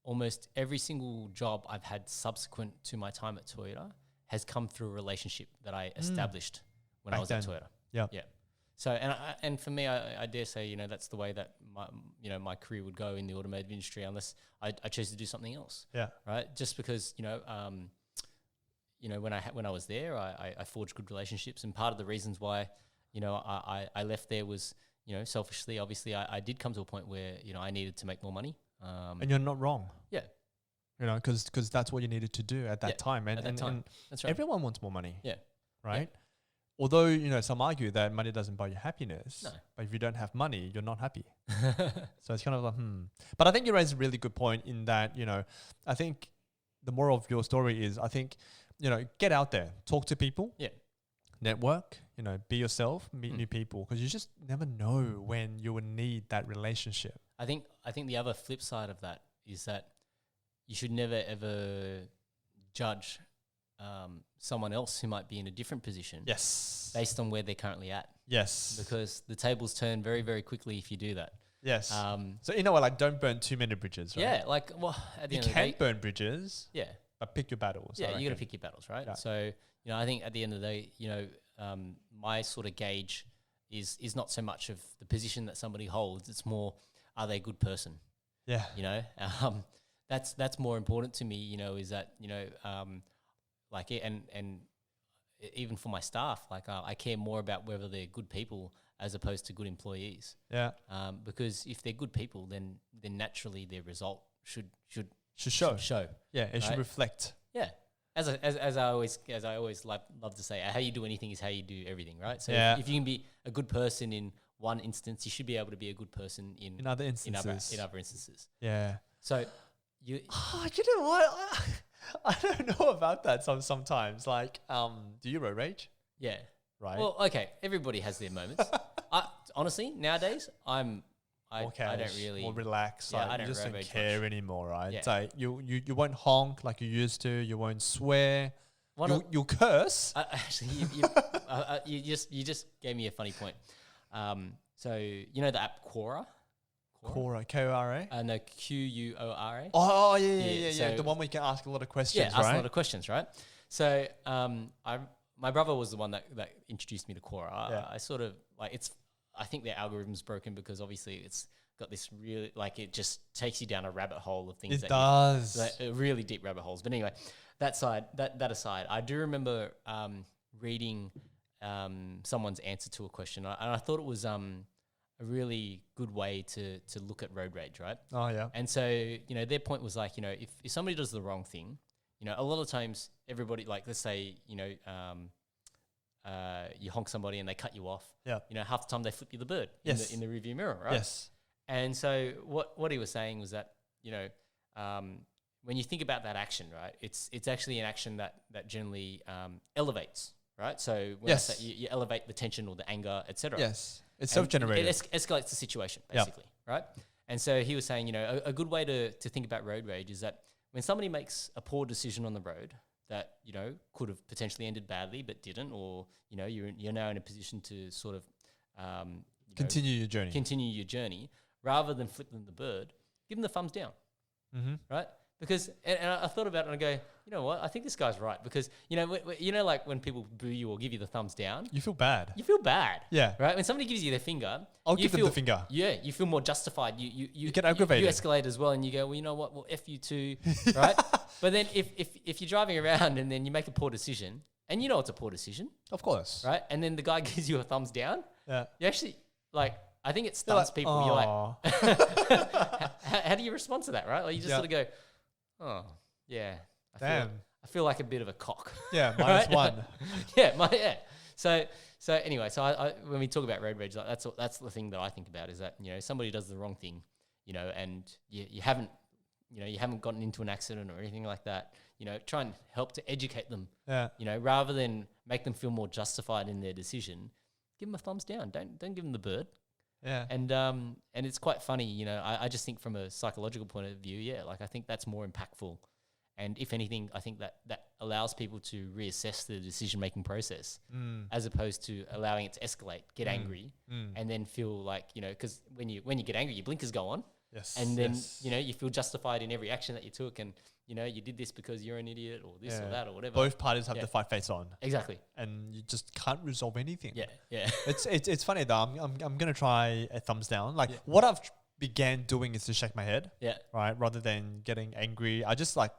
almost every single job I've had subsequent to my time at Toyota has come through a relationship that I established when I was at Toyota. Yeah. Yeah. So, and for me, I dare say, you know, that's the way that my career would go in the automotive industry, unless I chose to do something else. Yeah. Right. Just because, when I was there, I forged good relationships, and part of the reasons why, I left there was, selfishly, obviously, I did come to a point where, I needed to make more money. And you're not wrong. Yeah. Because that's what you needed to do at that time. And That's right. everyone wants more money. Yeah. Right? Yeah. Although, some argue that money doesn't buy you happiness. No. But if you don't have money, you're not happy. So it's kind of like, But I think you raised a really good point in that, I think the moral of your story is, I think, get out there, talk to people. Yeah. Network, be yourself, meet new people, because you just never know when you will need that relationship. I think the other flip side of that is that you should never ever judge someone else who might be in a different position. Yes. Based on where they're currently at. Yes. Because the tables turn very, very quickly if you do that. Yes. So like, don't burn too many bridges, right? Yeah, like, at the end of the day, you can burn bridges. Yeah. But pick your battles. Yeah, you got to pick your battles, right? Yeah. So, I think at the end of the day, my sort of gauge is not so much of the position that somebody holds. It's more, are they a good person? Yeah. That's more important to me, is that, like, and even for my staff, like, I care more about whether they're good people as opposed to good employees. Yeah. Because if they're good people, then naturally their result should show. Yeah, it should reflect. Yeah. As I always love to say, how you do anything is how you do everything, right? So if you can be a good person in one instance, you should be able to be a good person in other instances. In other instances. Yeah. So you know what? I don't know about that sometimes. Like, do you road rage? Yeah. Right. Well, okay. Everybody has their moments. Honestly, nowadays, I don't really more relax. Yeah, like, I don't you just don't rage care much anymore, right? Yeah. It's like you won't honk like you used to. You won't swear. You'll curse. Actually, you just gave me a funny point. So the app Quora? Quora, K-O-R-A? No, Quora. Oh, yeah. So the one where you can ask a lot of questions, right? Yeah, ask a lot of questions, right? So my brother was the one that introduced me to Quora. Yeah. I sort of, like, I think their algorithm's broken because obviously it's got this really, like, it just takes you down a rabbit hole of things. It does. Like, really deep rabbit holes. But anyway, that aside, I do remember reading someone's answer to a question, and I thought it was a really good way to look at road rage, right? Oh, yeah. And so, their point was like, if somebody does the wrong thing, a lot of times everybody, like, let's say, you honk somebody and they cut you off. Yeah. Half the time they flip you the bird Yes. in the rearview mirror, right? Yes. And so what he was saying was that, when you think about that action, right, it's actually an action that generally elevates, right? So when I say you elevate the tension or the anger, etc. Yes. It's self-generated. It escalates the situation, basically, right? And so he was saying, a good way to think about road rage is that when somebody makes a poor decision on the road that, could have potentially ended badly but didn't, or, you're now in a position to sort of continue your journey, rather than flip them the bird, give them the thumbs down, right? Because, and I thought about it and I go, you know what? I think this guy's right because, like when people boo you or give you the thumbs down, you feel bad. Yeah. Right? When somebody gives you their finger, I'll give them the finger. Yeah. You feel more justified. You get aggravated. You escalate as well and you go, well, you know what? Well, F you too, right? But then if you're driving around and then you make a poor decision and you know it's a poor decision. Of course. Right? And then the guy gives you a thumbs down. Yeah. You actually, like, I think it stuns people. You're like, how do you respond to that, right? Like you just sort of go, oh, yeah. I feel like a bit of a cock. Yeah, minus one. yeah. So anyway, I when we talk about road rage, like that's the thing that I think about is that somebody does the wrong thing, and you haven't gotten into an accident or anything like that. Try and help to educate them. Yeah. Rather than make them feel more justified in their decision, give them a thumbs down. Don't give them the bird. Yeah. And it's quite funny, I just think from a psychological point of view, like I think that's more impactful. And if anything, I think that allows people to reassess the decision-making process as opposed to allowing it to escalate, get angry, and then feel like, because when you get angry, your blinkers go on. Yes. And then, you feel justified in every action that you took, and, you did this because you're an idiot or this or that or whatever. Both parties have the fight face on. Exactly. And you just can't resolve anything. Yeah, yeah. It's funny though. I'm gonna try a thumbs down. Like what I've began doing is to shake my head. Yeah. Right. Rather than getting angry, I just like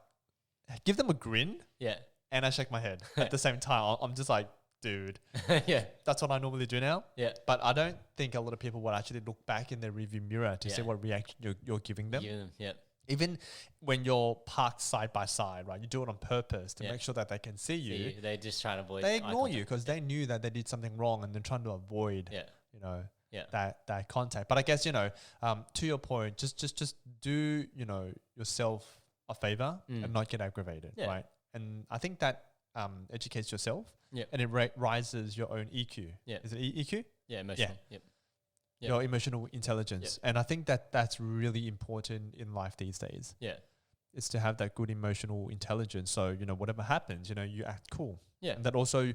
give them a grin. Yeah. And I shake my head at the same time. I'm just like, dude. Yeah. That's what I normally do now. Yeah. But I don't think a lot of people would actually look back in their review mirror to see what reaction you're giving them. Yeah. Even when you're parked side by side, right? You do it on purpose to make sure that they can see you. They're just trying to avoid. They ignore you because they knew that they did something wrong and they're trying to avoid, that contact. But I guess, to your point, just do, yourself a favor and not get aggravated, right? And I think that educates yourself and it rises your own EQ. Yeah. Is it EQ? Yeah, emotional. Yeah. Yep. Your emotional intelligence. And I think that that's really important in life these days. Yeah. It's to have that good emotional intelligence. So, whatever happens, you act cool. Yeah. And that also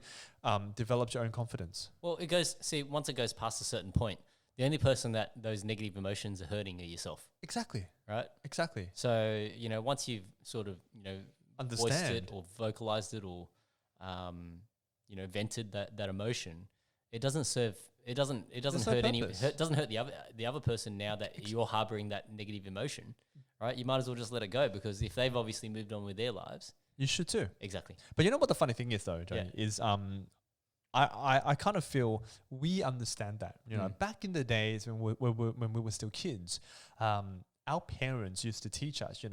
develops your own confidence. Well, once it goes past a certain point, the only person that those negative emotions are hurting are yourself. Exactly. Right? Exactly. So, once you've sort of, Understand. voiced it or vocalized it or, vented that emotion, it doesn't serve. It doesn't hurt it doesn't hurt the other person now that you're harboring that negative emotion, right? You might as well just let it go because if they've obviously moved on with their lives, you should too. Exactly. But you know what the funny thing is though, Johnny, is I kind of feel we understand that. Back in the days when we were still kids, our parents used to teach us,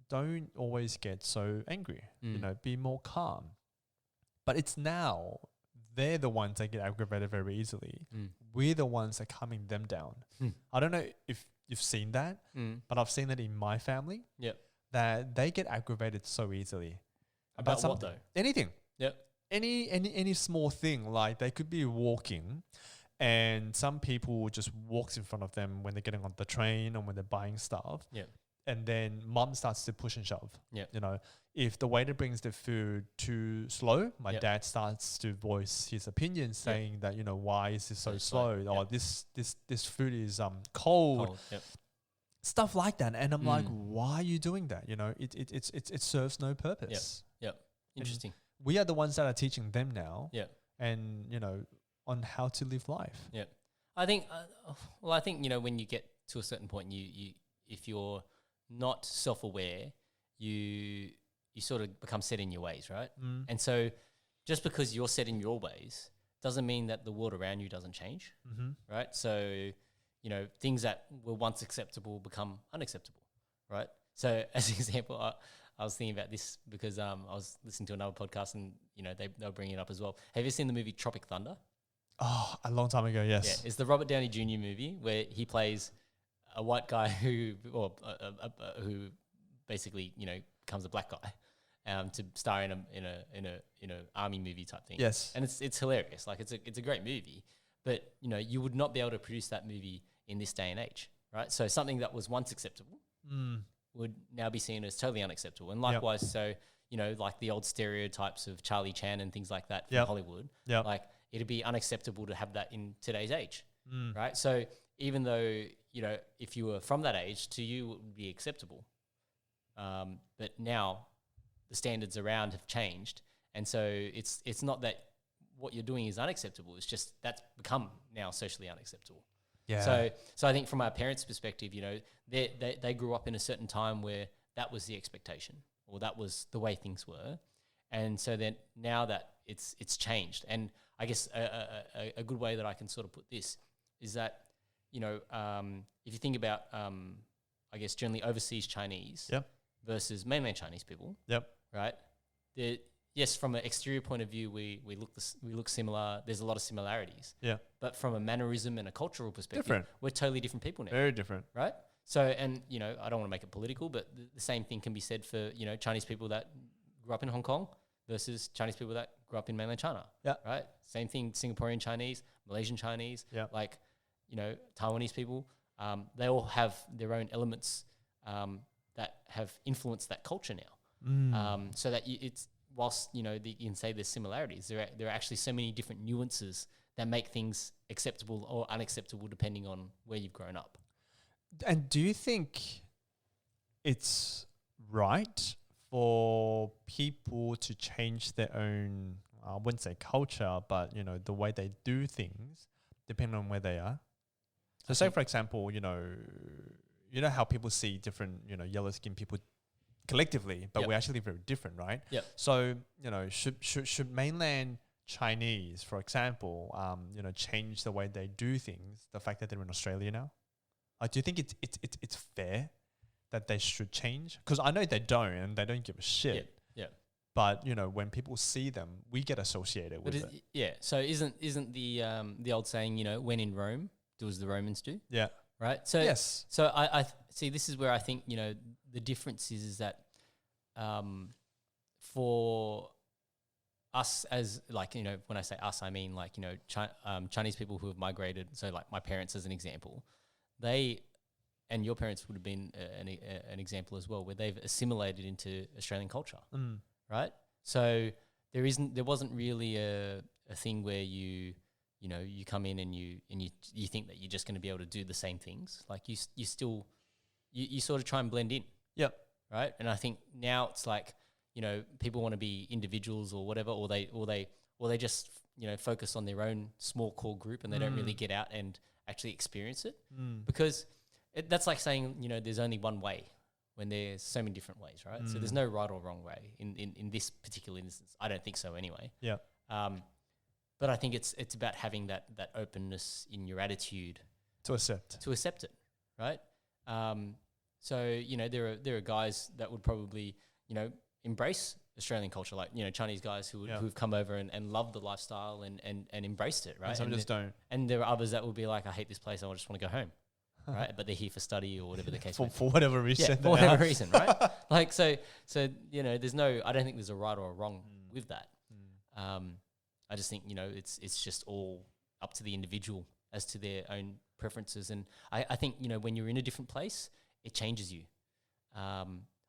don't always get so angry. Be more calm. But it's now they're the ones that get aggravated very easily. We're the ones that are calming them down. I don't know if you've seen that, but I've seen that in my family. Yep. That they get aggravated so easily. About what though? Anything. Yep. Any small thing, like they could be walking and some people just walks in front of them when they're getting on the train or when they're buying stuff. Yep. And then mom starts to push and shove. Yep. If the waiter brings the food too slow, my dad starts to voice his opinion saying that, why is this so slow? Or this food is cold. Yep. Stuff like that. And I'm like, why are you doing that? It serves no purpose. Yep. Interesting. And we are the ones that are teaching them now. Yeah. And, on how to live life. Yeah. I think, when you get to a certain point, you if you're not self-aware, you sort of become set in your ways, right? And so just because you're set in your ways doesn't mean that the world around you doesn't change, right? So, things that were once acceptable become unacceptable, right? So as an example, I was thinking about this because I was listening to another podcast and, they were bringing it up as well. Have you seen the movie Tropic Thunder? Oh, a long time ago, yes. Yeah, it's the Robert Downey Jr. movie where he plays a white guy who basically, becomes a black guy, to star in a army movie type thing. Yes, and it's hilarious. Like it's a great movie, but you would not be able to produce that movie in this day and age, right? So something that was once acceptable would now be seen as totally unacceptable, and likewise, so like the old stereotypes of Charlie Chan and things like that from Hollywood, like it'd be unacceptable to have that in today's age, right? So even though if you were from that age, to you it would be acceptable, but now the standards around have changed, and so it's not that what you're doing is unacceptable. It's just that's become now socially unacceptable. Yeah. So I think from our parents' perspective, they grew up in a certain time where that was the expectation, or that was the way things were, and so then now that it's changed, and I guess a good way that I can sort of put this is that if you think about I guess generally overseas Chinese versus mainland Chinese people, right? Yes, from an exterior point of view, we look similar. There's a lot of similarities. Yeah. But from a mannerism and a cultural perspective, we're totally different people now. Very different. Right? So, and, I don't want to make it political, but the same thing can be said for, Chinese people that grew up in Hong Kong versus Chinese people that grew up in mainland China. Yeah. Right? Same thing, Singaporean Chinese, Malaysian Chinese, like, Taiwanese people. They all have their own elements that have influenced that culture now. So that it's whilst you can say there's similarities, there are actually so many different nuances that make things acceptable or unacceptable depending on where you've grown up. And do you think it's right for people to change their own, I wouldn't say culture, but the way they do things depending on where they are? So say for example, you know how people see different, yellow skinned people collectively, but we're actually very different, right? Yeah. So, should mainland Chinese, for example, change the way they do things, the fact that they're in Australia now? Do you think it's fair that they should change? Because I know they don't, and they don't give a shit. Yeah. But when people see them, we get associated with it. Yeah. So isn't the old saying, when in Rome, do as the Romans do? Yeah. Right. So yes. So I see. This is where I think the difference is that for us as when I say us, I mean Chinese people who have migrated. So like my parents, as an example, and your parents would have been an example as well, where they've assimilated into Australian culture, right? So there wasn't really a thing where you come in and you think that you're just going to be able to do the same things. Like you still sort of try and blend in. Yep. Right. And I think now it's like, people want to be individuals or whatever, or they just, focus on their own small core group and they don't really get out and actually experience it. Because that's like saying, there's only one way when there's so many different ways, right? So there's no right or wrong way in this particular instance. I don't think so anyway. Yeah. But I think it's about having that openness in your attitude to accept it, right? So there are guys that would probably embrace Australian culture, like Chinese guys who've come over and love the lifestyle and embraced it, right? And some just don't. And there are others that will be like, I hate this place, I just want to go home, right? But they're here for study or whatever the case may be. For whatever reason. Yeah, for whatever reason, right? Like so there's no, I don't think there's a right or a wrong with that. I just think it's just all up to the individual as to their own preferences, and I think when you're in a different place, it changes you.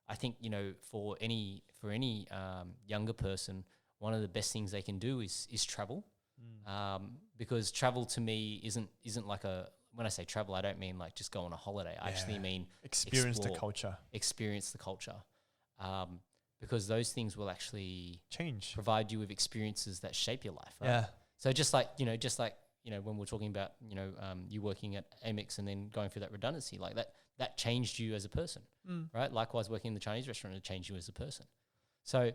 I think for any younger person, one of the best things they can do is travel, because travel to me isn't like when I say travel, I don't mean like just go on a holiday. I actually mean experience the culture. Because those things will actually provide you with experiences that shape your life, right? Yeah. So just like when we're talking about you working at Amex and then going through that redundancy, like that changed you as a person, right? Likewise, working in the Chinese restaurant, it changed you as a person. So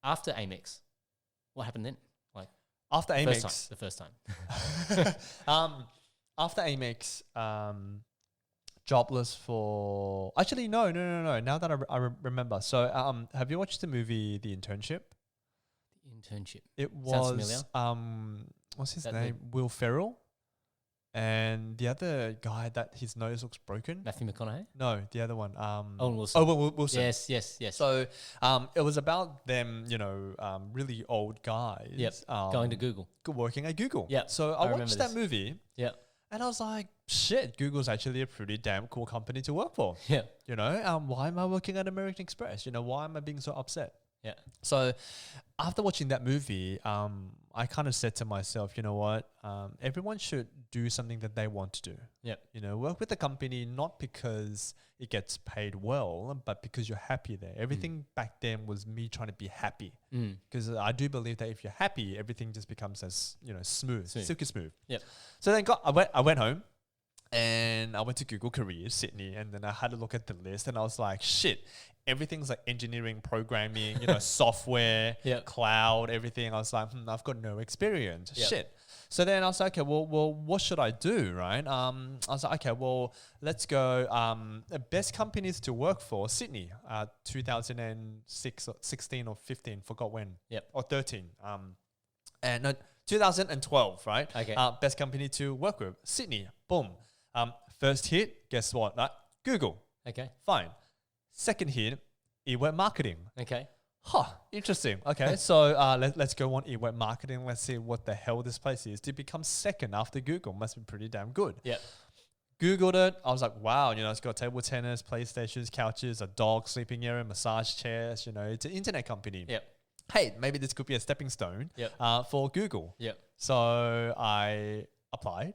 after Amex, what happened then? Like after Amex, the first time. After Amex, jobless for... Actually, no. Now that I remember. So have you watched the movie The Internship? The Internship. It Sounds was... what's his name? Will Ferrell. And the other guy that his nose looks broken. Matthew McConaughey? No, the other one. Owen Wilson. Oh, Wilson. Yes. So it was about them, really old guys. Yep. Going to Google. Working at Google. Yeah. So I watched that movie. Yeah. And I was like, shit, Google's actually a pretty damn cool company to work for. Yeah. Why am I working at American Express? Why am I being so upset? Yeah. So after watching that movie, I kind of said to myself, you know what? Everyone should do something that they want to do. Yeah. Work with the company not because it gets paid well, but because you're happy there. Everything back then was me trying to be happy. Because I do believe that if you're happy, everything just becomes as smooth, silky smooth. Yep. So then I went home. And I went to Google Careers, Sydney, and then I had a look at the list and I was like, shit, everything's like engineering, programming, software, cloud, everything. I was like, I've got no experience. Yep. Shit. So then I was like, okay, well, what should I do, right? I was like, okay, well, let's go. Best companies to work for, Sydney, 2006, 16 or 15, forgot when. Yep. Or 13. And no, 2012, right? Okay. Best company to work with, Sydney, boom. First hit, guess what? Google. Okay. Fine. Second hit, e-web marketing. Okay. Interesting. Okay, so let's go on e-web marketing. Let's see what the hell this place is. To become second after Google must be pretty damn good. Yep. Googled it. I was like, wow, it's got table tennis, PlayStations, couches, a dog sleeping area, massage chairs. It's an internet company. Yep. Hey, maybe this could be a stepping stone for Google. Yep. So I applied,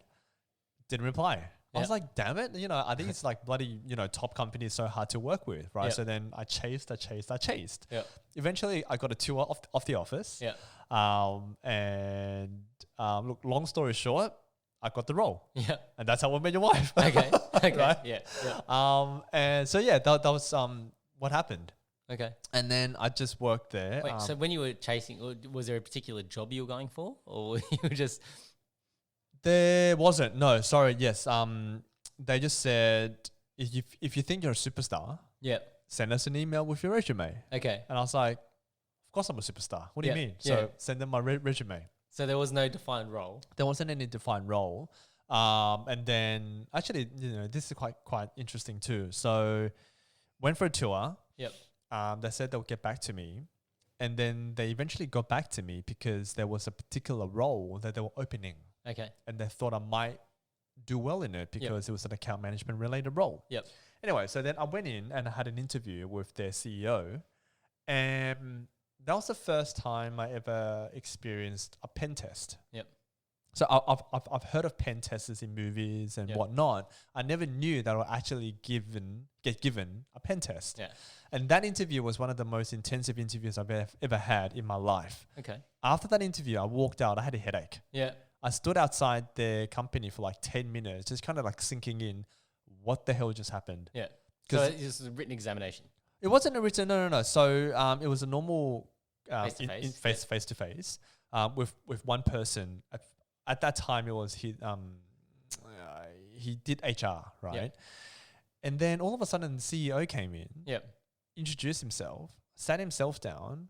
didn't reply. I was Yep. like, damn it. I think it's like bloody, top company is so hard to work with, right? Yep. So then I chased. Yep. Eventually, I got a tour of the office. Yep. Look, long story short, I got the role. Yeah. And that's how I met your wife. Okay. Okay. Right? Yeah. Yeah. And so yeah, that was what happened. Okay. And then I just worked there. Wait, so when you were chasing, was there a particular job you were going for, or you were just? There wasn't. No, sorry. Yes. They just said if you think you're a superstar, Yep. send us an email with your resume. Okay. And I was like, of course I'm a superstar. What do you Yeah, mean? So yeah. send them my resume. So there was no defined role. There wasn't any defined role. And then actually, this is quite interesting too. So went for a tour. Yep. They said they'll get back to me. And then they eventually got back to me because there was a particular role that they were opening. Okay. And they thought I might do well in it because it was an account management related role. Yep. Anyway, so then I went in and I had an interview with their CEO. And that was the first time I ever experienced a pen test. Yep. So I've heard of pen testers in movies and Yep. whatnot. I never knew that I would actually get given a pen test. Yeah. And that interview was one of the most intensive interviews I've ever had in my life. Okay. After that interview, I walked out. I had a headache. Yeah. I stood outside the company for like 10 minutes, just kind of like sinking in what the hell just happened. Yeah. So 'Cause it was a written examination. it wasn't a written, no. So it was a normal Face-to-face, face to face with one person. At that time, it was he did HR, right? Yep. And then all of a sudden, the CEO came in, Yep. introduced himself, sat himself down,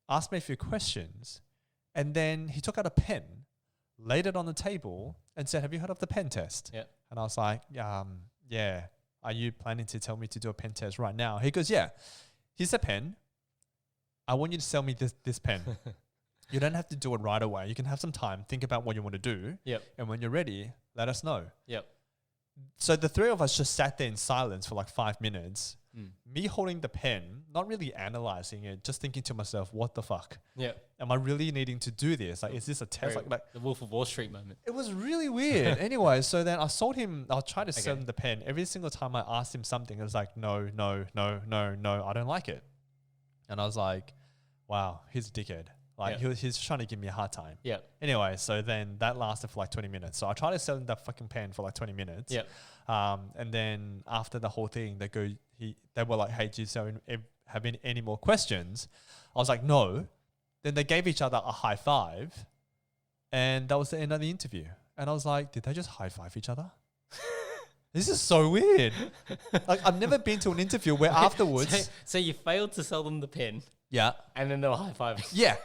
asked me a few questions, and then he took out a pen, laid it on the table, and said, "Have you heard of the pen test?" Yep. And I was like, yeah. Are you planning to tell me to do a pen test right now? He goes, yeah. Here's a pen. I want you to sell me this pen. You don't have to do it right away. You can have some time, think about what you want to do. Yep. And when you're ready, let us know. Yep. So the three of us just sat there in silence for like 5 minutes. Mm. Me holding the pen, not really analyzing it, just thinking to myself, what the fuck? Yep. Am I really needing to do this? Like, is this a test? Very Like, the Wolf of Wall Street moment. it was really weird. Anyway, so then I tried to sell Okay. him the pen. Every single time I asked him something, it was like, no, I don't like it. And I was like, wow, he's a dickhead. Like, he's trying to give me a hard time. Yeah. Anyway, so then that lasted for like 20 minutes. So I tried to sell him that fucking pen for like 20 minutes. Yeah. And then after the whole thing, they were like, hey, do you have any more questions? I was like, no. Then they gave each other a high five. And that was the end of the interview. And I was like, did they just high five each other? This is so weird. Like, I've never been to an interview where afterwards. So you failed to sell them the pen, Yeah. and then they were high fiving. Yeah.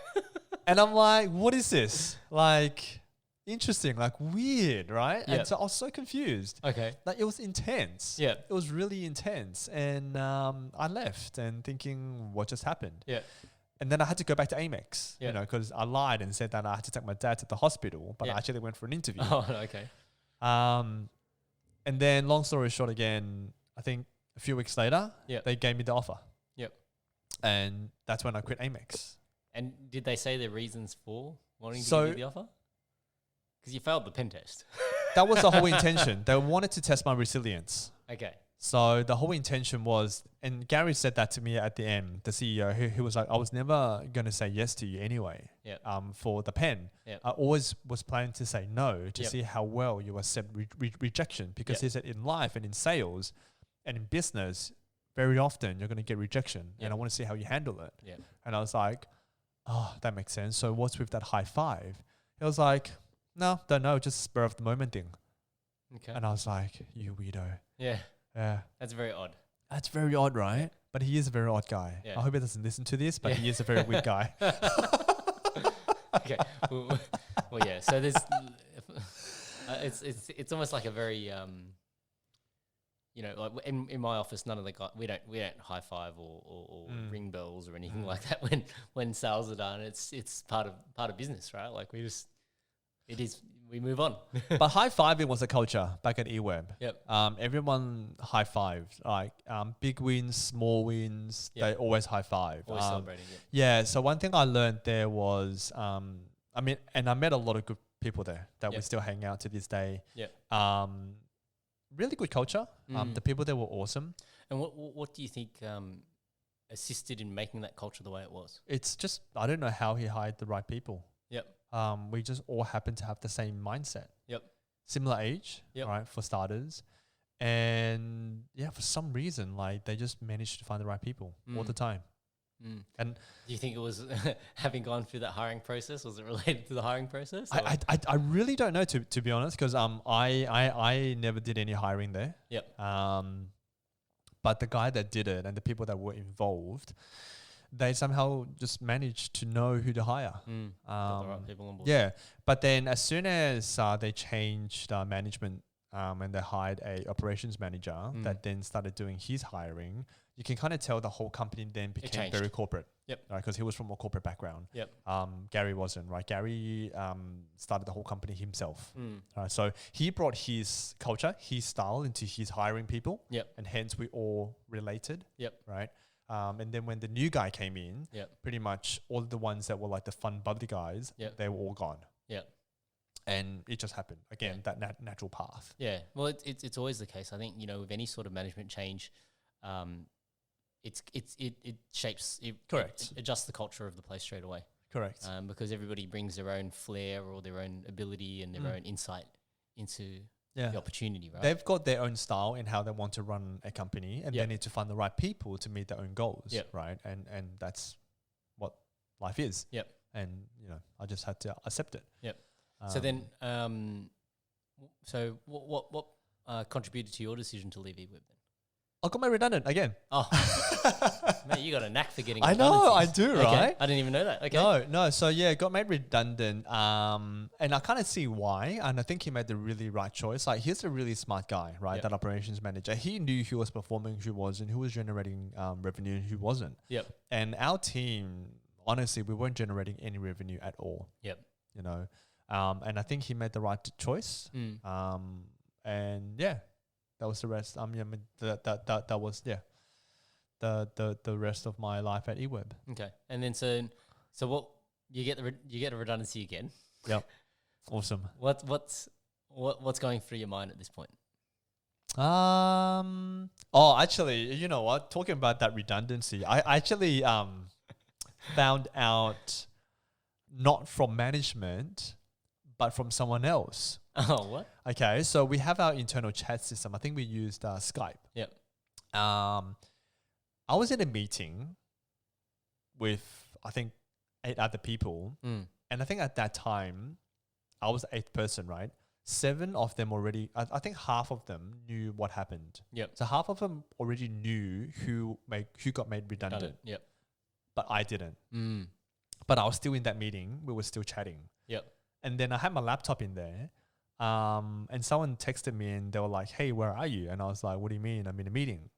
And I'm like, what is this? Like, interesting, like weird, right? Yeah. And so I was so confused. Okay. Like, it was intense. Yeah. It was really intense. And I left and thinking, what just happened? Yeah. And then I had to go back to Amex, Yeah. because I lied and said that I had to take my dad to the hospital, but Yeah. I actually went for an interview. Oh, okay. And then long story short again, I think a few weeks later, Yep. they gave me the offer. Yep. And that's when I quit Amex. And did they say their reasons for wanting to So- give you the offer? Because you failed the pen test. That was the whole intention. They wanted to test my resilience. Okay. So the whole intention was, and Gary said that to me at the end, the CEO, who was like, I was never going to say yes to you anyway. Yep. For the pen. Yep. I always was planning to say no to Yep. see how well you accept rejection, because Yep. he said in life and in sales and in business, very often you're going to get rejection, Yep. and I want to see how you handle it. Yeah. And I was like, oh, that makes sense. So what's with that high five? He was like, no, don't know, just spur of the moment thing. Okay. And I was like, you weirdo. Yeah. Yeah. That's very odd. That's very odd, right? But he is a very odd guy. Yeah. I hope he doesn't listen to this, but Yeah. he is a very weird guy. Okay. Well, yeah. So there's, it's almost like a very, like in my office, none of the guys, we don't high five or ring bells or anything like that when sales are done. It's part of business, right? Like we're we move on. But high fiving was a culture back at eWeb. Yep. Everyone high fived, like big wins, small wins. Yep. They always high five. Always celebrating. Yeah. So one thing I learned there was, and I met a lot of good people there that we Yep. still hang out to this day. Yeah. Really good culture. The people there were awesome. And what do you think assisted in making that culture the way it was? It's just, I don't know how he hired the right people. Yep. We just all happen to have the same mindset. Yep. Similar age, Yep. right, for starters. And yeah, for some reason, like they just managed to find the right people all the time. And do you think it was having gone through that hiring process? Was it related to the hiring process? I really don't know, to be honest, because I never did any hiring there. Yep. But the guy that did it and the people that were involved, they somehow just managed to know who to hire. Got the right people on board. Yeah, but then as soon as they changed management and they hired a operations manager that then started doing his hiring, you can kind of tell the whole company then became very corporate. Yep. Right, because he was from a corporate background. Yep. Gary wasn't, right? Gary started the whole company himself. So he brought his culture, his style into his hiring people. Yep. And hence we all related. Yep. Right. And then when the new guy came in, pretty much all of the ones that were like the fun, bubbly guys, they were all gone. Yep. And it just happened again. That natural path. Yeah. Well, it's always the case. I think with any sort of management change, it shapes. Correct. It adjusts the culture of the place straight away. Correct. Because everybody brings their own flair or their own ability and their own insight into the opportunity, right? They've got their own style in how they want to run a company, and they need to find the right people to meet their own goals, right? And that's what life is. Yep. And I just had to accept it. Yep. So then, so what contributed to your decision to leave eWeb then? I got made redundant again. Oh, man, you got a knack for getting. I know, I do, okay. right? I didn't even know that. Okay. No. So yeah, got made redundant. And I kind of see why. And I think he made the really right choice. Like, he's a really smart guy, right? Yep. That operations manager. He knew who was performing, who wasn't, who was generating revenue, and who wasn't. Yep. And our team, honestly, we weren't generating any revenue at all. Yep. And I think he made the right choice. And yeah. That was the rest. That was the rest of my life at eWeb. Okay, and then so what you get the redundancy again. Yep, awesome. What's going through your mind at this point? Actually, you know what? Talking about that redundancy, I actually found out not from management, but from someone else. Oh, what? Okay, so we have our internal chat system. I think we used Skype. Yep. I was in a meeting with, I think, 8 other people. And I think at that time, I was the 8th person, right? 7 of them already, I think half of them knew what happened. Yep. So half of them already knew who got made redundant. Yep. But I didn't. But I was still in that meeting. We were still chatting. Yep. And then I had my laptop in there. And someone texted me and they were like, "Hey, where are you?" And I was like, "What do you mean? I'm in a meeting."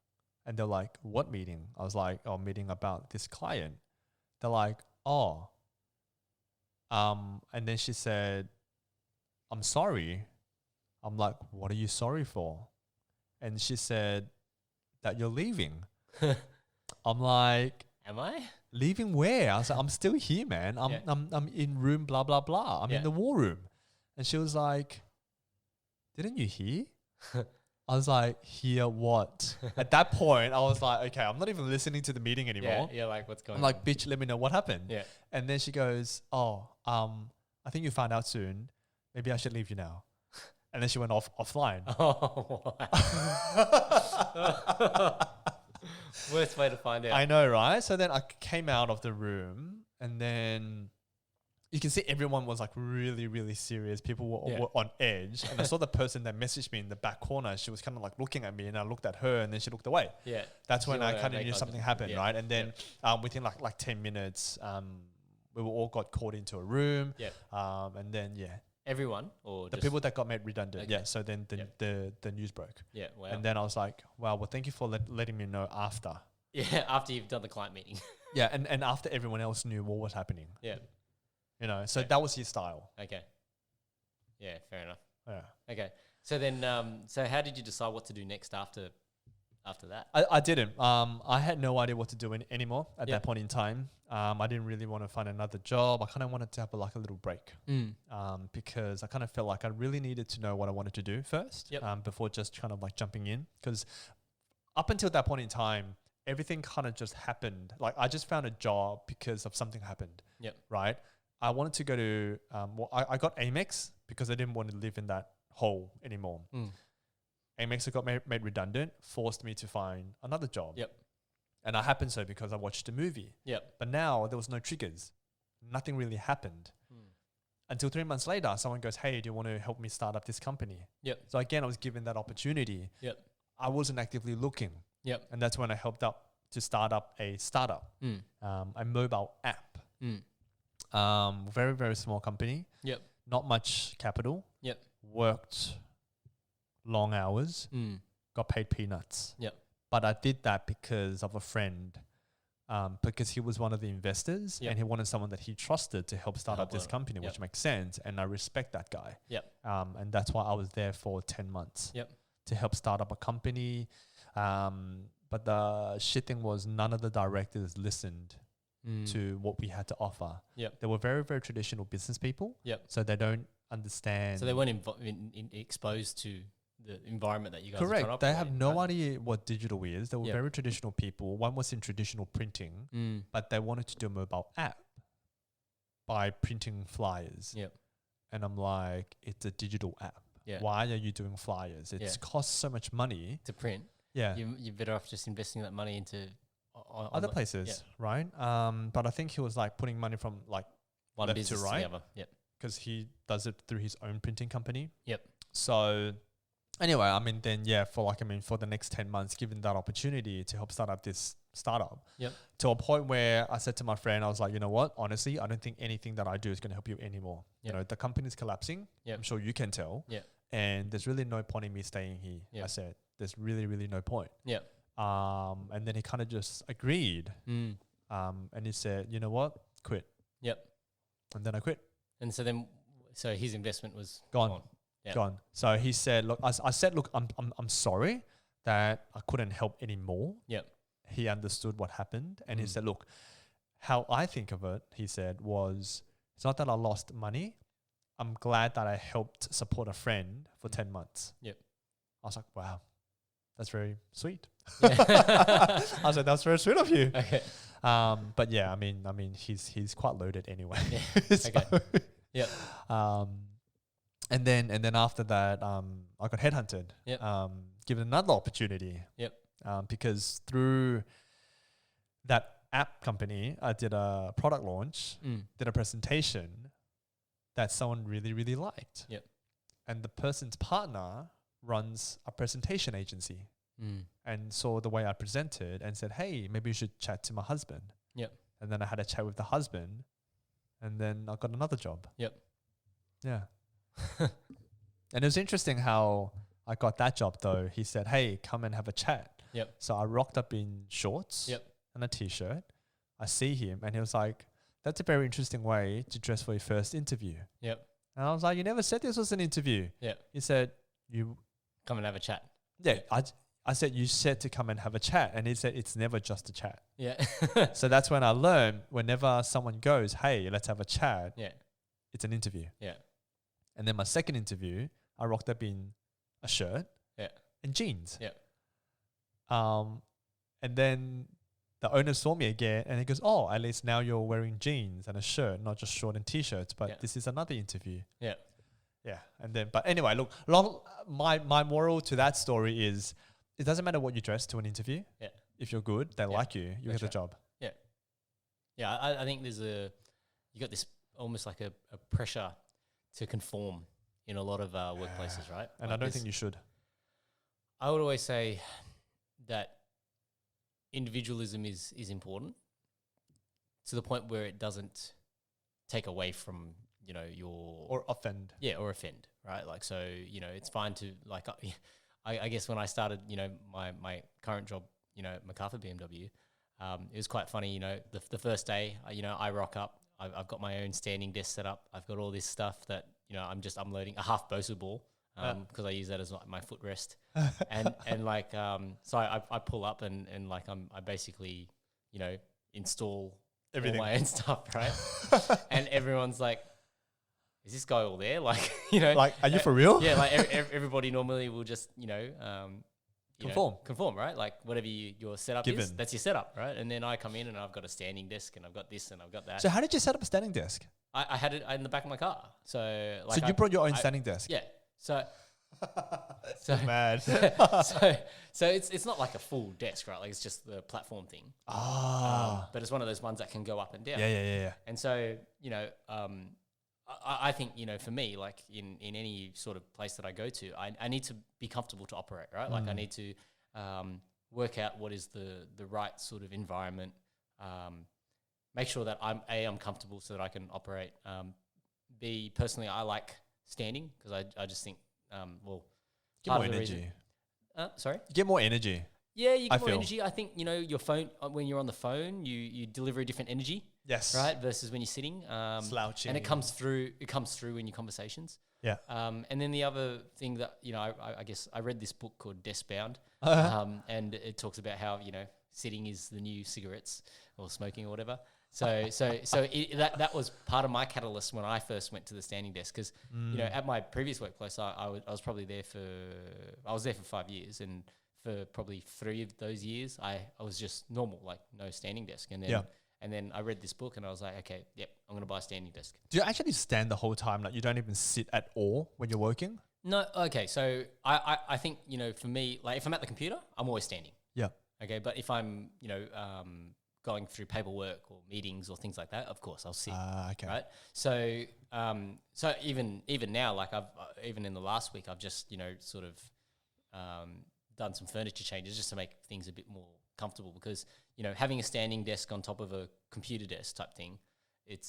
And they're like, "What meeting?" I was like, "Oh, meeting about this client." They're like, "Oh." And then she said, "I'm sorry." I'm like, "What are you sorry for?" And she said that you're leaving. I'm like, "Am I? Leaving where?" I was like, "I'm still here, man. I'm in room blah blah blah. I'm in the war room." And she was like, "Didn't you hear?" I was like, "Hear what?" At that point, I was like, "Okay, I'm not even listening to the meeting anymore." Yeah, like, what's going I'm on? like, "Bitch, let me know what happened." Yeah. And then she goes, "Oh, I think you found out soon. Maybe I should leave you now." And then she went offline. Oh, worst way to find out. I know, right? So then I came out of the room, and then you can see everyone was like really, really serious. People were on edge. And I saw the person that messaged me in the back corner. She was kind of like looking at me, and I looked at her, and then she looked away. Yeah. That's when I kind of knew something happened, right? And then within like 10 minutes, we were all got called into a room. Yeah. And then, Everyone? Or the people that got made redundant. Okay. Yeah. So then the news broke. Yeah, wow. And then I was like, wow, well, thank you for letting me know after. Yeah, after you've done the client meeting. Yeah, and after everyone else knew what was happening. Yeah. So that was his style. Okay. Yeah, fair enough. Yeah. Okay. So then, so how did you decide what to do next after that? I didn't. I had no idea what to do anymore at Yep. that point in time. I didn't really want to find another job. I kind of wanted to have like a little break. Because I kind of felt like I really needed to know what I wanted to do first. Yep. Before just kind of like jumping in. Because up until that point in time, everything kind of just happened. Like I just found a job because of something happened. Yep. Right. I wanted to go to. I got Amex because I didn't want to live in that hole anymore. Amex got made redundant, forced me to find another job. Yep. And I happened so because I watched a movie. Yep. But now there was no triggers. Nothing really happened. Until 3 months later, someone goes, hey, do you want to help me start up this company? Yep. So again, I was given that opportunity. Yep. I wasn't actively looking. Yep. And that's when I helped up to start up a startup, a mobile app. Very, very small company. Yep. Not much capital. Yep. Worked long hours. Got paid peanuts. Yep. But I did that because of a friend, because he was one of the investors and he wanted someone that he trusted to help start up this company, which makes sense. And I respect that guy. Yep. And that's why I was there for 10 months to help start up a company. But the shit thing was none of the directors listened to what we had to offer. Yep. They were very, very traditional business people. Yep. So they don't understand. So they weren't exposed to the environment that you guys are trying to Correct. They operate have in, no right? idea what digital is. They were very traditional people. One was in traditional printing, but they wanted to do a mobile app by printing flyers. Yep. And I'm like, it's a digital app. Yeah. Why are you doing flyers? It's costs so much money. To print. Yeah. You're better off just investing that money into Other places, right? But I think he was like putting money from like one left business to right. together. Yep. Because he does it through his own printing company. Yep. So anyway, I mean, then for the next 10 months, given that opportunity to help start up this startup, to a point where I said to my friend, I was like, you know what? Honestly, I don't think anything that I do is going to help you anymore. You know, the company's collapsing. I'm sure you can tell. And there's really no point in me staying here. I said, there's really, really no point. And then he kind of just agreed. And he said, you know what? Quit. And then I quit. And so his investment was gone. Gone. So he said, look, I said, look, I'm sorry that I couldn't help anymore. He understood what happened. And he said, look, how I think of it, he said, was it's not that I lost money. I'm glad that I helped support a friend for 10 months. I was like, wow, that's very sweet. I said, that's very sweet of you. Okay. But yeah, I mean, he's quite loaded anyway. Okay. And then after that, I got headhunted. Given another opportunity. Because through that app company, I did a product launch, did a presentation that someone really, really liked. And the person's partner runs a presentation agency and saw the way I presented and said, hey, maybe you should chat to my husband. And then I had a chat with the husband and then I got another job. Yeah. And it was interesting how I got that job though. He said, hey, come and have a chat. So I rocked up in shorts and a t-shirt. I see him and he was like, that's a very interesting way to dress for your first interview. And I was like, you never said this was an interview. He said, you come and have a chat. I said, you said to come and have a chat. And he said, it's never just a chat. Yeah. So that's when I learned whenever someone goes, hey, let's have a chat. Yeah. It's an interview. Yeah. And then my second interview, I rocked up in a shirt. Yeah. And jeans. Yeah. And then the owner saw me again and he goes, oh, at least now you're wearing jeans and a shirt, not just short and t-shirts, but this is another interview. Yeah. Yeah. And then, but anyway, look, my moral to that story is it doesn't matter what you dress to an interview. Yeah. If you're good, they like you, you get the job. Yeah. Yeah. I think you got this almost like a pressure to conform in a lot of workplaces, right? And like I don't think you should. I would always say that individualism is important to the point where it doesn't take away from, your... Or offend. Yeah, or offend, right? Like, so, it's fine to, like, I guess when I started, my current job, MacArthur BMW, it was quite funny, the first day, I rock up, I've got my own standing desk set up. I've got all this stuff that, you know, I'm just unloading a half Bosu ball because I use that as like my footrest. and like, so I pull up and like I basically, you know, install Everything. all my own stuff, right? And everyone's like, is this guy all there? Like, you know, Like, are you for real? yeah, like everybody normally will just, you know, conform, right? Like whatever your setup is, that's your setup, right? And then I come in and I've got a standing desk and I've got this and I've got that. So how did you set up a standing desk? I had it in the back of my car. So like, so you brought your own standing desk? Yeah. So mad. so it's not like a full desk, right? Like it's just the platform thing. But it's one of those ones that can go up and down. Yeah. And so, you know, I think, you know, for me, like in any sort of place that I go to, I need to be comfortable to operate, right? Like I need to work out what is the right sort of environment, make sure that I'm comfortable so that I can operate. B, personally, I like standing because I just think, get more energy. Sorry? You get more energy. Yeah, you get more energy. I think, you know, your phone, when you're on the phone, you deliver a different energy. Yes. Right? Versus when you're sitting. Slouching. And it comes through in your conversations. Yeah. And then the other thing that, you know, I guess I read this book called Desk Bound. And it talks about how, you know, sitting is the new cigarettes or smoking or whatever. So that was part of my catalyst when I first went to the standing desk because, you know, at my previous workplace, I was probably there for 5 years, and for probably 3 of those years, I was just normal, like no standing desk. And then I read this book and I was like, okay, yep, I'm going to buy a standing desk. Do you actually stand the whole time? Like you don't even sit at all when you're working? No. Okay. So I think, you know, for me, like if I'm at the computer, I'm always standing. Yeah. Okay. But if I'm, you know, going through paperwork or meetings or things like that, of course I'll sit. Okay. Right. So, so even now, like even in the last week, I've just, you know, sort of, done some furniture changes just to make things a bit more comfortable because, you know, having a standing desk on top of a computer desk type thing, it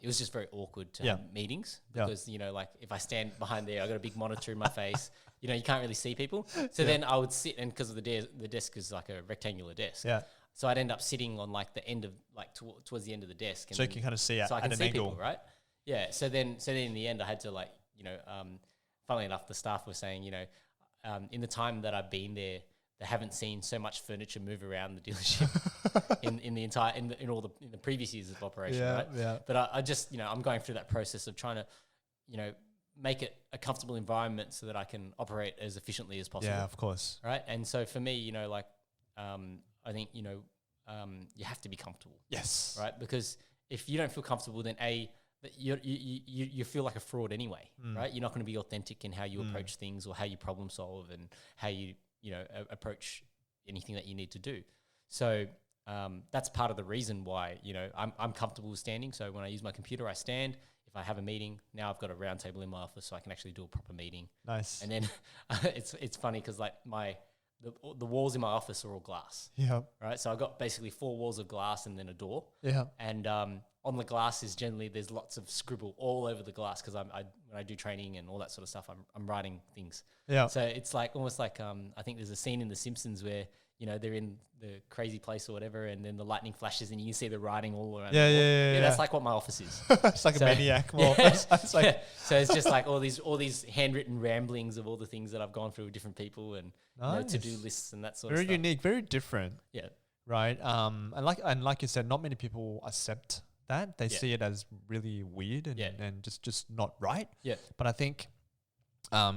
was just very awkward to have meetings because, you know, like if I stand behind there, I got a big monitor in my face, you know, you can't really see people. So then I would sit, and because of the desk is like a rectangular desk. Yeah. So I'd end up sitting on like the end of like towards the end of the desk. And so you can kind of see so I can at see an angle. people, right? Yeah. So then in the end, I had to like, you know, funnily enough, the staff were saying, you know, in the time that I've been there, they haven't seen so much furniture move around the dealership in the previous years of operation, right? Yeah. But I just, you know, I'm going through that process of trying to, you know, make it a comfortable environment so that I can operate as efficiently as possible. Yeah, of course. Right. And so for me, you know, like, I think, you know, you have to be comfortable. Yes. Right. Because if you don't feel comfortable, then you feel like a fraud anyway, right? You're not going to be authentic in how you approach things or how you problem solve and how you know, approach anything that you need to do. So that's part of the reason why, you know, I'm comfortable standing. So when I use my computer, I stand. If I have a meeting, now I've got a round table in my office so I can actually do a proper meeting. Nice. And then it's funny because like the walls in my office are all glass. Yeah. Right. So I've got basically 4 walls of glass and then a door. Yeah. And on the glass is generally there's lots of scribble all over the glass because when I do training and all that sort of stuff, I'm writing things. Yeah. So it's like almost like I think there's a scene in The Simpsons where, you know, they're in the crazy place or whatever, and then the lightning flashes and you can see the writing all around. Yeah. That's like what my office is. It's like a maniac. More. It's like So it's just like all these handwritten ramblings of all the things that I've gone through with different people and you know, to-do lists and that sort of stuff. Very unique, very different. Yeah. Right. And like you said, not many people accept that. They see it as really weird and just not right. Yeah. But I think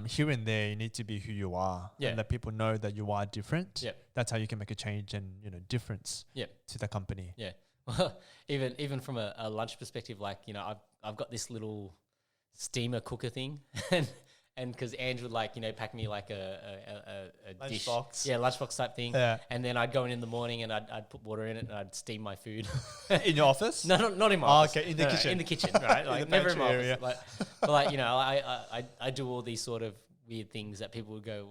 here and there you need to be who you are and let people know that you are different. Yeah. That's how you can make a change and, you know, difference to the company. Yeah. Well, even from a lunch perspective, like, you know, I've got this little steamer cooker thing and because Andrew would like, you know, pack me like a dish. Lunchbox. Yeah, lunchbox type thing. Yeah. And then I'd go in the morning and I'd put water in it and I'd steam my food. In your office? No, not in my office. Okay, in the kitchen. In the kitchen, right? Like never in my area. office. But like, you know, I do all these sort of weird things that people would go,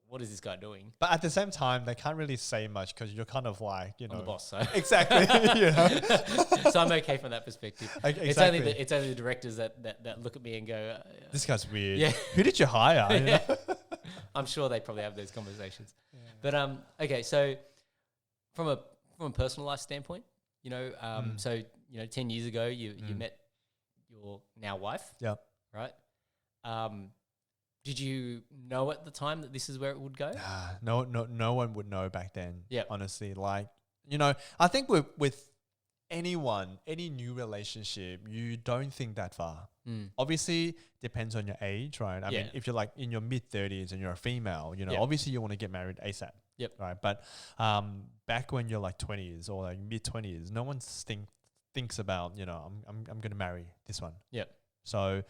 what is this guy doing? But at the same time, they can't really say much because you're kind of like, you know. I'm the boss, so. Exactly. You know? So I'm okay from that perspective. Exactly. It's only the directors that look at me and go, this guy's weird. Yeah. Who did you hire? You know? I'm sure they probably have those conversations. Yeah. But okay, so from a personal life standpoint, you know, so 10 years ago, you met your now wife, Yeah. right? Did you know at the time that this is where it would go? No one would know back then. Yep. Honestly, like, I think with anyone, any new relationship, you don't think that far. Obviously, depends on your age, right? I mean, if you're like in your mid-30s and you're a female, obviously you want to get married ASAP. Yep. Right. But back when you're like 20s or like mid-20s, no one thinks about, I'm going to marry this one. Yep. So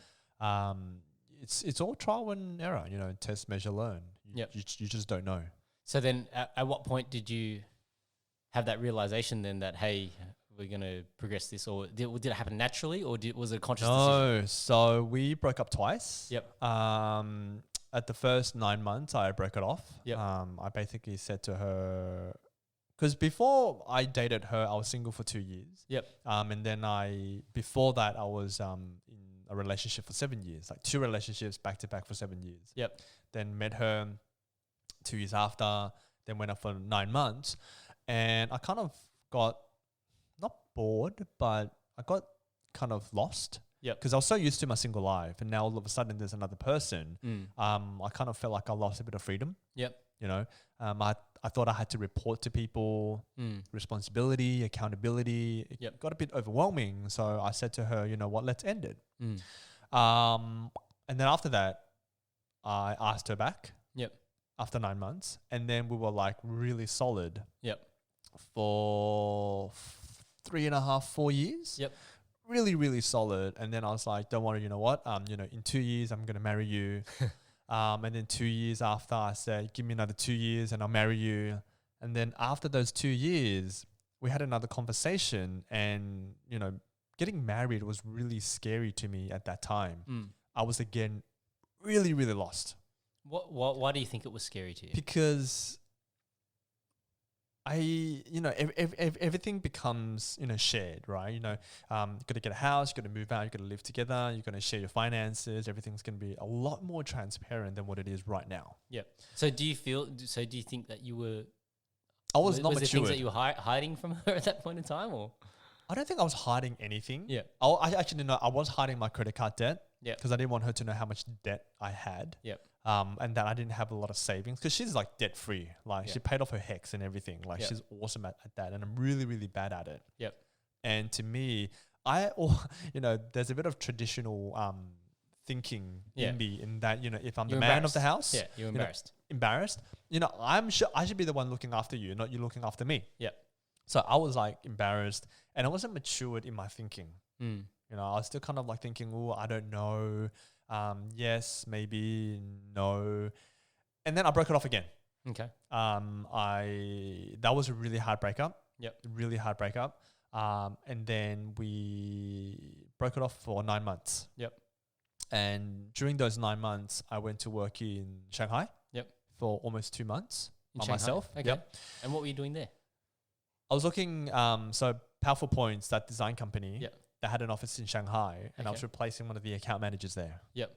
it's all trial and error, test, measure, learn. You just don't know. So then at what point did you have that realization then that, hey, we're going to progress this, or did it happen naturally, or was it a conscious decision? No, so we broke up twice. Yep. At the first 9 months, I broke it off. Yep. I basically said to her, because before I dated her, I was single for 2 years. Yep. And then before that, I was in a relationship for 7 years, like 2 relationships back to back for 7 years. Yep. Then met her 2 years after, then went up for 9 months. And I kind of got not bored, but I got kind of lost. Yep. Because I was so used to my single life, and now all of a sudden there's another person. I kind of felt like I lost a bit of freedom. Yep. I thought I had to report to people, responsibility, accountability. It got a bit overwhelming. So I said to her, you know what, let's end it. And then after that, I asked her back. Yep. After 9 months, and then we were like really solid. Yep. For 3.5, 4 years. Yep. Really, really solid. And then I was like, don't worry, you know what? In 2 years, I'm going to marry you. And then 2 years after, I said, give me another 2 years and I'll marry you. And then after those 2 years, we had another conversation, and, getting married was really scary to me at that time. I was again really, really lost. Why do you think it was scary to you? Because everything becomes, shared, right? You got to get a house, you got to move out, you got to live together, you're going to share your finances. Everything's going to be a lot more transparent than what it is right now. Yep. So do you think that you were? I was not there matured. things that you were hiding from her at that point in time, or? I don't think I was hiding anything. Yeah. I actually know I was hiding my credit card debt. Yeah. Because I didn't want her to know how much debt I had. Yep. And that I didn't have a lot of savings, because she's like debt free. Like she paid off her HECS and everything. Like she's awesome at that. And I'm really, really bad at it. Yep. And to me, there's a bit of traditional thinking in me, in that, if I'm the man of the house. Yeah, you're embarrassed. Embarrassed. I'm sure I should be the one looking after you, not you looking after me. Yep. So I was like embarrassed, and I wasn't matured in my thinking. I was still kind of like thinking, oh, I don't know. Yes, maybe, no. And then I broke it off again. Okay. That was a really hard breakup. Yep. Really hard breakup. And then we broke it off for 9 months. Yep. And during those 9 months, I went to work in Shanghai. Yep. For almost 2 months by Shanghai? myself. Okay. Yep. And what were you doing there? I was looking, so Powerful Points, that design company. Yep. That had an office in Shanghai, and I was replacing one of the account managers there. Yep.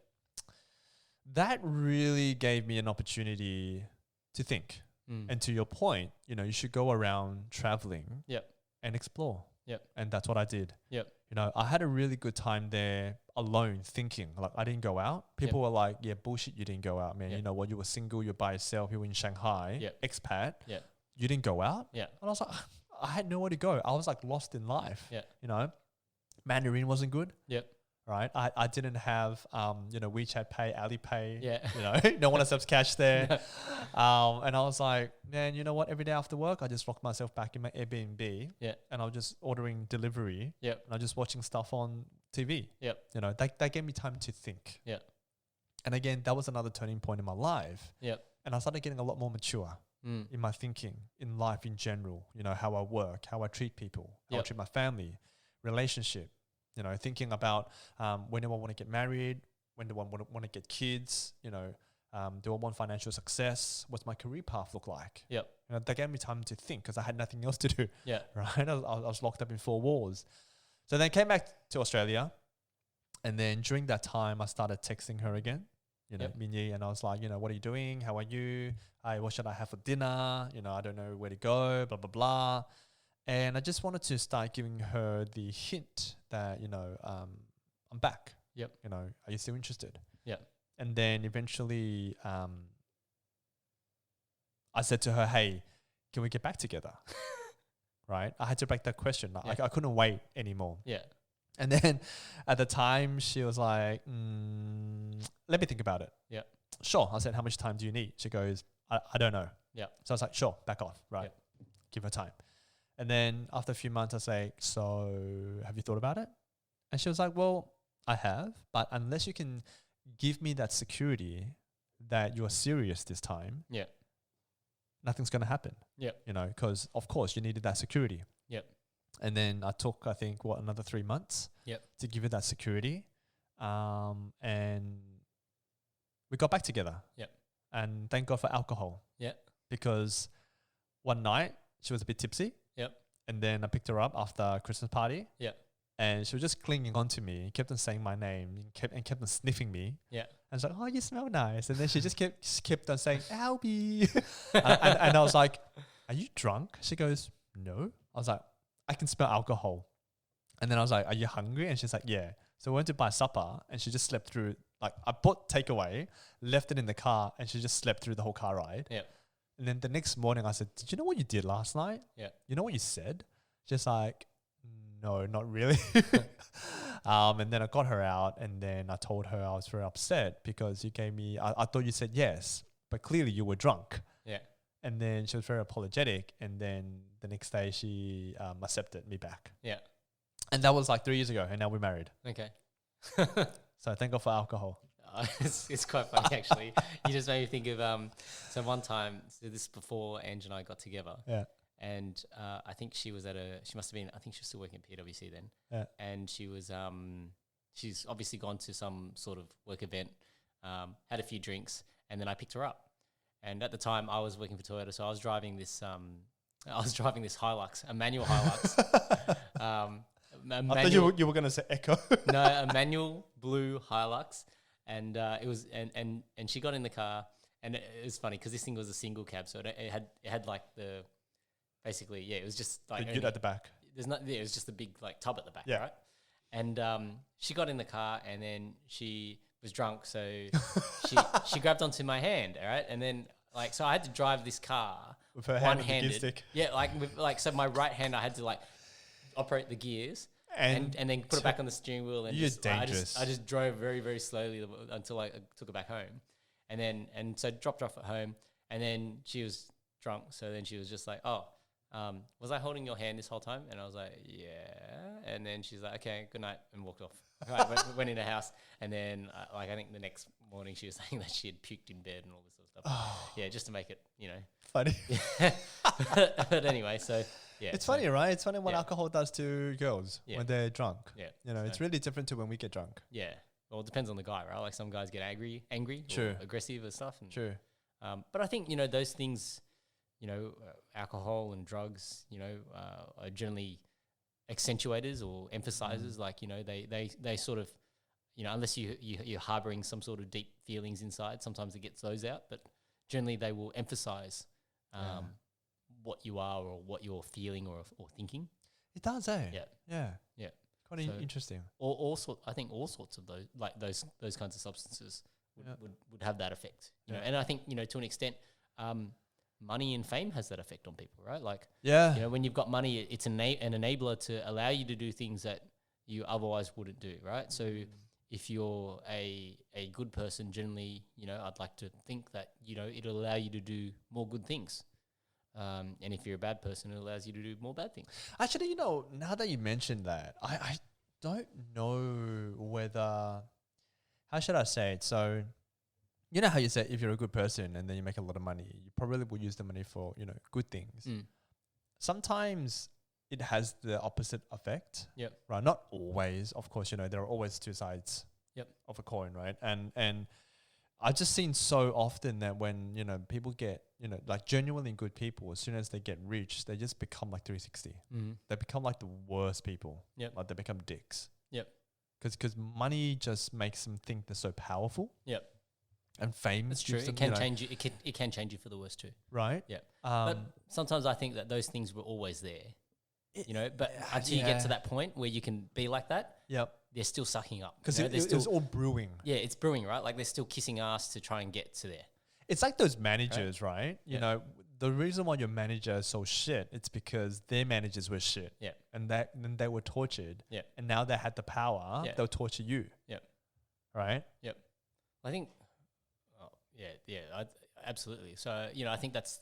That really gave me an opportunity to think. And to your point, you should go around traveling. Yep. And explore. Yep. And that's what I did. Yep. I had a really good time there alone, thinking. Like, I didn't go out. People were like, yeah, bullshit, you didn't go out, man. Yep. You know what? You were single, you're by yourself, you were in Shanghai, expat. Yeah. You didn't go out. Yeah. And I was like, I had nowhere to go. I was like lost in life. Yeah. Mandarin wasn't good. Yep. Right. I didn't have, WeChat Pay, Alipay. Yeah. No one accepts cash there. And I was like, man, you know what? Every day after work, I just locked myself back in my Airbnb. Yeah. And I was just ordering delivery. Yep. And I was just watching stuff on TV. Yep. That gave me time to think. Yeah. And again, that was another turning point in my life. Yep. And I started getting a lot more mature in my thinking, in life in general. How I work, how I treat people, how I treat my family, relationship. Thinking about when do I want to get married? When do I want to get kids? Do I want financial success? What's my career path look like? Yep. That gave me time to think, because I had nothing else to do. Yeah. Right. I was locked up in 4 walls. So then came back to Australia, and then during that time, I started texting her again. Minyi, and I was like, what are you doing? How are you? What should I have for dinner? I don't know where to go. Blah blah blah. And I just wanted to start giving her the hint that, I'm back. Yep. Are you still interested? Yep. And then eventually I said to her, hey, can we get back together? Right? I had to break that question. Like, I couldn't wait anymore. Yeah. And then at the time, she was like, let me think about it. Yeah. Sure. I said, how much time do you need? She goes, I don't know. Yeah. So I was like, sure, back off. Right. Yep. Give her time. And then after a few months, I say, so have you thought about it? And she was like, well, I have, but unless you can give me that security that you're serious this time, Yeah. nothing's going to happen. Yeah. Because of course you needed that security. Yep. And then I took, I think, another 3 months to give her that security. And we got back together. Yep. And thank God for alcohol. Yeah. Because one night she was a bit tipsy. Yep. And then I picked her up after a Christmas party. Yeah. And she was just clinging on to me, kept on saying my name, and kept on sniffing me. Yeah. And I was like, oh, you smell nice. And then she just kept on saying, Alby. and I was like, are you drunk? She goes, no. I was like, I can smell alcohol. And then I was like, are you hungry? And she's like, yeah. So we went to buy supper and she just slept through. Like, I bought takeaway, left it in the car, and she just slept through the whole car ride. Yeah. And then the next morning I said, did you know what you did last night? Yeah. You know what you said? Just like, no, not really. And then I got her out and then I told her I was very upset because you gave me, I thought you said yes, but clearly you were drunk. Yeah. And then she was very apologetic. And then the next day she accepted me back. Yeah. And that was like 3 years ago and now we're married. Okay. So thank God for alcohol. It's quite funny actually. You just made me think of so one time, so this is before Ange and I got together. Yeah. And I think she was she must have been, I think she was still working at PwC then. Yeah. And she was, she's obviously gone to some sort of work event, had a few drinks, and then I picked her up. And at the time I was working for Toyota, so I was driving this Hilux, a manual Hilux. I thought you were going to say Echo. No, a manual blue Hilux. And it was, and she got in the car, and it was funny because this thing was a single cab, so it had like the, basically, yeah, it was just like the at the back. There's not, yeah, it was just a big like tub at the back, Yeah. right? And she got in the car, and then she was drunk, so she grabbed onto my hand, all right, and then like, so I had to drive this car With her hand on the gear one-handed. stick. Yeah, like so my right hand I had to like operate the gears. And then put it back on the steering wheel, and You're just, dangerous. I just drove very, very slowly until I took her back home, and so dropped her off at home, and then she was drunk, so then she was just like, oh, was I holding your hand this whole time? And I was like, yeah, and then she's like, okay, good night, and walked off. Right, went in the house, and then I think the next morning she was saying that she had puked in bed and all this sort of stuff. Oh. Yeah, just to make it, Funny. but anyway, so. Yeah, It's funny, right? It's funny what yeah. alcohol does to girls when they're drunk. Yeah. It's really different to when we get drunk. Yeah. Well, it depends on the guy, right? Like some guys get angry True. or aggressive and stuff. And, True. but I think, those things, alcohol and drugs, are generally accentuators or emphasizers. Like, they sort of, unless you're harboring some sort of deep feelings inside, sometimes it gets those out. But generally they will emphasize what you are or what you're feeling or thinking. It does, eh? Yeah. Yeah. Yeah. Quite interesting. I think all sorts of those, like those kinds of substances would have that effect. You Yeah. know, and I think, to an extent, money and fame has that effect on people, right? Like, Yeah. when you've got money, it's an enabler to allow you to do things that you otherwise wouldn't do, right? So if you're a good person, generally, I'd like to think that, it'll allow you to do more good things. And if you're a bad person, it allows you to do more bad things. Actually, now that you mentioned that, I don't know whether, how should I say it? So, you know how you say if you're a good person and then you make a lot of money, you probably will use the money for, good things. Sometimes it has the opposite effect. Yep. Right. Not always. Of course, there are always two sides of a coin, right? And I've just seen so often that when, people get, like genuinely good people, as soon as they get rich, they just become like 360. They become like the worst people. Yep. Like they become dicks. Yep. Because money just makes them think they're so powerful. Yep. And fame. That's true. Them, It can change you. It can change you for the worse too. Right. Yeah. But sometimes I think that those things were always there. you know. But until you get to that point where you can be like that, Yep. they're still sucking up. Because you know, it was all brewing. Yeah, it's brewing, right? Like they're still kissing ass to try and get to there. It's like those managers, right? You know, the reason why your manager is so shit, it's because their managers were shit. Yeah. And then they were tortured. Yeah. And now they had the power, they'll torture you. Yep. Right? Yep. I think, absolutely. So, you know, I think that's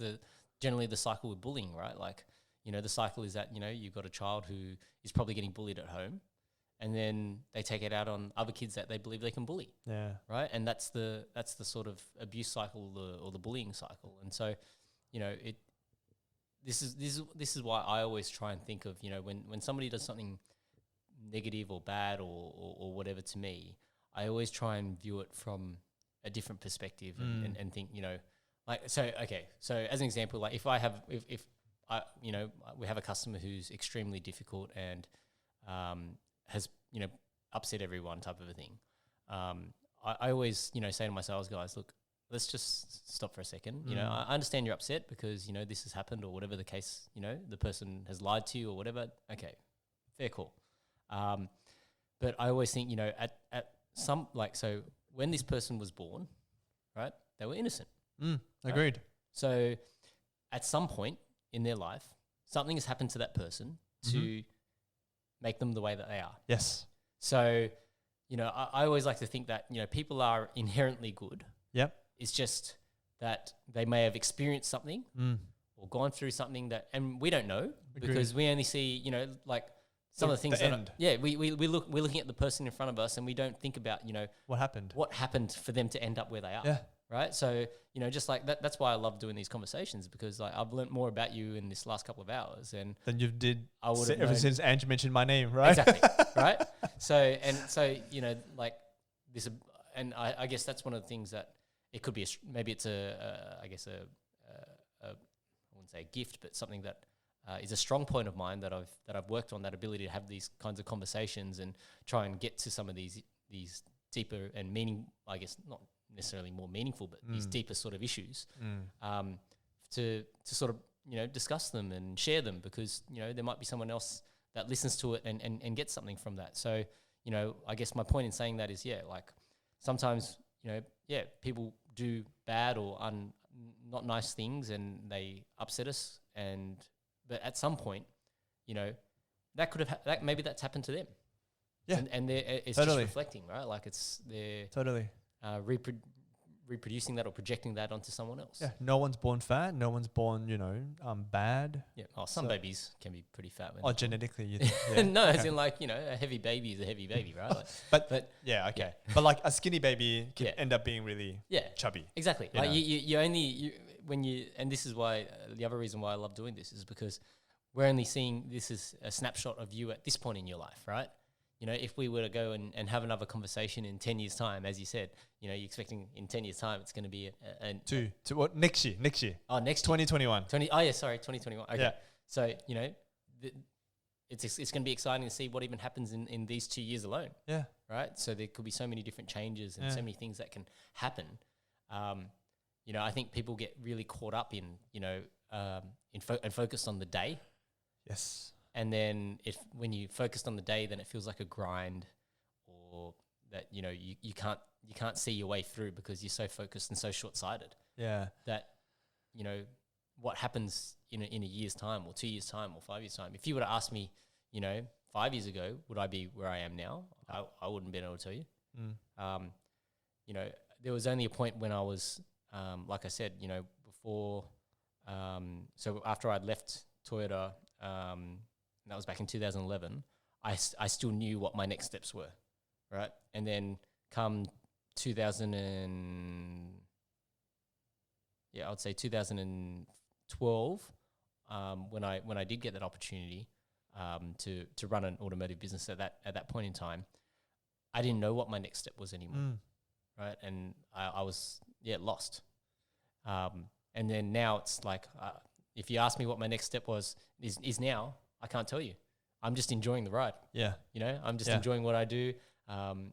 generally the cycle with bullying, right? Like, you know, the cycle is that, you know, you've got a child who is probably getting bullied at home, and then they take it out on other kids that they believe they can bully. Yeah. Right. And that's the sort of abuse cycle or the bullying cycle. And so, you know, this is why I always try and think of, you know, when somebody does something negative or bad or whatever to me, I always try and view it from a different perspective and think, you know, like, so as an example, like if I, you know, we have a customer who's extremely difficult and has, you know, upset everyone type of a thing. I always, you know, say to my sales guys, look, let's just stop for a second. You know, I understand you're upset because, you know, this has happened or whatever the case, you know, the person has lied to you or whatever. Okay, fair call. But I always think, you know, at some, like, so when this person was born, right, they were innocent. Agreed. Right? So at some point in their life, something has happened to that person to make them the way that they are. Yes. So, you know, I always like to think that, you know, people are inherently good. Yep. It's just that they may have experienced something or gone through something that, and we don't know because we only see, you know, like some of the things we're looking at the person in front of us and we don't think about, you know, what happened for them to end up where they are. Yeah. Right. So, you know, just like that's why I love doing these conversations, because like I've learned more about you in this last couple of hours than you did ever since Angie mentioned my name, right? Exactly. Right. So, you know, like this, and I guess that's one of the things that it could be, maybe it's I wouldn't say a gift, but something that is a strong point of mine that I've worked on, that ability to have these kinds of conversations and try and get to some of these deeper and I guess not necessarily more meaningful, but these deeper sort of issues, to sort of, you know, discuss them and share them, because, you know, there might be someone else that listens to it and gets something from that. So, you know, I guess my point in saying that is, like sometimes, you know, people do bad or not nice things and they upset us, but at some point, you know, that could have maybe that's happened to them. Yeah. And it's just reflecting, right? Like they're reproducing that or projecting that onto someone else. Yeah. No one's born fat. No one's born, you know, bad. Yeah. Oh, some babies can be pretty fat. Genetically. You think, no, as in like, you know, a heavy baby is a heavy baby, right? Like, but yeah, okay. Yeah. But like a skinny baby can end up being really chubby. Exactly. Like you only, and this is why, the other reason why I love doing this is because we're only seeing this as a snapshot of you at this point in your life, right? You know, if we were to go and have another conversation in 10 years' time, as you said, you know, you're expecting in 10 years' time it's going to be to what next year? Oh, next 2021. 2021. Okay. Yeah. So, you know, it's going to be exciting to see what even happens in these 2 years alone. Yeah. Right. So there could be so many different changes and so many things that can happen. You know, I think people get really caught up in, you know, and focused on the day. Yes. And then when you focused on the day, then it feels like a grind, or that, you know, you can't see your way through because you're so focused and so short-sighted. Yeah. That, you know, what happens in a year's time or 2 years' time or 5 years' time. If you were to ask me, you know, 5 years ago, would I be where I am now? I wouldn't be able to tell you. You know, there was only a point when I was, like I said, you know, before, so after I'd left Toyota, that was back in 2011, I still knew what my next steps were, right? And then come 2012, when I did get that opportunity to run an automotive business at that point in time, I didn't know what my next step was anymore, right? And I was lost. And then now it's like, if you ask me what my next step is now, I can't tell you. I'm just enjoying the ride. Yeah. You know, I'm just enjoying what I do.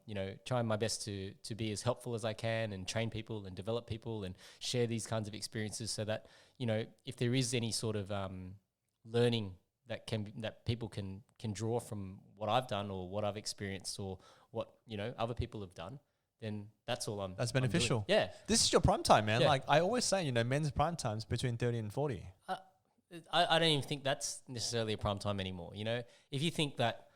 You know, trying my best to be as helpful as I can and train people and develop people and share these kinds of experiences so that, you know, if there is any sort of learning that people can draw from what I've done or what I've experienced or what other people have done, then that's all That's beneficial. I'm doing. Yeah, This is your prime time, man. Yeah. Like I always say, men's prime time's between 30 and 40. I don't even think that's necessarily a prime time anymore. If you think that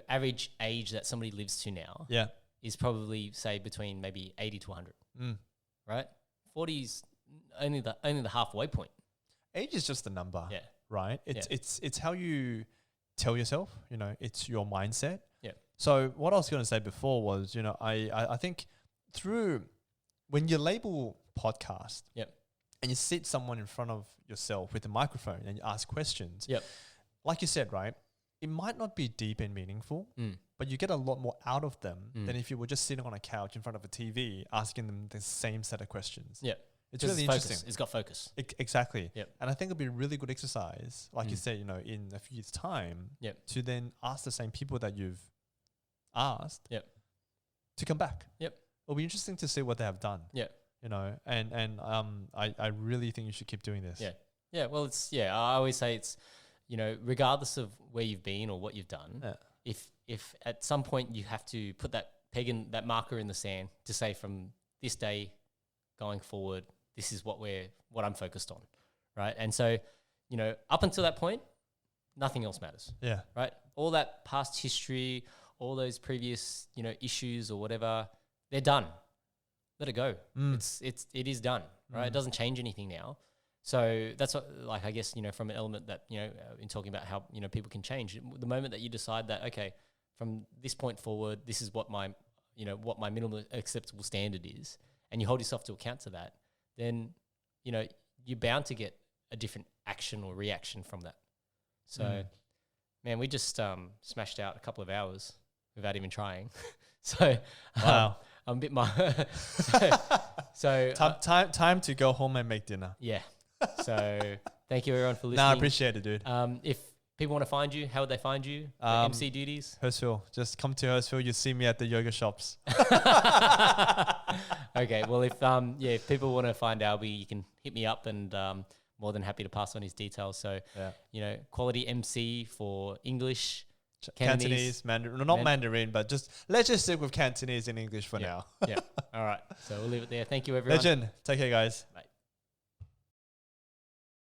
average age that somebody lives to now Yeah. is probably say between maybe 80 to 100, right? 40's only the halfway point. Age is just a number. Yeah. Right? It's how you tell yourself, it's your mindset. Yeah. So what I was going to say before was, I think when you label podcast Yep. and you sit someone in front of yourself with a microphone and you ask questions, Yep. like you said, right, it might not be deep and meaningful, but you get a lot more out of them than if you were just sitting on a couch in front of a TV asking them the same set of questions. Yeah. It's really interesting. It's got focus. Exactly. Yep. And I think it'll be a really good exercise, like you said, in a few years' time, Yep. to then ask the same people that you've asked Yep. to come back. Yep. It'll be interesting to see what they have done. Yeah. And I really think you should keep doing this. Yeah. Yeah. Well, I always say it's, regardless of where you've been or what you've done, if at some point you have to put that that marker in the sand to say from this day going forward, this is what I'm focused on. Right. And so, up until that point, nothing else matters. Yeah. Right. All that past history, all those previous, issues or whatever, they're done. Let it go. It is done. Right. It doesn't change anything now. So that's what, like, I guess, from an element that, in talking about how, people can change, the moment that you decide that, okay, from this point forward, this is what my minimum acceptable standard is, and you hold yourself to account to that, then, you're bound to get a different action or reaction from that. So, man, we just smashed out a couple of hours without even trying. So, wow. I'm a bit so time to go home and make dinner. Yeah. So thank you everyone for listening. No, I appreciate it, dude. If people want to find you, how would they find you? For MC duties? Hurstville. Just come to Hurstville. You see me at the yoga shops. Okay. Well, if people want to find Alby, you can hit me up, and more than happy to pass on his details. So, quality MC for English, Cantonese, Mandarin, not Mandarin, but let's just stick with Cantonese and English for now. Yeah. All right. So we'll leave it there. Thank you, everyone. Legend. Take care, guys.